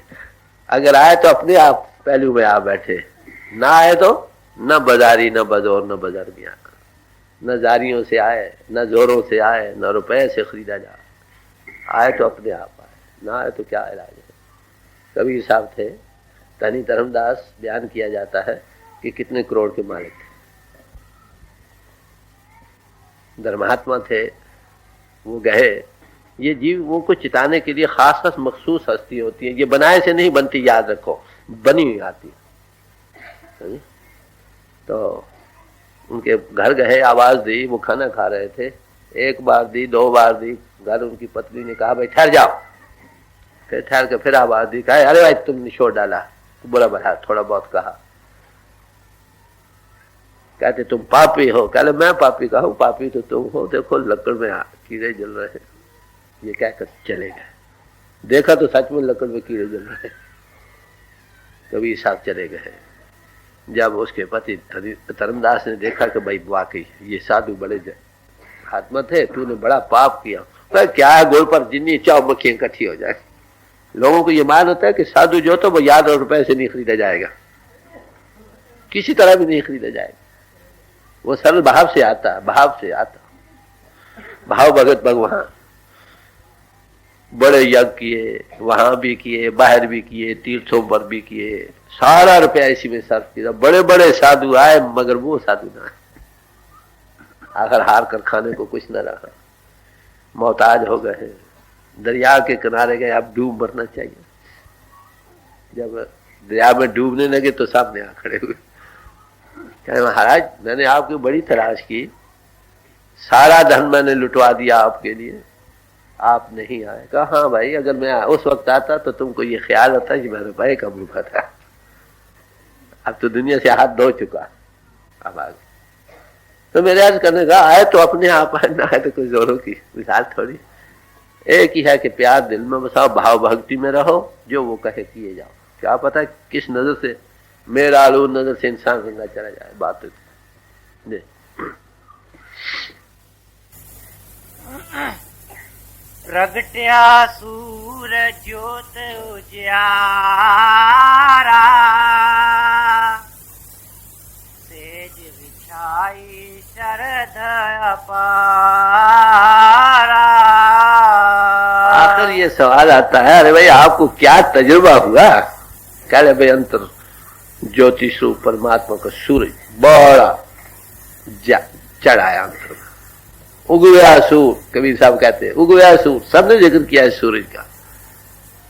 A: अगर आए तो अपने आप पहलू में आ बैठे, ना आए तो न बाजारी न बदौर न बाजार में आकर, न जारियों से आए न जोरों से आए न रुपए से खरीदा जाए। आए तो अपने आप आए, ना आए तो क्या इलाज है। कबीर साहब थे, धनी धर्मदास बयान किया जाता है कि कितने करोड़ के मालिक थे, धर्मात्मा थे। वो गए, ये जीवों को चिताने के लिए खास खास मखसूस हस्ती होती है, ये बनाए से नहीं बनती, याद रखो, बनी हुई आती है। तो उनके घर गए, आवाज दी, वो खाना खा रहे थे, एक बार दी, दो बार दी, घर उनकी पत्नी ने कहा भाई ठहर जाओ। फिर ठहर के फिर आवाज दी, कहा अरे भाई तुमने शोर डाला। तो बोला भला थोड़ा बहुत कहा। कहते तुम पापी हो। कहले मैं पापी कहूं, पापी तो तुम हो, देखो लकड़ में कीड़े जल रहे हैं। ये क्या कर चले गए, देखा तो सच में लकड़ में कीड़े जल रहे हैं। कबीर साहब चले गए। जब उसके पति धर्मदास ने देखा कि भाई वाकई ये साधु बड़े आत्मा थे, तूने बड़ा पाप किया। तो क्या है, गोल पर जिन्नी चाव मक्खियां इकट्ठी हो जाए। लोगों को ये मान होता है कि साधु जो तो वो याद और रुपए से नहीं खरीदा जाएगा, किसी तरह भी नहीं खरीदा जाएगा। वो सरल भाव से आता है, भाव से आता, भाव भगत भगवान। बड़े यज्ञ किए, वहां भी किए, बाहर भी किए, तीर्थों पर भी किए, सारा रुपया इसी में सर्व किया। बड़े बड़े साधु आए मगर वो साधु ना आए। आखिर हार कर खाने को कुछ न रहा, मोहताज हो गए, दरिया के किनारे गए, अब डूब मरना चाहिए। जब दरिया में डूबने लगे तो सामने आ खड़े हुए, कहे महाराज मैंने आपकी बड़ी तलाश की, सारा धन मैंने लुटवा दिया आपके लिए, आप नहीं आए। कहा हाँ भाई, अगर मैं उस वक्त आता तो तुमको ये ख्याल होता कि मैं रुपए का भूखा था। अब तो दुनिया से हाथ धो चुका, अब आ गए। तो मेरे अर्ज करने का आए तो अपने आप आए, ना आए तो कोई जोरों की मिसाल थोड़ी। एक ही है कि प्यार दिल में बसाओ, भाव भक्ति में रहो, जो वो कहे किए जाओ। क्या पता किस नजर से, मेरा आलू नजर से इंसान जिंदा चला जाए। बात दे
B: प्रगट्या सूरज ज्योत उजियारा, सेज बिछाई शरद अपारा।
A: आखिर ये सवाल आता है, अरे भाई आपको क्या तजुर्बा हुआ। कह भाई अंतर ज्योति स्वरूप परमात्मा का सूरज बड़ा चढ़ाया अंतर में, उग गया सूर। कबीर साहब कहते हैं उग गया सूर, सबने जिक्र किया है सूरज का।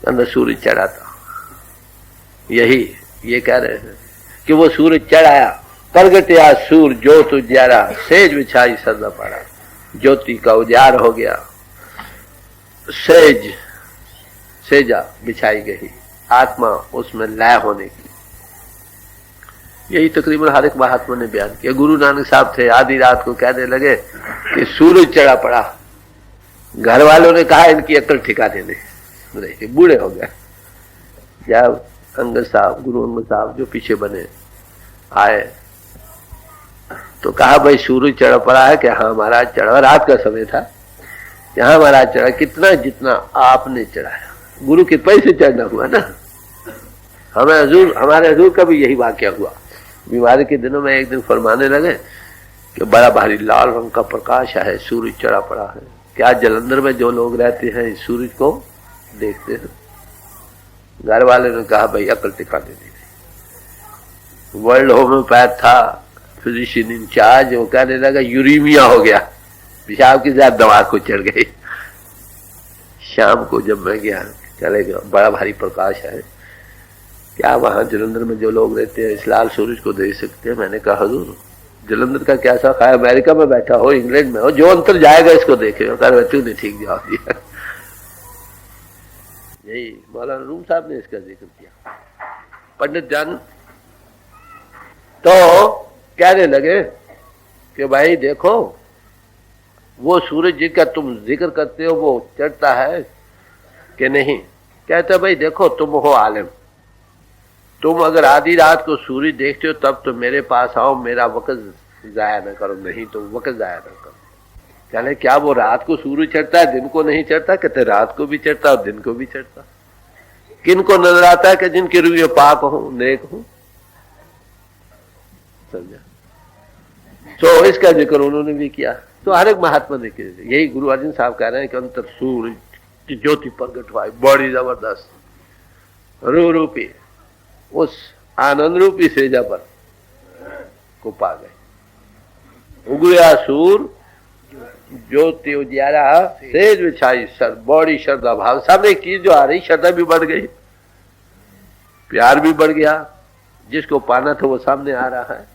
A: अंदर सूरज चढ़ा था, यही ये कह रहे हैं कि वो सूरज चढ़ आया, प्रगटया सूर ज्योत उजियारा, सेज बिछाई सदा पड़ा, ज्योति का उजाड़ हो गया, सेजा बिछाई गई, आत्मा उसमें लय होने की। यही तकरीबन हर एक महात्मा ने बयान किया। गुरु नानक साहब थे, आधी रात को कहने लगे कि सूरज चढ़ा पड़ा। घर वालों ने कहा इनकी अक्ल ठिकाने नहीं, बूढ़े हो गए। जब अंगद साहब, गुरु अंगद साहब जो पीछे बने आए तो कहा भाई सूरज चढ़ा पड़ा है कि हाँ महाराज चढ़ा, रात का समय था, यहाँ महाराज चढ़ा, कितना जितना आपने चढ़ाया, गुरु के पैसे चढ़ना हुआ ना। हमारे हजूर का भी यही वाक्य हुआ। बीमारी के दिनों में एक दिन फरमाने लगे कि बड़ा भारी लाल रंग का प्रकाश है, सूरज चढ़ा पड़ा है। क्या जलंधर में जो लोग रहते हैं इस सूरज को देखते हैं? घर वाले ने कहा भाई अकल टिकाने नहीं। वर्ल्ड होम्योपैथ था, फिजिशियन इंचार्ज, वो कहने लगा यूरीमिया हो गया, पेशाब की ज्यादा दिमाग को चढ़ गई। शाम को जब मैं गया, चले गया, बड़ा भारी प्रकाश है, क्या वहां जलंधर में जो लोग रहते हैं इस लाल सूरज को देख सकते हैं? मैंने कहा हजूर जलंधर का क्या सा खाया, अमेरिका में बैठा हो, इंग्लैंड में हो, जो अंतर जाएगा इसको देखेगा। कहा तू नहीं ठीक जवाब दिया। यही मौलाना रूम साहब ने इसका जिक्र किया। पंडित जन तो कहने लगे कि भाई देखो वो सूरज जिसका तुम जिक्र करते हो वो चढ़ता है कि नहीं? कहते भाई देखो तुम हो आलिम, तुम अगर आधी रात को सूरज देखते हो तब तो मेरे पास आओ, मेरा वक्त जाया न करो, नहीं तो वक्त जाया न करो। कहले क्या वो रात को सूरज चढ़ता है, दिन को नहीं चढ़ता? कहते रात को भी चढ़ता और दिन को भी चढ़ता। किन को नजर आता है कि जिनकी रूह पाक हो, नेक हो? समझा? तो इसका जिक्र उन्होंने भी किया। तो हर एक महात्मा ने किया। यही गुरु अर्जुन साहब कह रहे हैं कि अंतर सूरज की ज्योति प्रगट हुआ, बड़ी जबरदस्त रूह रूपी उस आनंद रूपी सेजा पर को पा गए। उगया सूर ज्योति उजियारा, सेज बिछाई सर, बड़ी श्रद्धा भाव। सब एक चीज जो आ रही, श्रद्धा भी बढ़ गई, प्यार भी बढ़ गया, जिसको पाना था वो सामने आ रहा है।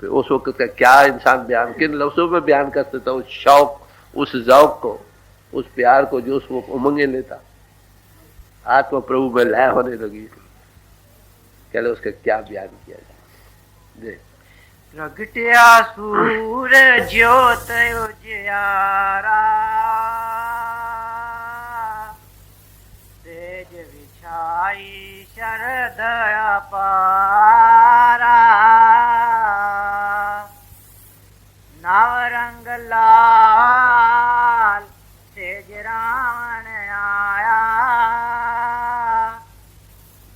A: फिर उस वक्त का क्या इंसान बयान, किन लफ्जों में बयान कर सकता? उस शौक, उस ज़ौक को, उस प्यार को जो उसको उमंगे लेता। आत्मा प्रभु में लय होने लगी, चलो उसका क्या बयान किया जाए।
B: प्रगटया सूर ज्योत उजियारा, तेज विछाई शरद अपारा, नवरंग लाल तेज रावण आया,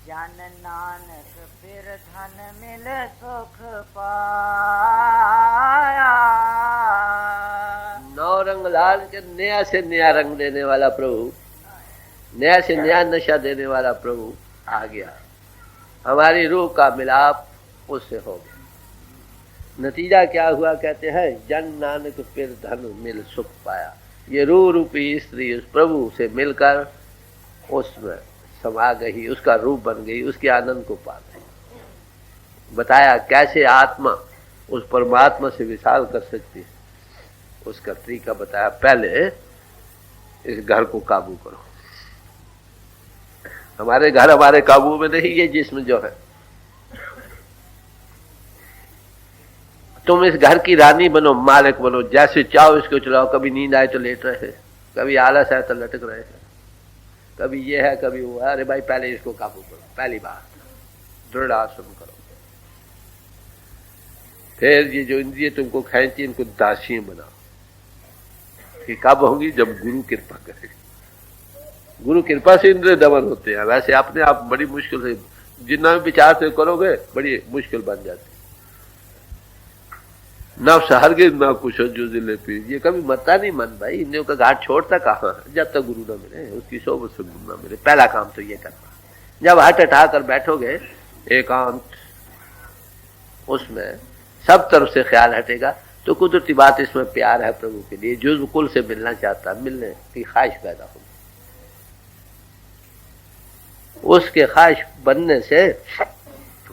B: जन नानक फिर धन मिल सुख पाया।
A: नौ रंग लाल के नया से नया रंग देने वाला प्रभु, नया से नया नशा देने वाला प्रभु आ गया। हमारी रूह का मिलाप उससे हो गया। नतीजा क्या हुआ? कहते हैं जन नानक फिर धन मिल सुख पाया। ये रूह रूपी स्त्री उस प्रभु से मिलकर उसमें समा गई, उसका रूप बन गई, उसके आनंद को पा गई। बताया कैसे आत्मा उस परमात्मा से विशाल कर सकती है, उसका तरीका बताया। पहले इस घर को काबू करो। हमारे घर हमारे काबू में नहीं, ये जिस्म जो है। तुम इस घर की रानी बनो, मालिक बनो, जैसे चाहो इसको चलाओ। कभी नींद आए तो लेट रहे, कभी आलस आए तो लटक रहे हैं, कभी ये है कभी वो है। अरे भाई पहले इसको काबू करो, पहली बात दृढ़ आसन करो। फिर ये जो इंद्रिय तुमको खींची, इनको दासी बनाओ। ये कब होंगी? जब गुरु कृपा करे। गुरु कृपा से इंद्रिय दमन होते हैं। वैसे अपने आप बड़ी मुश्किल से जितना भी विचार से करोगे बड़ी मुश्किल बन जाती। नफ्स हरगिज़ ना कुछ जो दिले पीर, ये कभी मरता नहीं मन भाई। इंद्रियों का घाट छोड़ता कहाँ है? जब तक गुरु ना मिले, उसकी सोबत से गुरु ना मिले। पहला काम तो ये करना। जब हट हटा कर बैठोगे एकांत, उसमें सब तरफ से ख्याल हटेगा, तो कुदरती बात इसमें प्यार है प्रभु के लिए। जो कुल से मिलना चाहता, मिलने की ख्वाहिश पैदा होगी। उसके ख्वाहिश बनने से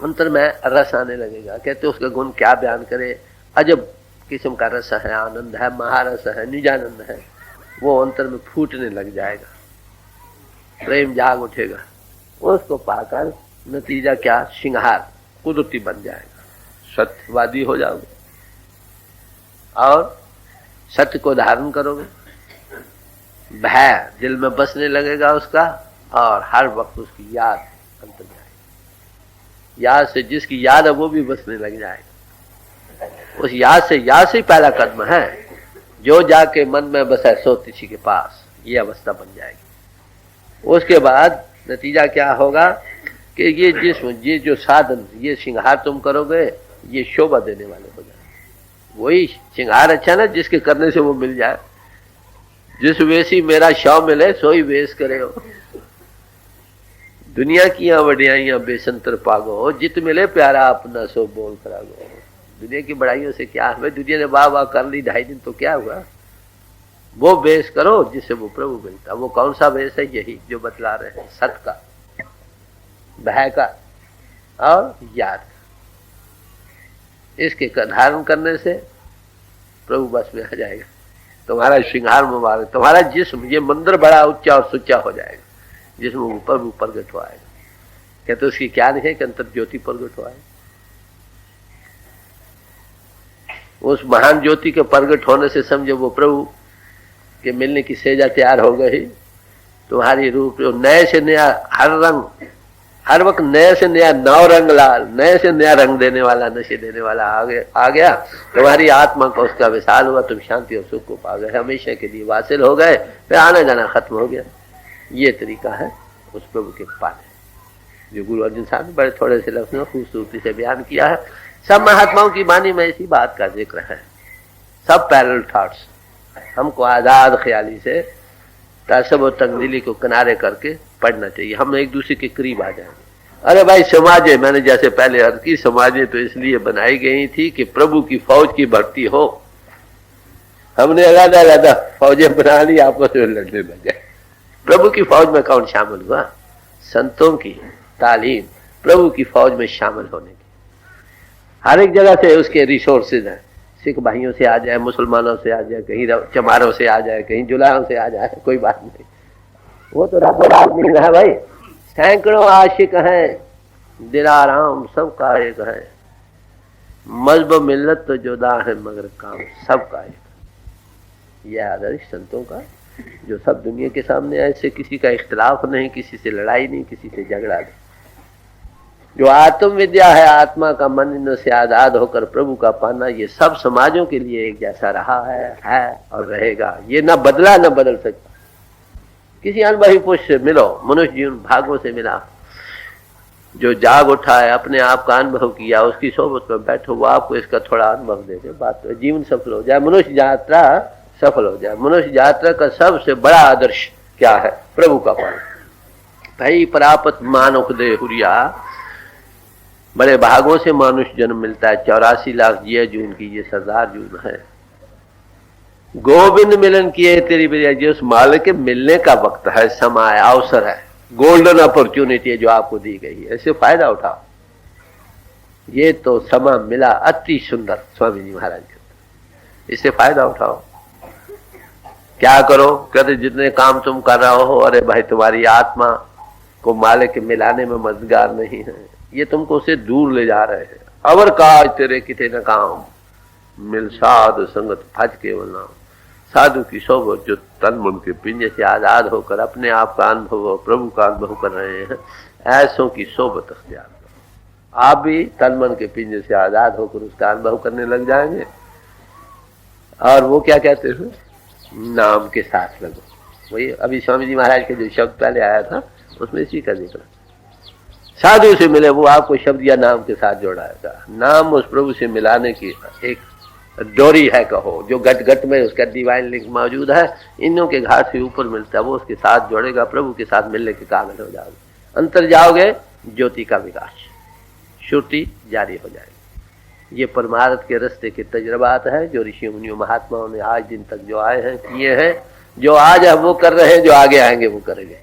A: अंतर में रस आने लगेगा। कहते उसका गुण क्या बयान करे, अजब किस्म का रस है, आनंद है, महारस है, निजानंद है। वो अंतर में फूटने लग जाएगा, प्रेम जाग उठेगा। उसको पाकर नतीजा क्या, श्रृंगार कुदरती बन जाएगा, सत्यवादी हो जाओगे और सत्य को धारण करोगे। भय दिल में बसने लगेगा उसका, और हर वक्त उसकी याद अंतर जाएगी। याद से जिसकी याद है वो भी बसने लग जाएगा। उस याद से पहला कदम है, जो जाके मन में बसा सो किसी के पास, ये अवस्था बन जाएगी। उसके बाद नतीजा क्या होगा कि ये जिस्म, ये जो साधन, ये श्रृंगार तुम करोगे, ये शोभा देने वाले हो जाए। वही श्रृंगार अच्छा ना जिसके करने से वो मिल जाए। जिस वेसी मेरा शव मिले सोई वेश करे हो। दुनिया की वडियाइयां बेसंतर पागो, जित मिले प्यारा अपना सो बोल करागो। दुनिया की बड़ाइयों से क्या है, दुनिया ने वाह वाह कर ली 2.5 दिन तो क्या हुआ। वो वेश करो जिससे वो प्रभु मिलता। वो कौन सा वेश है, यही जो बतला रहे हैं, सत का, भय का और याद का। इसके धारण करने से प्रभु बस में आ जाएगा। तुम्हारा श्रृंगार मुबारक, तुम्हारा जिस्म, ये मंदिर बड़ा ऊंचा और सुच्चा हो जाएगा, जिसमें ऊपर प्रगट हो आएगा। कहते उसकी क्या नहीं कि अंतर ज्योति प्रगट हो आएगा। उस महान ज्योति के प्रगट होने से समझो वो प्रभु के मिलने की सेजा तैयार हो गई। तुम्हारी रूप नए से नया, हर रंग, हर वक्त नए से नया नौ रंग लाल, नए से नया रंग देने वाला, नशे देने वाला आ गया। तुम्हारी आत्मा को उसका विशाल हुआ, तुम शांति और सुख को पा गए, हमेशा के लिए वासिल हो गए, फिर आना जाना खत्म हो गया। ये तरीका है उस प्रभु के पाने, जो गुरु अर्जुन साहब ने बड़े थोड़े से लफ्ज़ में खूबसूरती से बयान किया है। सब महात्माओं की वाणी में इसी बात का जिक्र है। सब पैरेलल थॉट्स हमको आजाद ख्याली से तसब और तंगदिली को किनारे करके पढ़ना चाहिए। हम एक दूसरे के करीब आ जाएंगे। अरे भाई समाजें, मैंने जैसे पहले अर्ज की, समाजें तो इसलिए बनाई गई थी कि प्रभु की फौज की भर्ती हो। हमने अलग-अलग फौजें बना ली, आपको से लड़ने लगे। प्रभु की फौज में कौन शामिल हुआ? संतों की तालीम प्रभु की फौज में शामिल होने की। हर एक जगह से उसके रिसोर्सेज हैं। सिख भाइयों से आ जाए, मुसलमानों से आ जाए, कहीं चमारों से आ जाए, कहीं जुलाहों से आ जाए, कोई बात नहीं। वो तो रातों रात मिल रहा है भाई। सैकड़ों आशिक हैं, दिलाराम सबका एक है। मजहब मिल्लत तो जुदा है मगर काम सबका एक। यह आदर्श संतों का, जो सब दुनिया के सामने ऐसे किसी का इख्तिलाफ नहीं, किसी से लड़ाई नहीं, किसी से झगड़ा नहीं। जो आत्म विद्या है, आत्मा का मन इन से आजाद होकर प्रभु का पाना, ये सब समाजों के लिए एक जैसा रहा है और रहेगा। ये न बदला न बदल सकता। किसी अनुभवी पुरुष से मिलो, मनुष्य जीवन भागों से मिला, जो जाग उठा है, अपने आप का अनुभव किया, उसकी सोबत में बैठो, वो आपको इसका थोड़ा अनुभव दे दे, बात तो जीवन सफल हो जाए, मनुष्य यात्रा सफल हो जाए। मनुष्य यात्रा का सबसे बड़ा आदर्श क्या है? प्रभु का पाना। भाई प्राप्त मानुख दे हुरिया, बड़े भागों से मनुष्य जन्म मिलता है। 84 लाख जिया जून की ये सरदार जून है। गोविंद मिलन किए तेरी बिरिया, जी उस मालिक के मिलने का वक्त है, समय, अवसर है, गोल्डन अपॉर्चुनिटी है जो आपको दी गई है। इससे फायदा उठाओ। ये तो समय मिला अति सुंदर, स्वामी जी महाराज कहते, इससे फायदा उठाओ। क्या करो? कहते जितने काम तुम कर रहे हो, अरे भाई तुम्हारी आत्मा को मालिक के मिलाने में मददगार नहीं है, ये तुमको उससे दूर ले जा रहे हैं। अवर काज तेरे किथे न काम, मिल साधु संगत भज केवल नाम। साधु की सोबत जो तन मन के पिंजे से आजाद होकर अपने आप का अनुभव और प्रभु का अनुभव कर रहे हैं, ऐसों की सोबत अख्तियार करो। आप भी तन मन के पिंजे से आजाद होकर उसका अनुभव करने लग जाएंगे। और वो क्या कहते हैं? नाम के साथ लगो। वही अभी स्वामी जी महाराज के जो शब्द पहले आया था, उसमें इसी का जिक्र। साधु से मिले, वो आपको शब्द या नाम के साथ जोड़ाएगा। नाम उस प्रभु से मिलाने की एक डोरी है, कहो, जो गट गट में उसका डिवाइन लिंक मौजूद है। इनों के घाट से ऊपर मिलता है, वो उसके साथ जोड़ेगा। प्रभु के साथ मिलने के काबिल हो जाओगे, अंतर जाओगे, ज्योति का विकास, श्रुति जारी हो जाएगी। ये परमार्थ के रास्ते के तजर्बात है जो ऋषियों मुनियों महात्माओं ने आज दिन तक जो आए हैं, किए हैं, जो आज हम वो कर रहे हैं, जो आगे आएंगे वो करेंगे।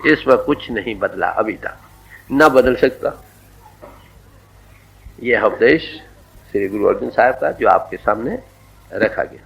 A: इसमें कुछ नहीं बदला अभी तक, न बदल सकता। यह उपदेश श्री गुरु अर्जुन साहब का जो आपके सामने रखा गया।